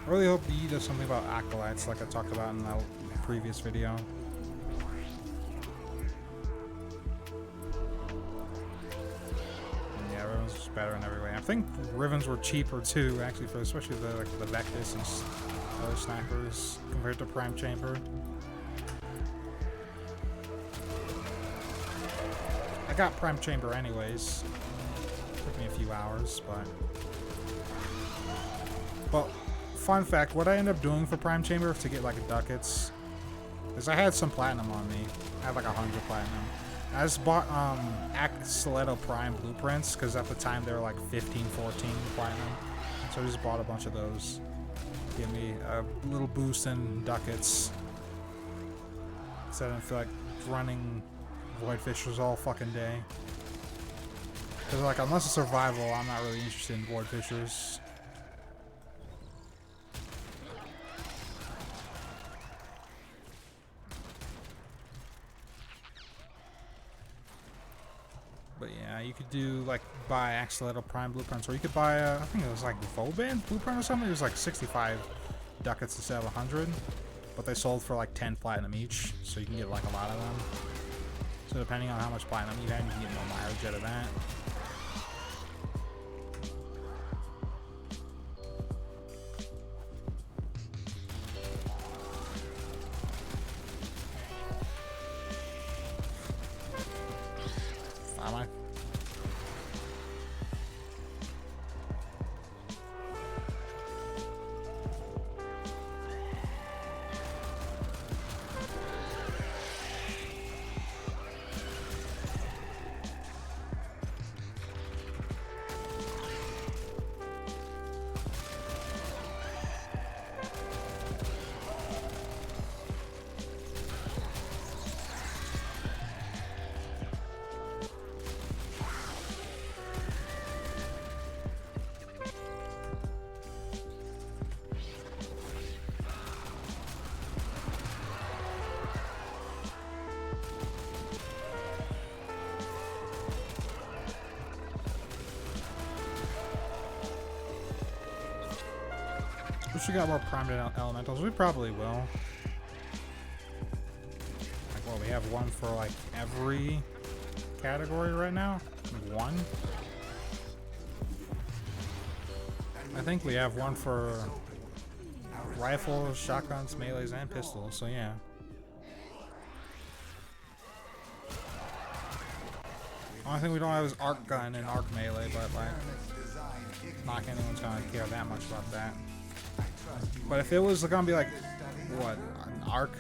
S1: I really hope he does something about acolytes like I talked about in the previous video. Yeah, Riven's just better in every way. I think Rivens were cheaper too, actually, for especially the Vectis and other snipers compared to Prime Chamber. I got Prime Chamber anyways. Took me a few hours, but fun fact, what I ended up doing for Prime Chamber to get like ducats is I had some platinum on me. I had like 100 platinum. I just bought Stiletto Prime blueprints because at the time they were like 15, 14 platinum. So I just bought a bunch of those. Give me a little boost in ducats. So I didn't feel like running Void Fishers all fucking day. Because like unless it's survival, I'm not really interested in Void Fishers. But yeah, you could do like buy Axolotl Prime blueprints, or you could buy I think it was like Voband blueprint or something. It was like 65 ducats instead of 100, but they sold for like 10 platinum each, so you can get like a lot of them. So depending on how much platinum you have, you can get more mileage out of that. Wish we got more primed elementals. We probably will. Like, well, we have one for like every category right now. One. I think we have one for rifles, shotguns, melees, and pistols. So yeah. Only thing we don't have is Archgun and ArchMelee, but like, not anyone's gonna care that much about that. But if it was gonna be like, what, an Arch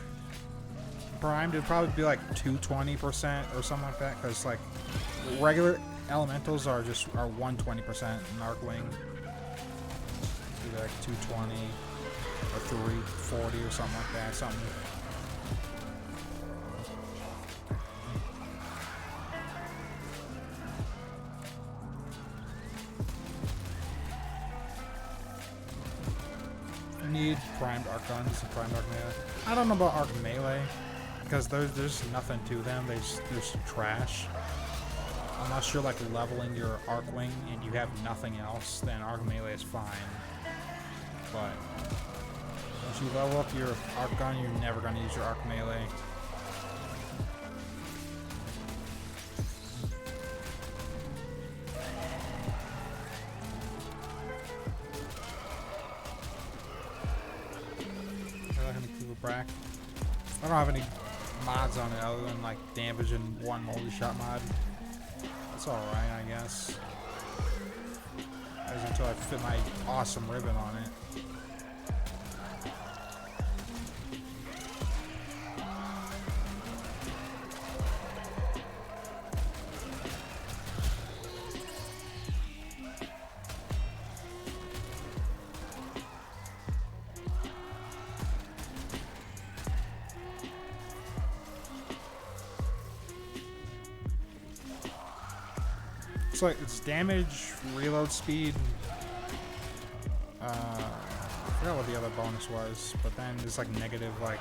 S1: primed, it'd probably be like 220% or something like that. Cause like, regular elementals are 120% in Archwing. Either like 220 or 340 or something like that. Something. Need primed arc guns and primed arc melee. I don't know about arc melee because there's nothing to them. They're just trash. Unless you're like leveling your arc wing and you have nothing else, then arc melee is fine. But once you level up your arc gun, you're never gonna use your arc melee. Brakk. I don't have any mods on it other than like damage and one multi-shot mod. That's alright, I guess. As until I fit my awesome ribbon on it. It's like it's damage, reload speed. I forgot what the other bonus was, but then there's like negative, like,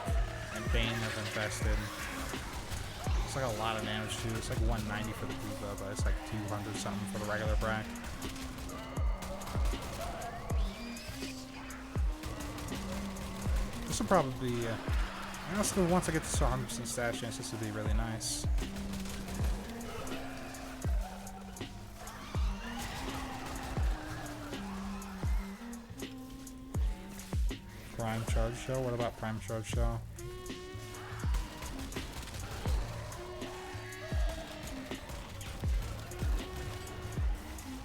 S1: and Bane of Infested. It's like a lot of damage too. It's like 190 for the kuva, but it's like 200 something for the regular brakk. This will probably be. I also once I get to 100% stat chance, this would be really nice. Prime charge shell? What about prime charge shell?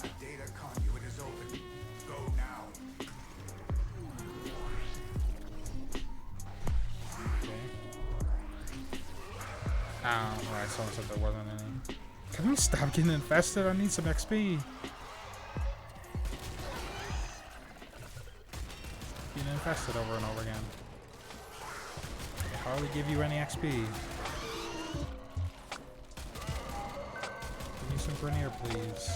S6: A data conduit is open. Go now.
S1: Okay. Oh, alright, someone said there wasn't any. Can we stop getting infested? I need some XP. Infested over and over again. I can hardly give you any XP. Give me some Grenier, please.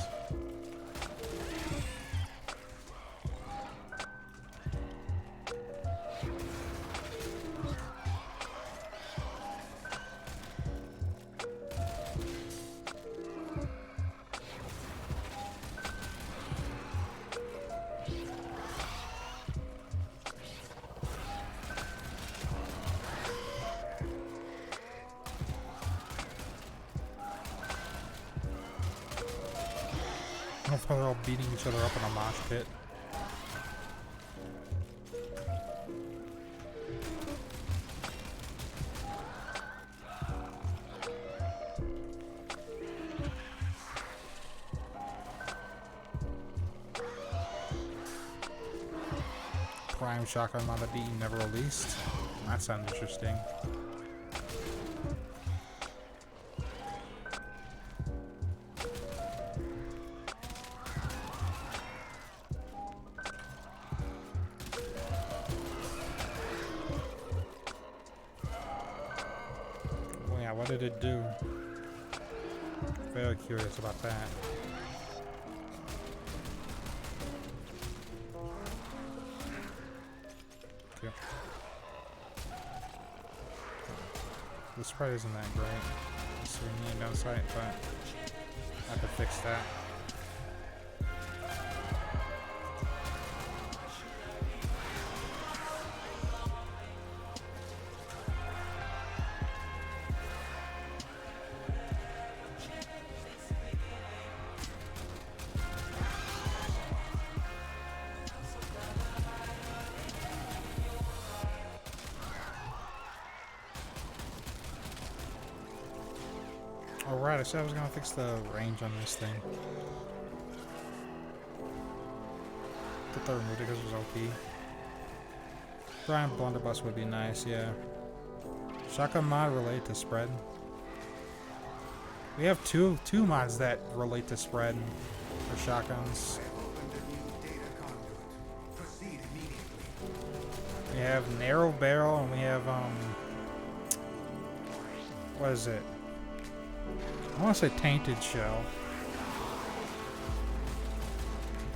S1: They're all beating each other up in a mosh pit. Prime shotgun mod that being never released. That sounds interesting. What did it do? Very curious about that. Okay. The sprite isn't that great. It's a main downside, but I have to fix that. right, I said I was gonna fix the range on this thing. I thought I removed it because it was OP. Giant blunderbuss would be nice, yeah. Shotgun mod related to spread. We have two mods that relate to spread for shotguns. We have narrow barrel and we have what is it? I want to say tainted shell.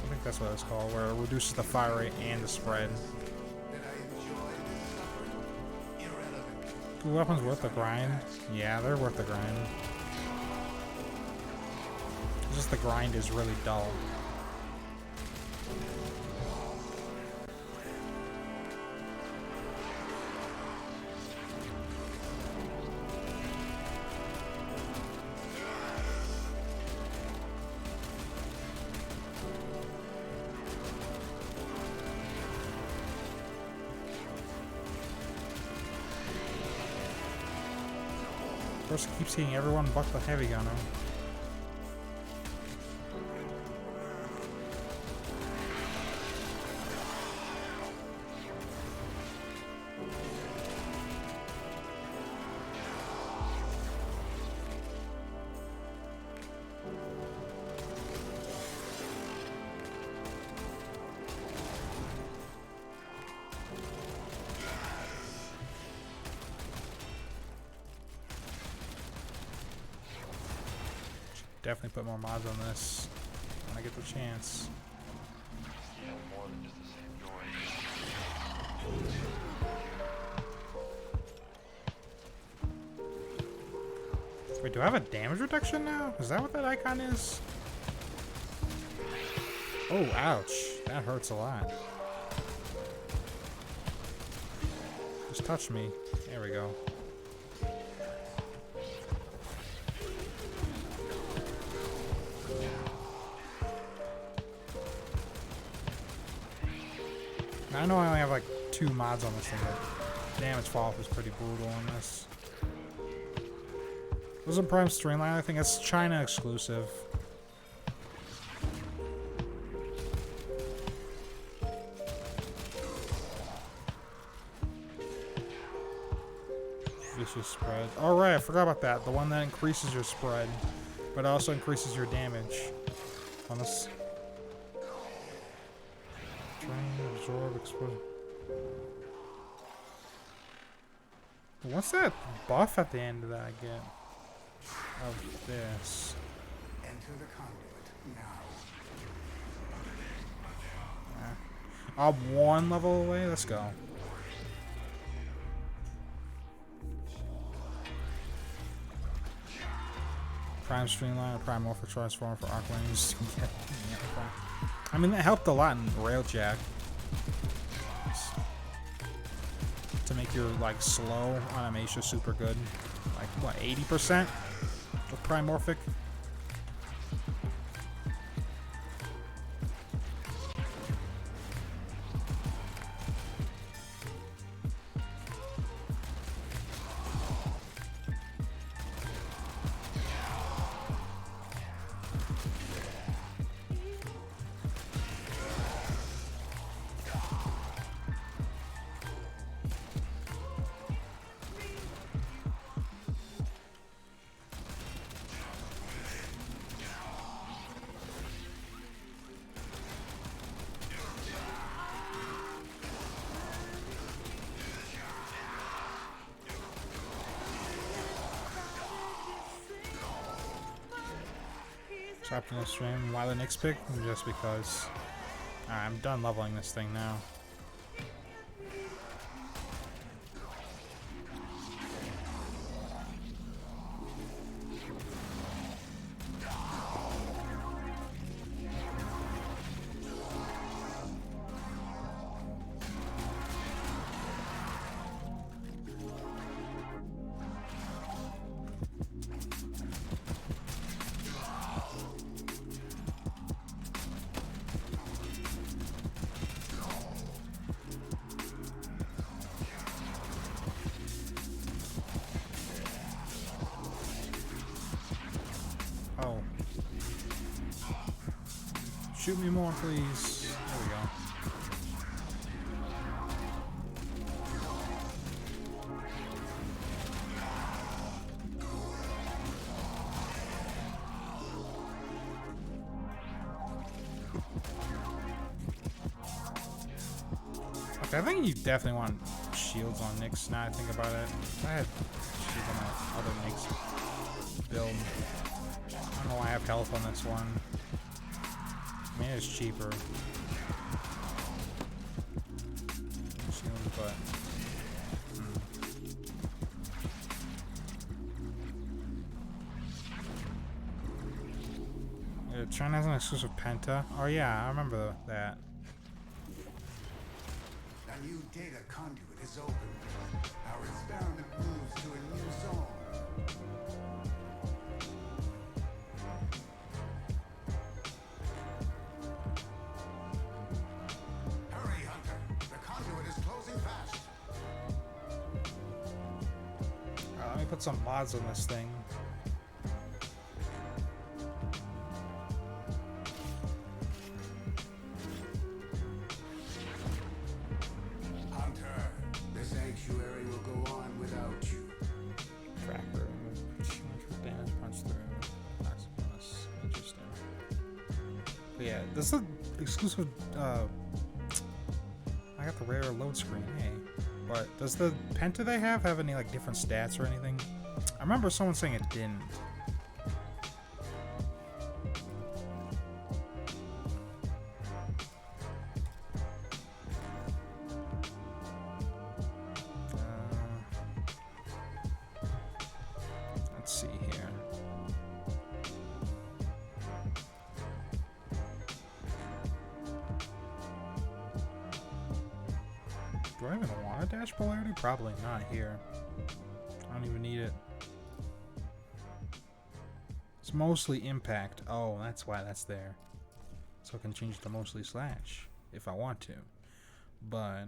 S1: I think that's what it's called, where it reduces the fire rate and the spread. Two weapons worth the grind? Yeah, they're worth the grind. It's just the grind is really dull. First, keeps hitting everyone but the heavy gunner. Definitely put more mods on this when I get the chance. Wait, do I have a damage reduction now? Is that what that icon is? Oh, ouch. That hurts a lot. Just touch me. There we go. I know I only have like 2 mods on this thing, but damage fall off is pretty brutal on this. Wasn't Prime Streamline? I think it's China exclusive. Vicious spread. Oh right, I forgot about that. The one that increases your spread, but also increases your damage. On this. Absorb, explode. What's that buff at the end of that I get? Of this.
S6: Enter the conduit now.
S1: I'm 1 level away. Let's go. Prime Streamline, Prime Morpher Transformer for Archwings. I mean, that helped a lot in Railjack. To make your like slow animation super good. Like what, 80% with Primorphic? Chopped in the stream. Why the next pick? Just because. Alright, I'm done leveling this thing now. Shoot me more, please. There we go. Okay, I think you definitely want shields on Nyx now I think about it. I had shields on my other Nyx build. I don't know why I have health on this one. I mean, it's cheaper. Shields, but... Yeah, China has an exclusive Penta. Oh yeah, I remember that.
S8: A new data conduit is open. Our experiment moves to a new zone. Hurry, Hunter. The conduit is closing fast.
S1: Let me put some mods on this thing.
S8: Hunter, the sanctuary will go on without you.
S1: Tracker, damage punch through. Nice bonus. Interesting. But yeah, this is exclusive. I got the rare load screen. Hey, but does the Penta they have any like different stats or anything? I remember someone saying it didn't. Let's see here. Do I even want a dash polarity? Probably not here. I don't even need it. It's mostly impact. Oh, that's why that's there. So I can change to mostly slash if I want to. But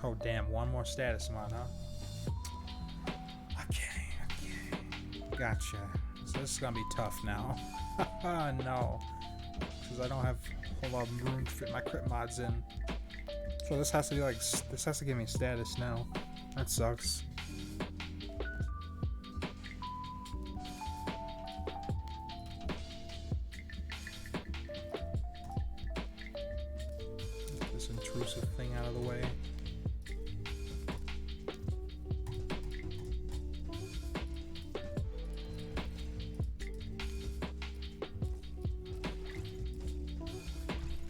S1: oh damn, one more status mod, huh? Okay. Gotcha. So this is gonna be tough now. No. Because I don't have a whole lot of room to fit my crit mods in. So this has to be like, this has to give me status now. That sucks. Get this intrusive thing out of the way.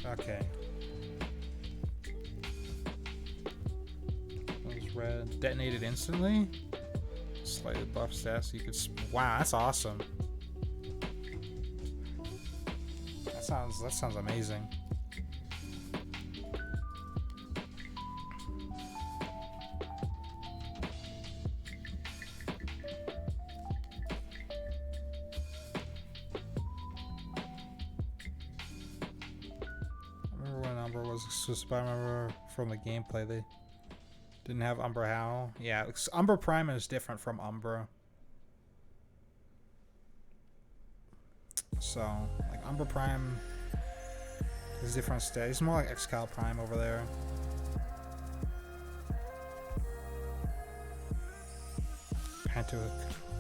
S1: Okay. Those red detonated instantly. Slightly buff stats. You could. Wow, that's awesome. That sounds amazing. Exclusive. I remember from the gameplay they didn't have Umbra Howl. Yeah, Umbra Prime is different from Umbra. So, like Umbra Prime is different stats. It's more like Excal Prime over there. Penta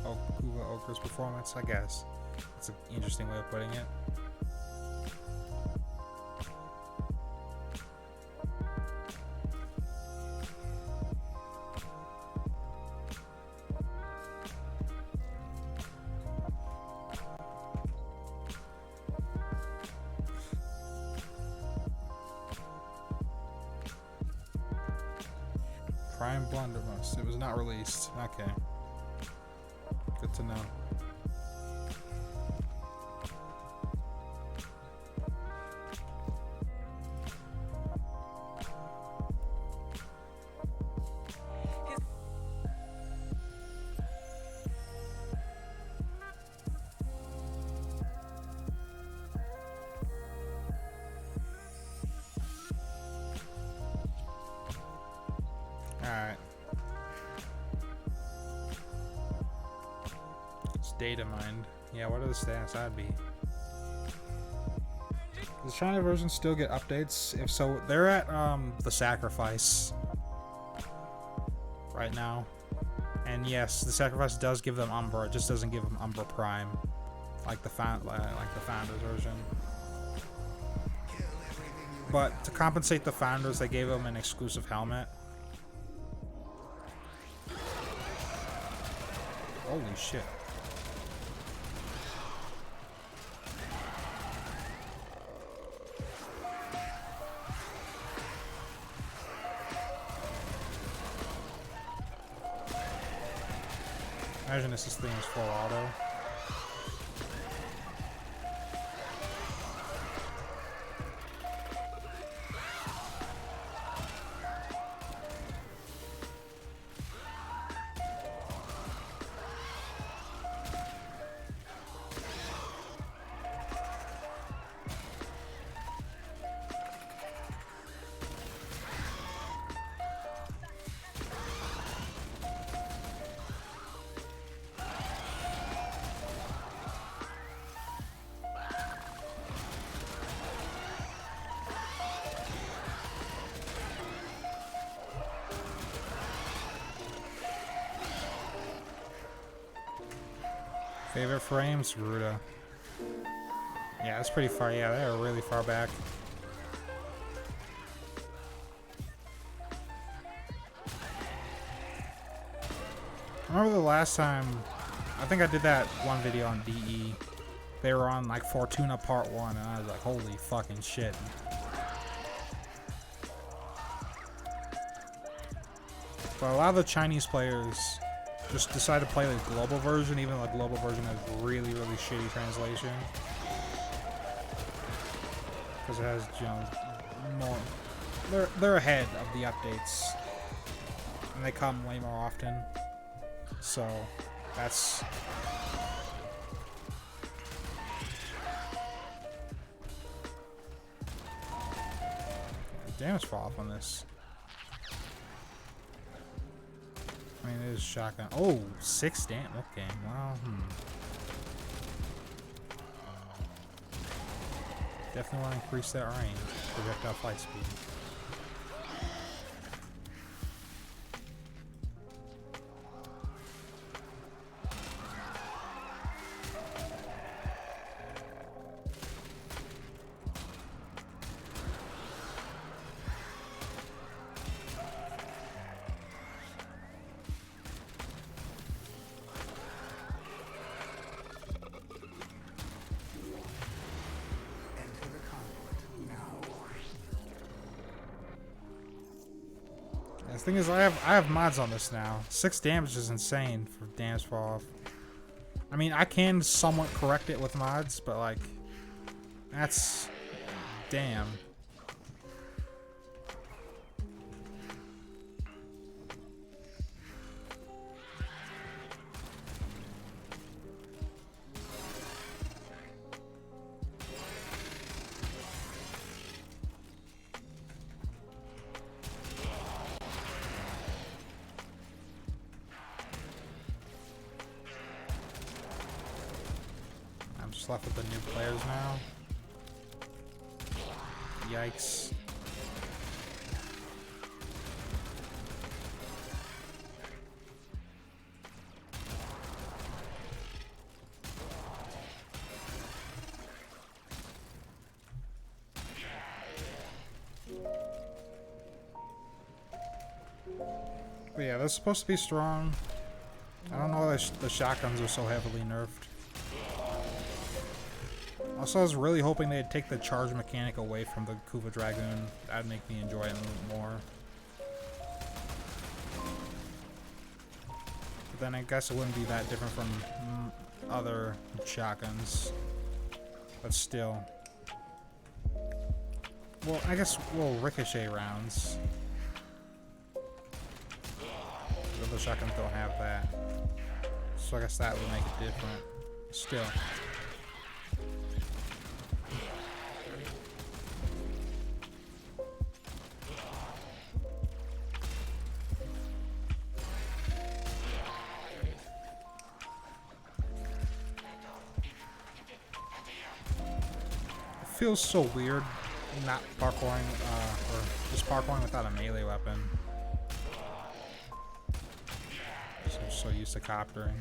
S1: kuva Ogre's performance, I guess. That's an interesting way of putting it. Prime Blunderbuss. It was not released. Okay. Good to know. data mined. Yeah, what are the stats? That'd be. Does the China version still get updates? If so, they're at the sacrifice right now. And yes, the sacrifice does give them Umbra. It just doesn't give them Umbra Prime, like the Founders version. But to compensate the Founders, they gave them an exclusive helmet. Holy shit. Imagine this thing is full auto. Favorite frames? Ruda. Yeah, that's pretty far. Yeah, they're really far back. I remember the last time, I think I did that one video on DE. They were on like Fortuna Part 1, and I was like, holy fucking shit. But a lot of the Chinese players just decide to play the global version, even though the global version has really, really shitty translation. Because it has, you know, more. They're ahead of the updates, and they come way more often. So that's. Damage fall off on this. I mean, it is shotgun. Oh, 6 damage. Okay, well, definitely want to increase that range. Projectile flight speed. The thing is, I have mods on this now. 6 damage is insane for damage fall off. I mean, I can somewhat correct it with mods, but like, that's damn. Left with the new players now. Yikes. But yeah, that's supposed to be strong. I don't know why the shotguns are so heavily nerfed. Also, I was really hoping they'd take the charge mechanic away from the Kuva Dragoon. That'd make me enjoy it a little more. But then I guess it wouldn't be that different from other shotguns. But still. Well, I guess, well, ricochet rounds. The other shotguns don't have that. So I guess that would make it different. Still. feels so weird not parkouring, or just parkouring without a melee weapon. I'm so used to coptering.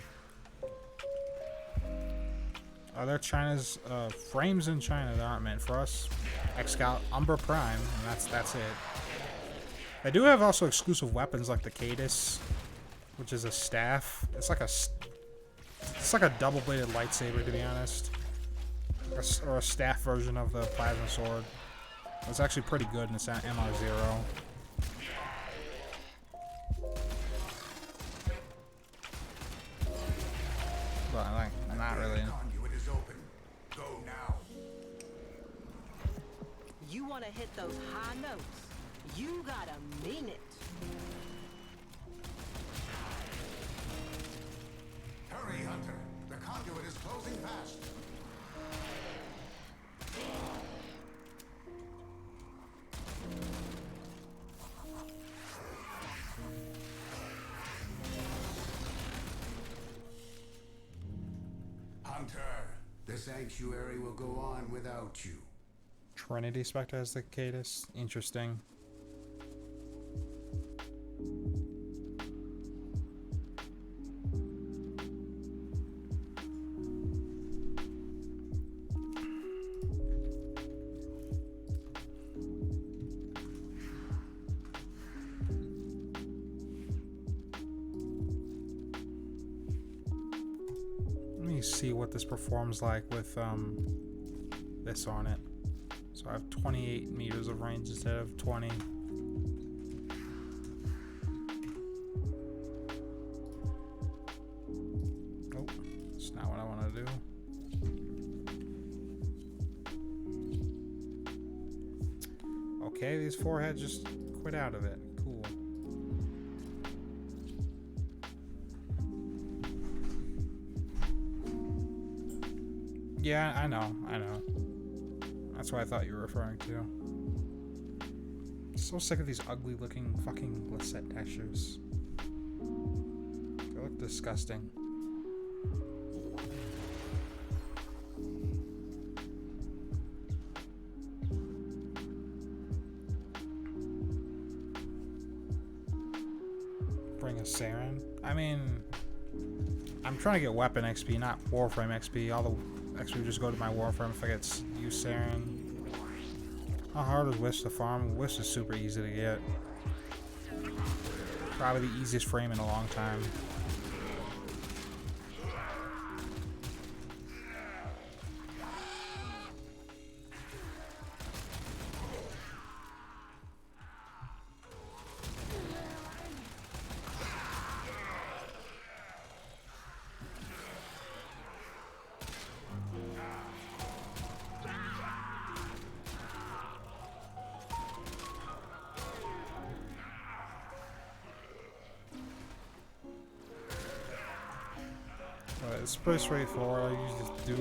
S1: Are there China's frames in China that aren't meant for us? Excalibur Prime, and that's it. They do have also exclusive weapons like the Cadis, which is a staff. It's like a double-bladed lightsaber, to be honest, or a staff version of the plasma sword. It's actually pretty good, and it's at MR0. But like, not really.
S8: Conduit is open. Go now.
S4: You want to hit those high notes? You gotta mean it.
S8: Hurry, Hunter. The conduit is closing fast. Hunter, the sanctuary will go on without you.
S1: Trinity Spectre has the Cadis. Interesting. Let me see what this performs like with this on it. So I have 28 meters of range instead of 20. Oh, that's not what I want to do. Okay, these foreheads just quit out of it. Cool. Yeah, I know. That's what I thought you were referring to. So sick of these ugly looking fucking Lisette textures. They look disgusting. Bring a Saren? I mean, I'm trying to get weapon XP, not Warframe XP. All the XP would just go to my Warframe if I get use Saren. How hard is Wisp to farm? Wisp is super easy to get. Probably the easiest frame in a long time. It's pretty straightforward. You just you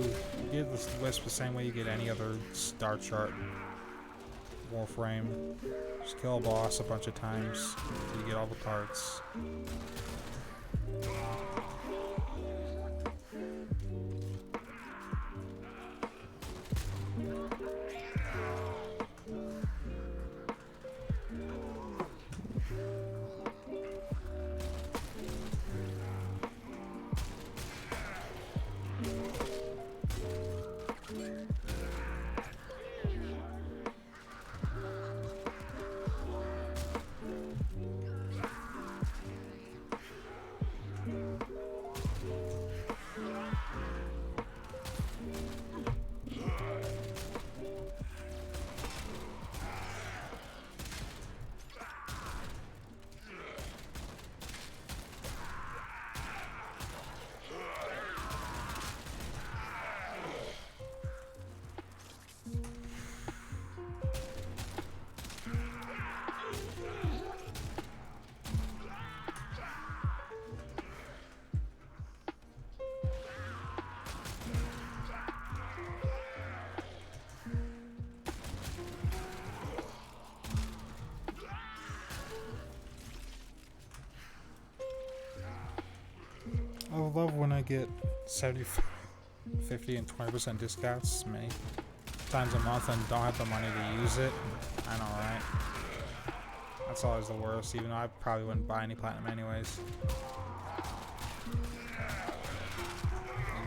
S1: get this Wisp the same way you get any other Star Chart Warframe. Just kill a boss a bunch of times until you get all the parts. I love when I get 75, 50, and 20% discounts. Many times a month and don't have the money to use it. I know, right? That's always the worst, even though I probably wouldn't buy any platinum anyways. Even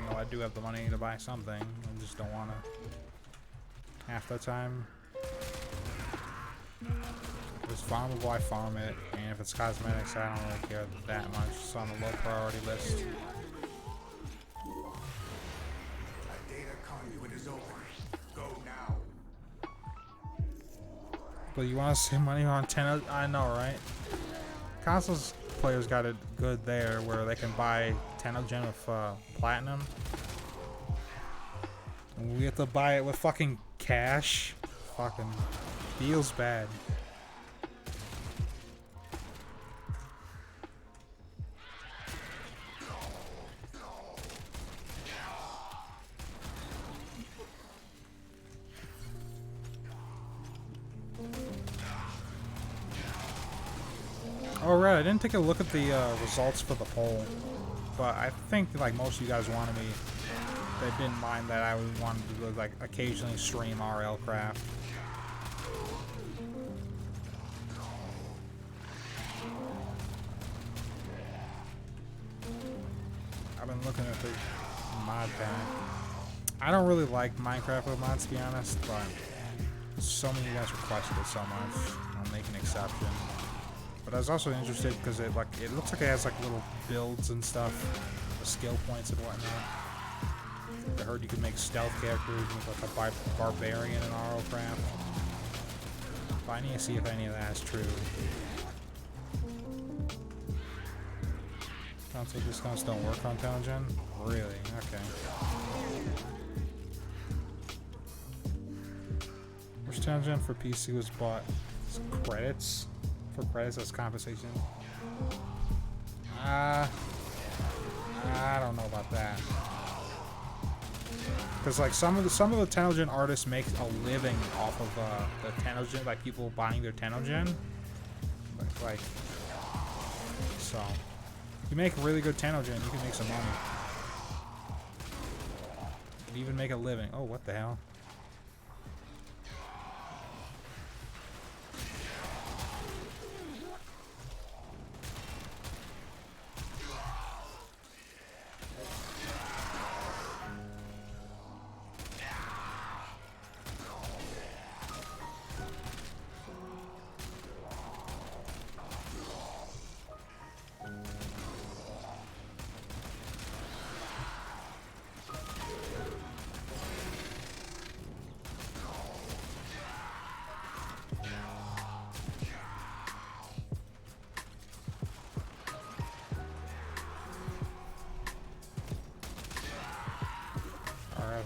S1: though I do have the money to buy something, I just don't want to. Half the time. If it's farmable, I farm it. And if it's cosmetics, I don't really care that much. It's on the low priority list.
S8: A data conduit is open. Go now.
S1: But you want to save money on 10? I know, right? Consoles players got it good there, where they can buy 10 gen with platinum. And we have to buy it with fucking cash. Fucking feels bad. Oh right, I didn't take a look at the results for the poll, but I think like most of you guys wanted me, they didn't mind that I wanted to like occasionally stream RL Craft. I've been looking at the mod pack. I don't really like Minecraft with mods, to be honest, but so many of you guys requested it so much. I'll make an exception. But I was also interested because it looks like it has like little builds and stuff, skill points and whatnot. I heard you could make stealth characters with like a barbarian in RL Craft. But I need to see if any of that is true. Console discounts don't work on 10th gen? Really? Okay. Which 10th gen for PC was bought? Credits? For credits as compensation? I don't know about that. Because like some of the 10th gen artists make a living off of the 10th gen, like people buying their 10th gen. Like so, if you make a really good 10th gen, you can make some money. You can even make a living. Oh, what the hell?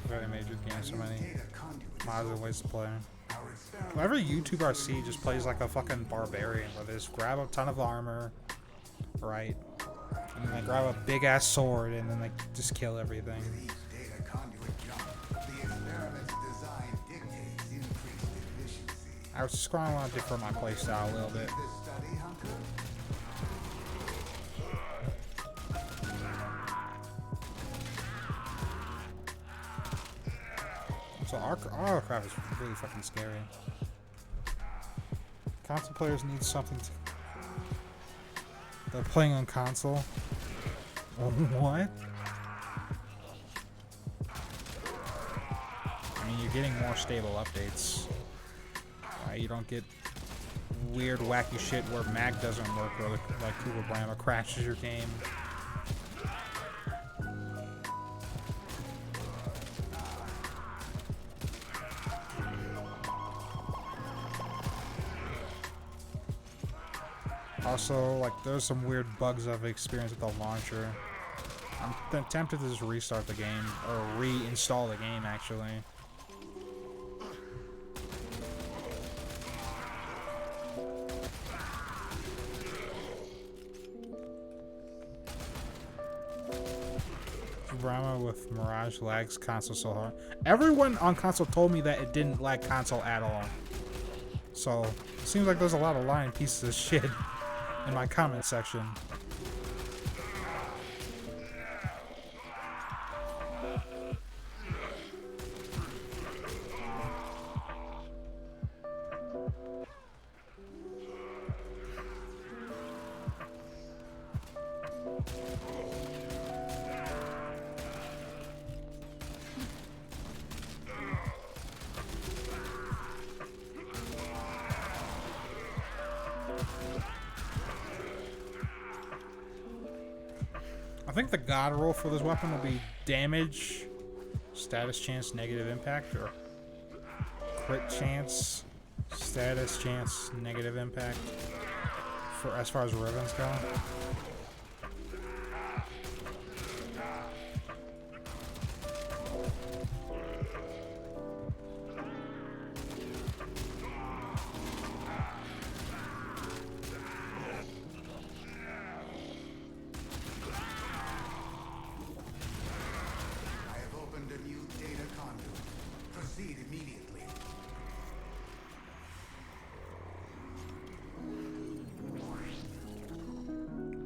S1: Very major game, so many mods and ways to play. Every YouTuber I see just plays like a fucking barbarian, where they just grab a ton of armor, right? And then they grab a big ass sword and then they just kill everything. I was just going to want to differ my playstyle a little bit. So Craft is really fucking scary. Console players need something to... They're playing on console? What? I mean, you're getting more stable updates. You don't get weird, wacky shit where mag doesn't work, or like kuva crashes your game. Also, like, there's some weird bugs I've experienced with the launcher. I'm tempted to just restart the game, or reinstall the game, actually. Brahma with Mirage lags console so hard. Everyone on console told me that it didn't lag console at all. So, it seems like there's a lot of lying pieces of shit in my comment section. I think the god roll for this weapon will be damage, status chance, negative impact, or crit chance, status chance, negative impact. For as far as ribbons go.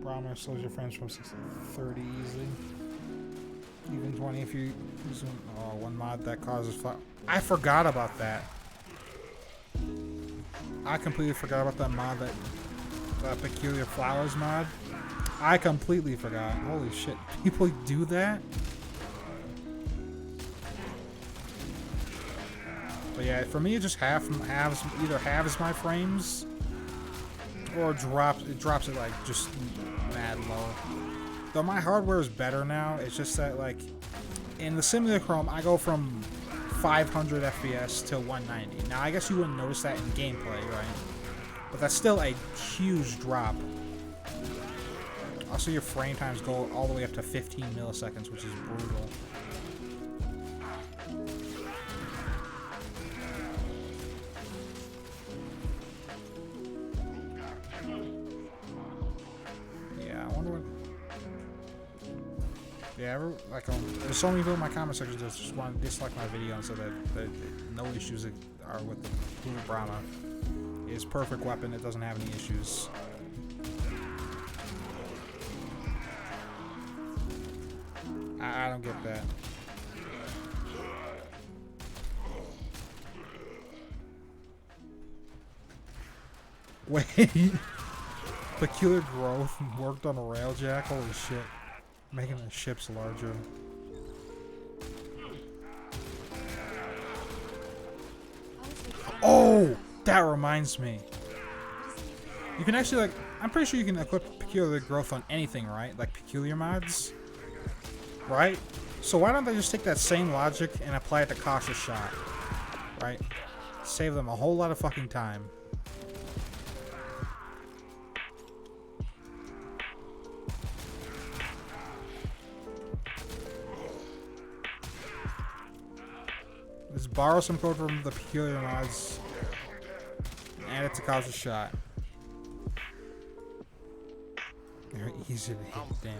S1: Brahma slows your frames from 60 to 30 easily. Even 20 if you use one mod that causes flat. I forgot about that. I completely forgot about that mod, that peculiar flowers mod. I completely forgot. Holy shit. People do that? But yeah, for me it just either halves my frames or drops it like just mad low. Though my hardware is better now, it's just that like in the Simulacrum I go from 500 FPS to 190. Now I guess you wouldn't notice that in gameplay, right? But that's still a huge drop. Also your frame times go all the way up to 15 milliseconds, which is brutal. Yeah, there's so many people in my comment section that just want to dislike my video and say that no issues are with the Blue Brahma. It's a perfect weapon, it doesn't have any issues. I don't get that. Wait. Peculiar growth worked on a railjack? Holy shit. Making the ships larger. Oh! That reminds me. You can actually, like, I'm pretty sure you can equip peculiar growth on anything, right? Like peculiar mods? Right? So why don't they just take that same logic and apply it to cautious shot? Right? Save them a whole lot of fucking time. Let's borrow some code from the peculiar mods and add it to cautious shot. They're easy to hit, damn.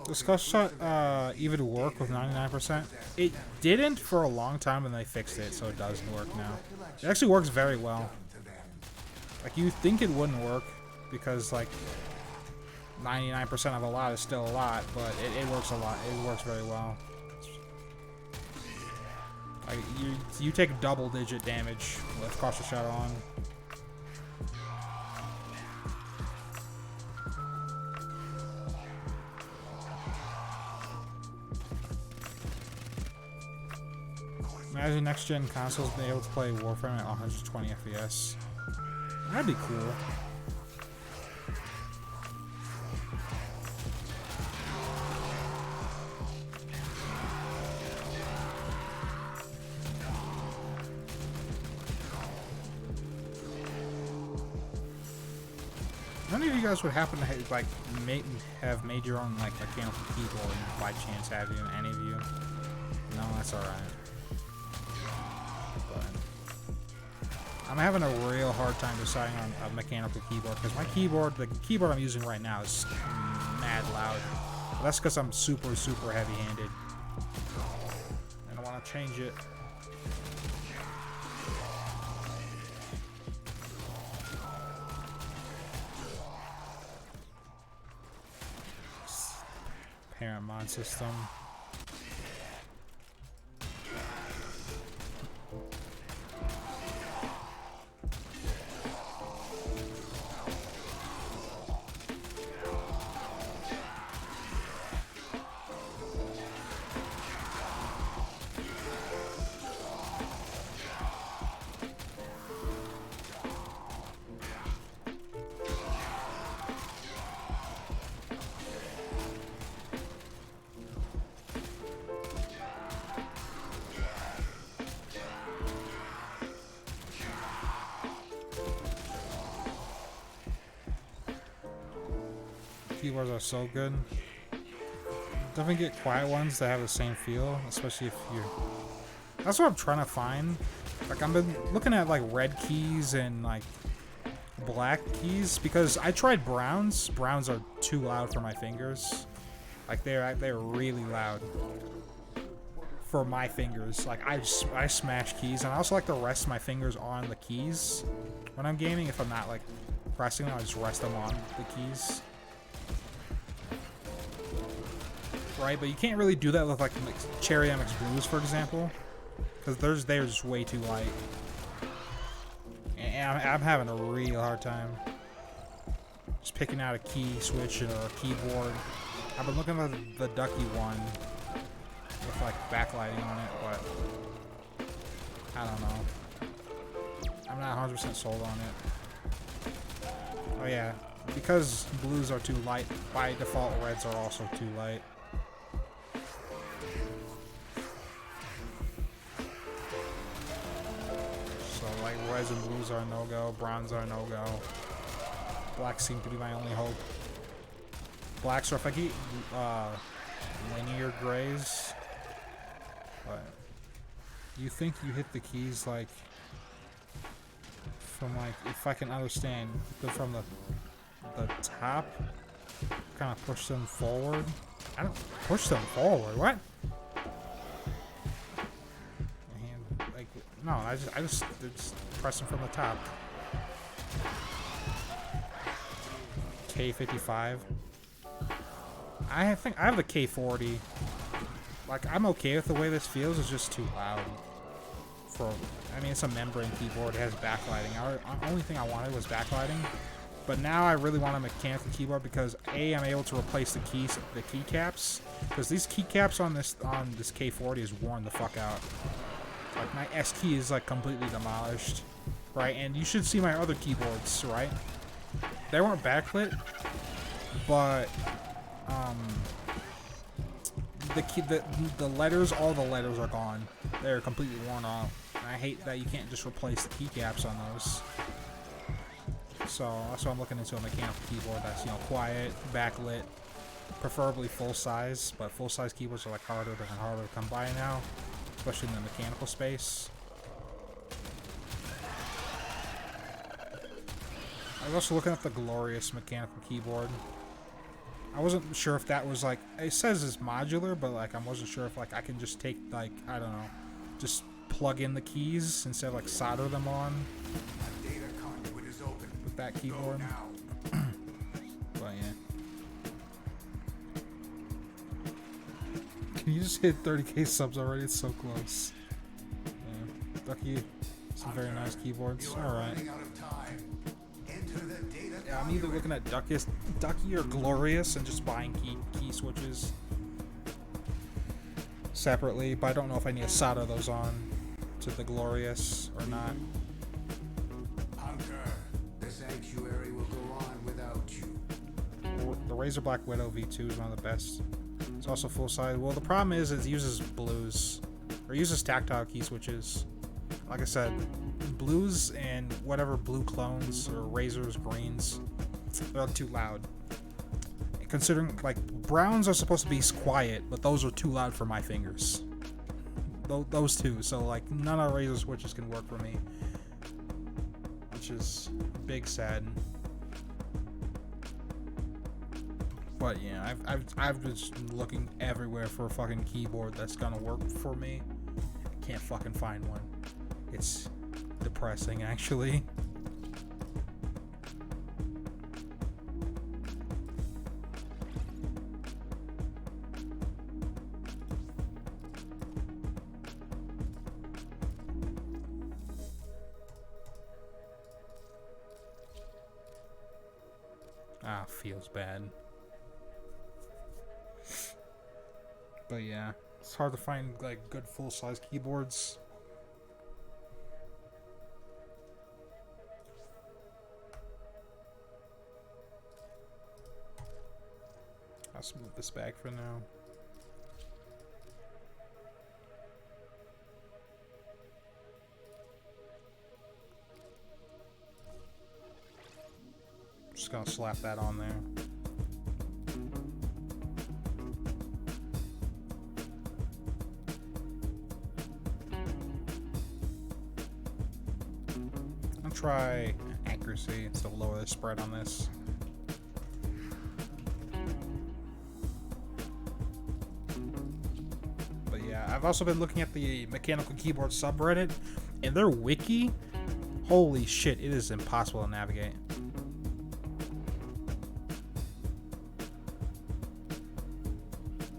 S1: Does cautious shot even work with 99%? It didn't for a long time and they fixed it, so it does work now. It actually works very well. Like, you think it wouldn't work because, like, 99% of a lot is still a lot, but it works a lot. It works very well. Like, you take double-digit damage with cautious shot on. Imagine next-gen consoles being able to play Warframe at 120 FPS. That'd be cool. How many of you guys would happen to have, like, have made your own, like, mechanical keyboard by chance? Have you? Any of you? No, that's alright. I'm having a real hard time deciding on a mechanical keyboard because my keyboard, the keyboard I'm using right now, is mad loud. But that's because I'm super heavy-handed. I don't want to change it. Parent mod system. Keyboards are so good. Definitely get quiet ones that have the same feel, especially if you're... That's what I'm trying to find. Like, I've been looking at, like, red keys and, like, black keys, because I tried browns. Browns are too loud for my fingers. Like, they're really loud for my fingers. Like, I smash keys, and I also like to rest my fingers on the keys when I'm gaming. If I'm not, like, pressing them, I just rest them on the keys. Right, but you can't really do that with like Cherry MX Blues, for example, because they're just way too light, and I'm having a real hard time just picking out a key switch or a keyboard. I've been looking at the Ducky one with like backlighting on it, but I don't know. I'm not 100% sold on it. Oh yeah, because blues are too light, by default reds are also too light. Like reds and blues are a no-go, browns are a no-go. Blacks seem to be my only hope. Blacks are if I get linear grays. But you think you hit the keys like from like, if I can understand, from the top, kind of push them forward. I don't push them forward. What? No, I just press them from the top. K55. I think I have the K40. Like, I'm okay with the way this feels. It's just too loud. I mean, it's a membrane keyboard. It has backlighting. The only thing I wanted was backlighting. But now I really want a mechanical keyboard because A, I'm able to replace the keycaps. Because these keycaps on this K40 is worn the fuck out. Like, my S key is, like, completely demolished, right? And you should see my other keyboards, right? They weren't backlit, but, the letters, all the letters are gone. They're completely worn off. And I hate that you can't just replace the keycaps on those. So, that's why I'm looking into a mechanical keyboard that's, you know, quiet, backlit, preferably full-size, but full-size keyboards are, like, harder and harder to come by now. Especially in the mechanical space. I was also looking at the Glorious mechanical keyboard. I wasn't sure if that was like, it says it's modular, but like I wasn't sure if like I can just take like, I don't know, just plug in the keys instead of like solder them on with that keyboard. But yeah. You just hit 30k subs already, it's so close. Yeah. Ducky, some very nice keyboards. Alright. Yeah, I'm either looking at Ducky or Glorious and just buying key switches separately, but I don't know if I need to solder those on to the Glorious or not.
S8: Hunter, the sanctuary will go on without you.
S1: The Razer Black Widow V2 is one of the best. It's also full size. Well, the problem is it uses blues, or uses tactile key switches. Like I said, blues and whatever blue clones or Razors, greens, they're too loud. Considering, like, browns are supposed to be quiet, but those are too loud for my fingers. Those two, so like none of Razer switches can work for me. which is big sad. But yeah, I've been looking everywhere for a fucking keyboard that's gonna work for me. Can't fucking find one. It's depressing, actually. Ah, feels bad. But yeah, it's hard to find like good full-size keyboards. I'll move this back for now. Just gonna slap that on there. I'll try accuracy to lower the spread on this. But yeah, I've also been looking at the mechanical keyboard subreddit, and their wiki, holy shit, it is impossible to navigate.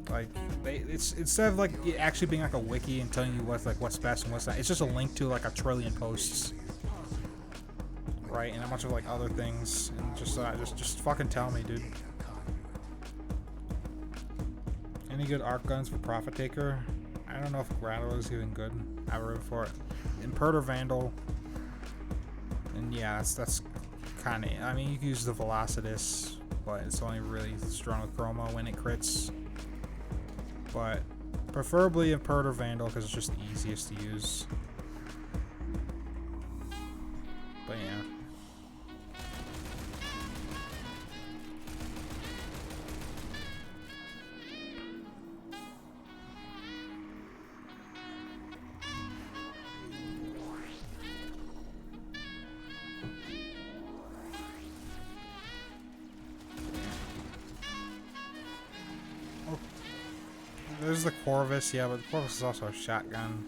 S1: Like, it's instead of like it actually being like a wiki and telling you what's best and what's not, it's just a link to like a trillion posts, right? And a bunch of like other things, and just fucking tell me, dude. Any good arc guns for Profit Taker? I don't know if Grotto is even good. I root for it. Impertor Vandal, and yeah, that's kind of. I mean, you can use the Velocitus, but it's only really strong with Chroma when it crits. But preferably Impertor Vandal because it's just the easiest to use. But yeah. There's the Corvus, yeah, but the Corvus is also a shotgun,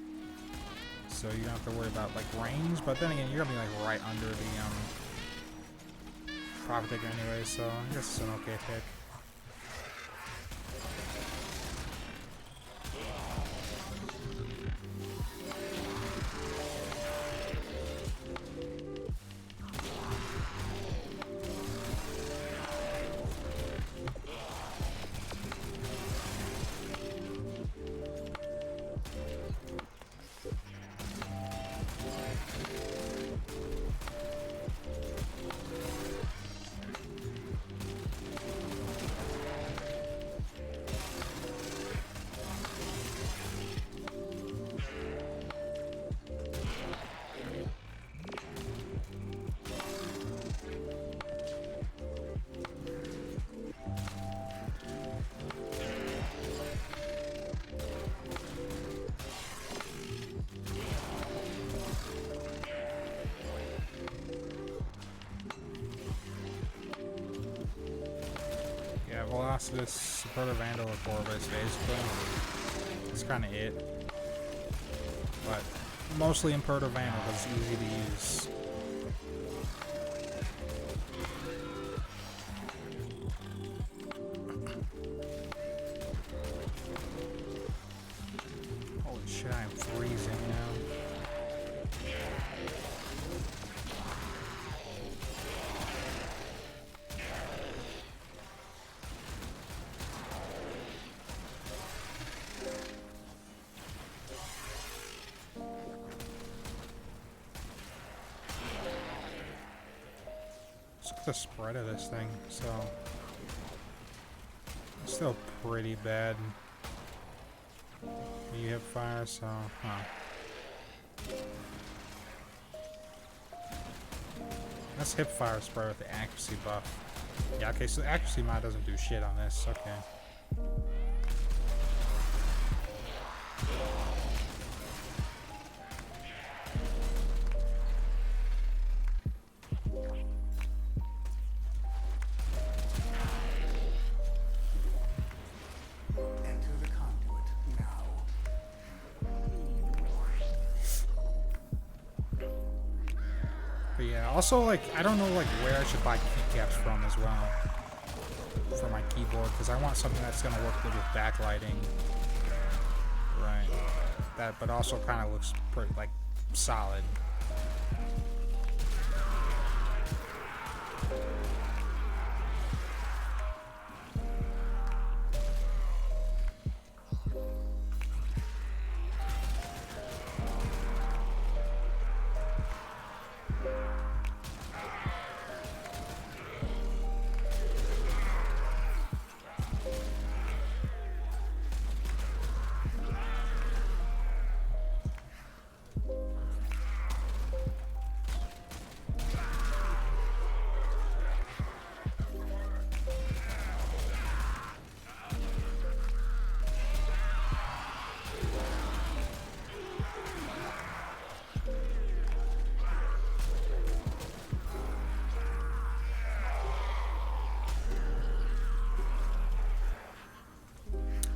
S1: so you don't have to worry about like range. But then again, you're gonna be like right under the Profit Taker anyway, so I guess it's an okay pick. Velocitus, Impertor Vandal, or Corvus, basically. That's kind of it. But mostly Impertor Vandal because it's easy to use. Holy shit, I'm freezing now. The spread of this thing, so it's still pretty bad. You hip fire, so That's hip fire spread with the accuracy buff. Yeah, okay, so the accuracy mod doesn't do shit on this. Okay. But yeah, also like I don't know like where I should buy keycaps from as well for my keyboard because I want something that's gonna work good with backlighting. Right. That, but also kind of looks pretty like solid.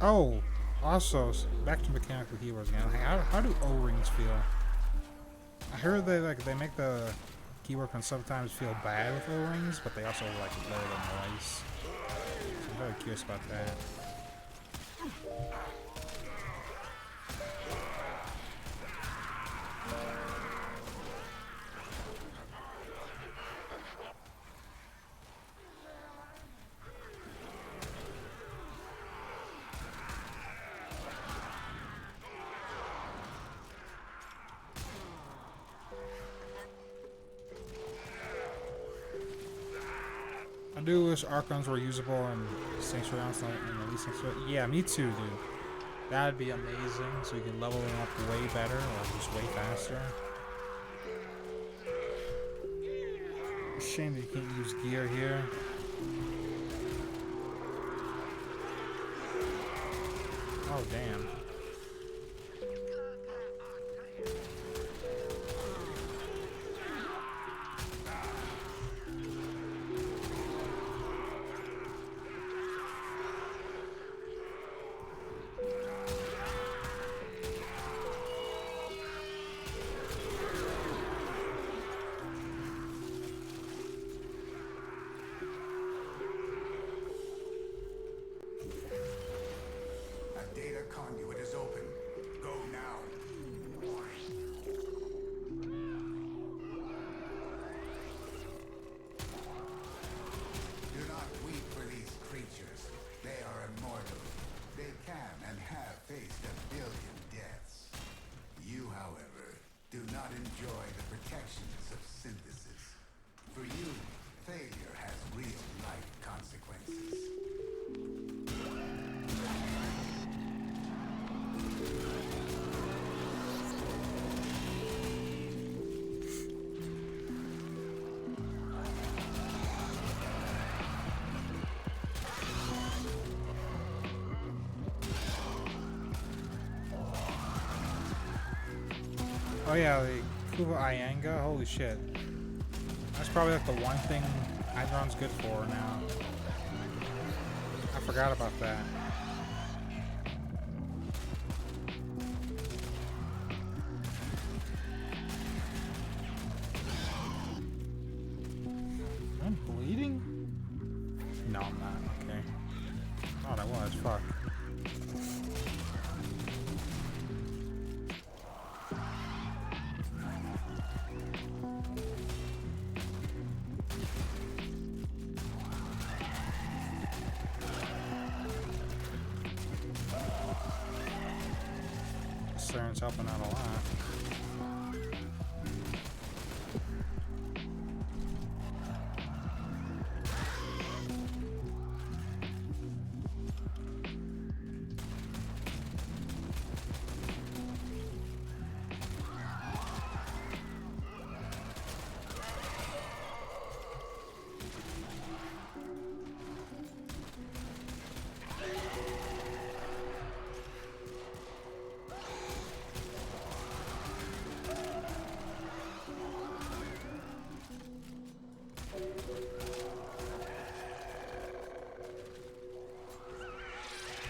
S1: Oh, also back to mechanical keyboards again. Like, how do O-rings feel? I heard they make the keyboard can sometimes feel bad with O-rings, but they also like lower the noise. So I'm very curious about that. I do wish Archguns were usable in Sanctuary rounds, like in the least Sanctuary. Yeah, me too, dude. That'd be amazing, so you can level them up way better or just way faster. Shame that you can't use gear here. Oh, damn.
S8: Conduit is open. Go now. Do not weep for these creatures. They are immortal. They can and have faced 1 billion deaths. You, however, do not enjoy the protections of synthesis. For you, failure has real-life consequences.
S1: Oh yeah, the kuva Ianga, holy shit. That's probably like the one thing Hydron's good for now. I forgot about that. I'm bleeding? No, I'm not, okay. Thought I was, fuck. Siren's helping out a lot.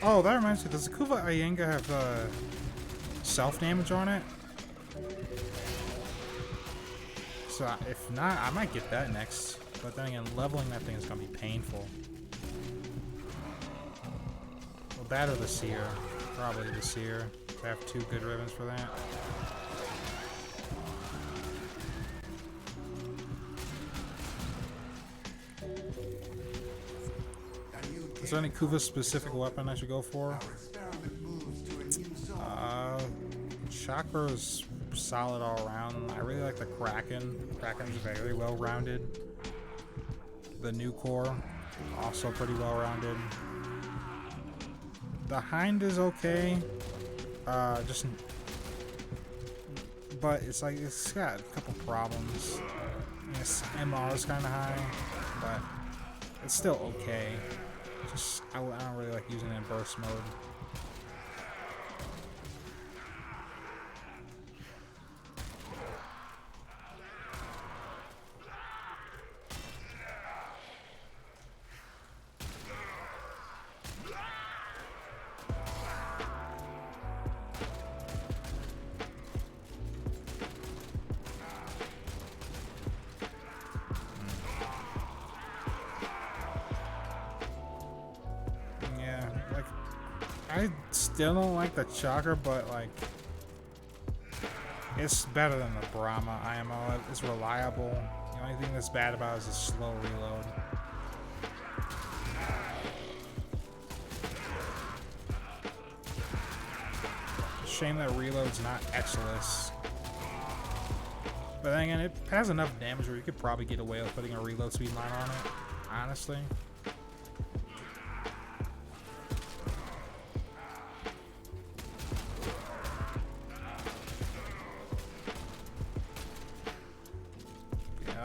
S1: Oh, that reminds me. Does the kuva Ianga have self damage on it? So if not, I might get that next. But then again, leveling that thing is gonna be painful. Well, that or the seer. Probably the seer. I have 2 good ribbons for that. Is there any kuva specific weapon I should go for? Chakra is solid all around. I really like the Kraken. Kraken's very well rounded. The new core, also pretty well rounded. The Hind is okay. But it's like it's got a couple problems. Its MR is kind of high, but it's still okay. Just I don't really like using it in burst mode. I still don't like the chakra, but like it's better than the Brahma IMO. It's reliable. The only thing that's bad about it is a slow reload. Shame that reload's not Exilus. But then again, it has enough damage where you could probably get away with putting a reload speed line on it, honestly.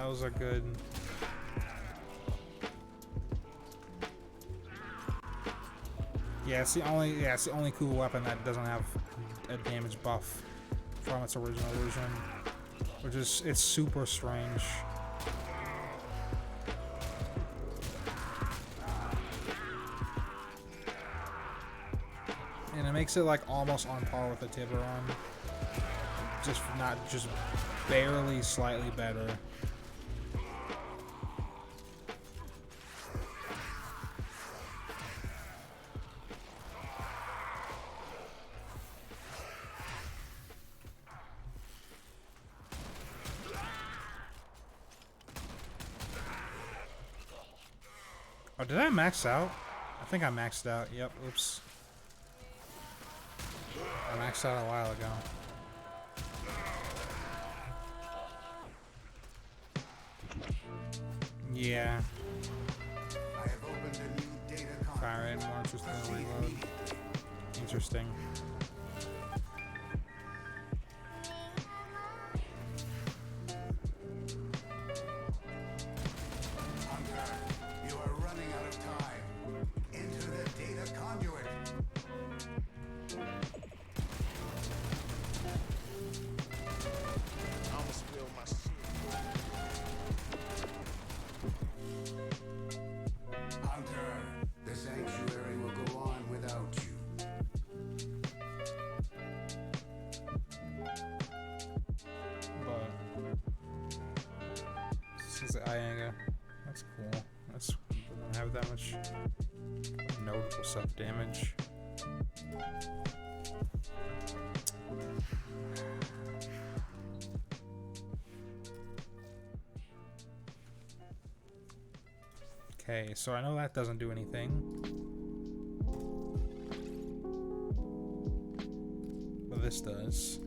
S1: Those are good. Yeah, it's the only cool weapon that doesn't have a damage buff from its original version, which is it's super strange. And it makes it like almost on par with the Tiburon, just barely slightly better. Oh, did I max out? I think I maxed out. Yep, oops. I maxed out a while ago. Yeah.
S8: I have opened a new data
S1: Fire rate more interesting than reload. Interesting. That's cool. That's doesn't have that much notable self-damage. Okay, so I know that doesn't do anything. But this does.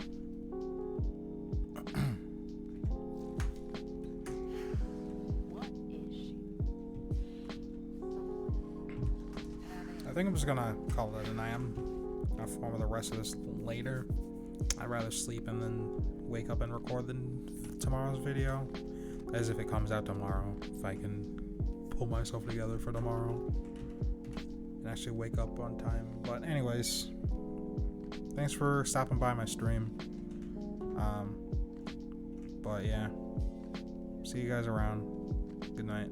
S1: I think I'm just gonna call it a night. I'm gonna form the rest of this later. I'd rather sleep and then wake up and record tomorrow's video, as if it comes out tomorrow. If I can pull myself together for tomorrow and actually wake up on time. But anyways, thanks for stopping by my stream. But yeah, see you guys around. Good night.